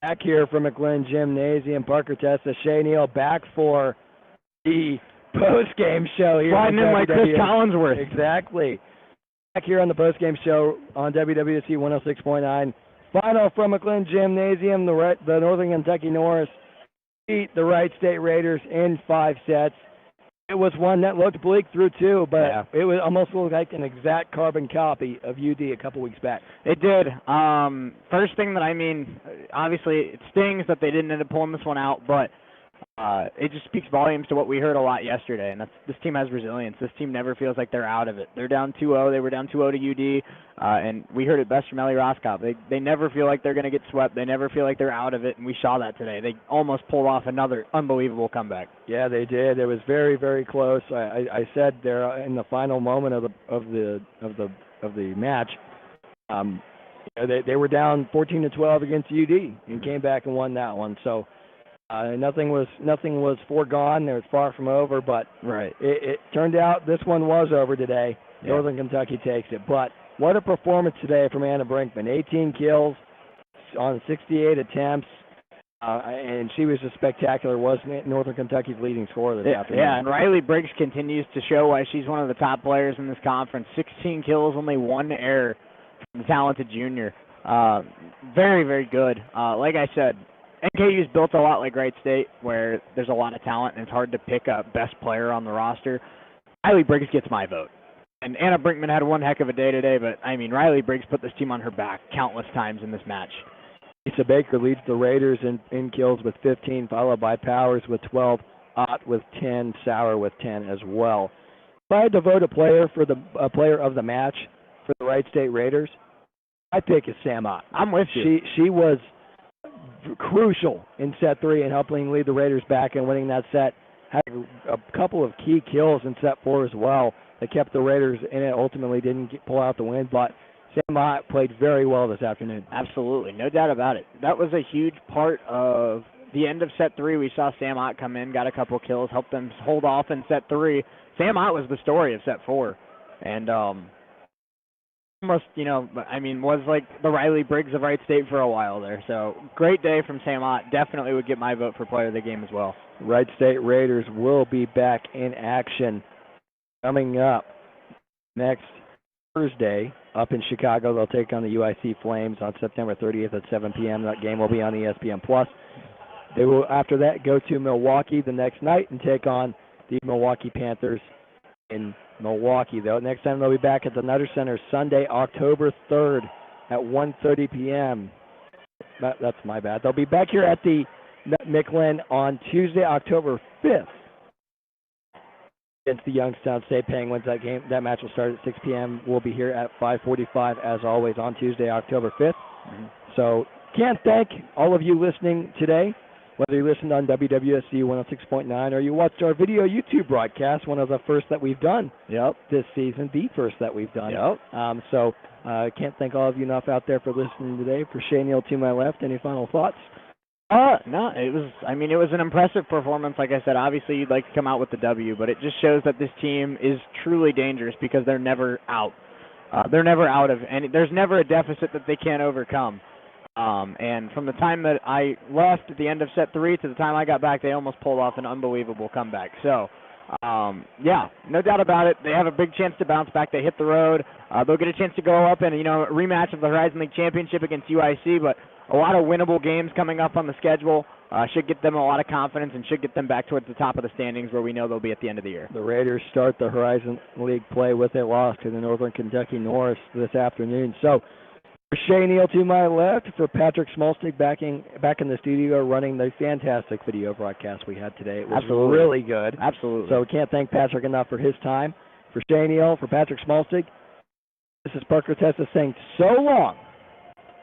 Back here from McLean Gymnasium, Parker Testa, Shea, Neal back for the post-game show here. Sliding in like Chris Collinsworth. Exactly. Back here on the post-game show on WWSU 106.9. Final from McLean Gymnasium, the Northern Kentucky Norse beat the Wright State Raiders in 5 sets. It was one that looked bleak through 2, but it was almost looked like an exact carbon copy of UD a couple weeks back. It did. First thing that obviously it stings that they didn't end up pulling this one out, but it just speaks volumes to what we heard a lot yesterday, and that's this team has resilience. This team never feels like they're out of it. They're down 2-0. They were down 2-0 to UD, and we heard it best from Ellie Roskop. They never feel like they're going to get swept. They never feel like they're out of it, and we saw that today. They almost pulled off another unbelievable comeback. Yeah, they did. It was very, very close. I said there in the final moment of the match, they were down 14-12 against UD and came back and won that one. So. Nothing was foregone. It was far from over, but it turned out this one was over today. Yeah. Northern Kentucky takes it. But what a performance today from Anna Brinkman. 18 kills on 68 attempts, and she was just spectacular, wasn't it? Northern Kentucky's leading scorer this afternoon. Yeah, and Riley Briggs continues to show why she's one of the top players in this conference. 16 kills, only 1 error from the talented junior. Very, very good. Like I said, NKU's built a lot like Wright State, where there's a lot of talent and it's hard to pick a best player on the roster. Riley Briggs gets my vote. And Anna Brinkman had one heck of a day today, but, Riley Briggs put this team on her back countless times in this match. Lisa Baker leads the Raiders in kills with 15, followed by Powers with 12, Ott with 10, Sauer with 10 as well. If I had to vote a player of the match for the Wright State Raiders, my pick is Sam Ott. I'm with you. She was crucial in set 3 and helping lead the Raiders back and winning that set. Had a couple of key kills in set 4 as well that kept the Raiders in it. Ultimately didn't pull out the win, but Sam Ott played very well this afternoon. Absolutely, no doubt about it. That was a huge part of the end of set 3. We saw Sam Ott come in, got a couple kills, helped them hold off in set 3. Sam Ott was the story of set 4, and almost, was like the Riley Briggs of Wright State for a while there. So great day from Sam Ott. Definitely would get my vote for player of the game as well. Wright State Raiders will be back in action coming up next Thursday up in Chicago. They'll take on the UIC Flames on September 30th at 7 p.m. That game will be on ESPN+. They will, after that, go to Milwaukee the next night and take on the Milwaukee Panthers in Milwaukee. Though next time they'll be back at the Nutter Center Sunday, October 3rd at 1:30 p.m. That's my bad. They'll be back here at the McLean on Tuesday, October 5th against the Youngstown State Penguins. That match will start at 6 p.m. We'll be here at 5:45 as always on Tuesday, October 5th. So can't thank all of you listening today. Whether you listened on WWSU 106.9 or you watched our video YouTube broadcast, one of the first that we've done this season, the first that we've done. So can't thank all of you enough out there for listening today. For Shea, Neal to my left, any final thoughts? No, it was an impressive performance. Like I said, obviously you'd like to come out with the W, but it just shows that this team is truly dangerous because they're never out. They're never out of any. There's never a deficit that they can't overcome. And from the time that I left at the end of set 3 to the time I got back, they almost pulled off an unbelievable comeback. So, no doubt about it. They have a big chance to bounce back. They hit the road. They'll get a chance to go up and, a rematch of the Horizon League Championship against UIC, but a lot of winnable games coming up on the schedule. Should get them a lot of confidence and should get them back towards the top of the standings where we know they'll be at the end of the year. The Raiders start the Horizon League play with a loss to the Northern Kentucky Norse this afternoon. So, for Shea, Neal to my left, for Patrick Smolstig back in the studio running the fantastic video broadcast we had today. It was really good. Absolutely. So we can't thank Patrick enough for his time. For Shea, Neal, for Patrick Smolstig, this is Parker Testa saying so long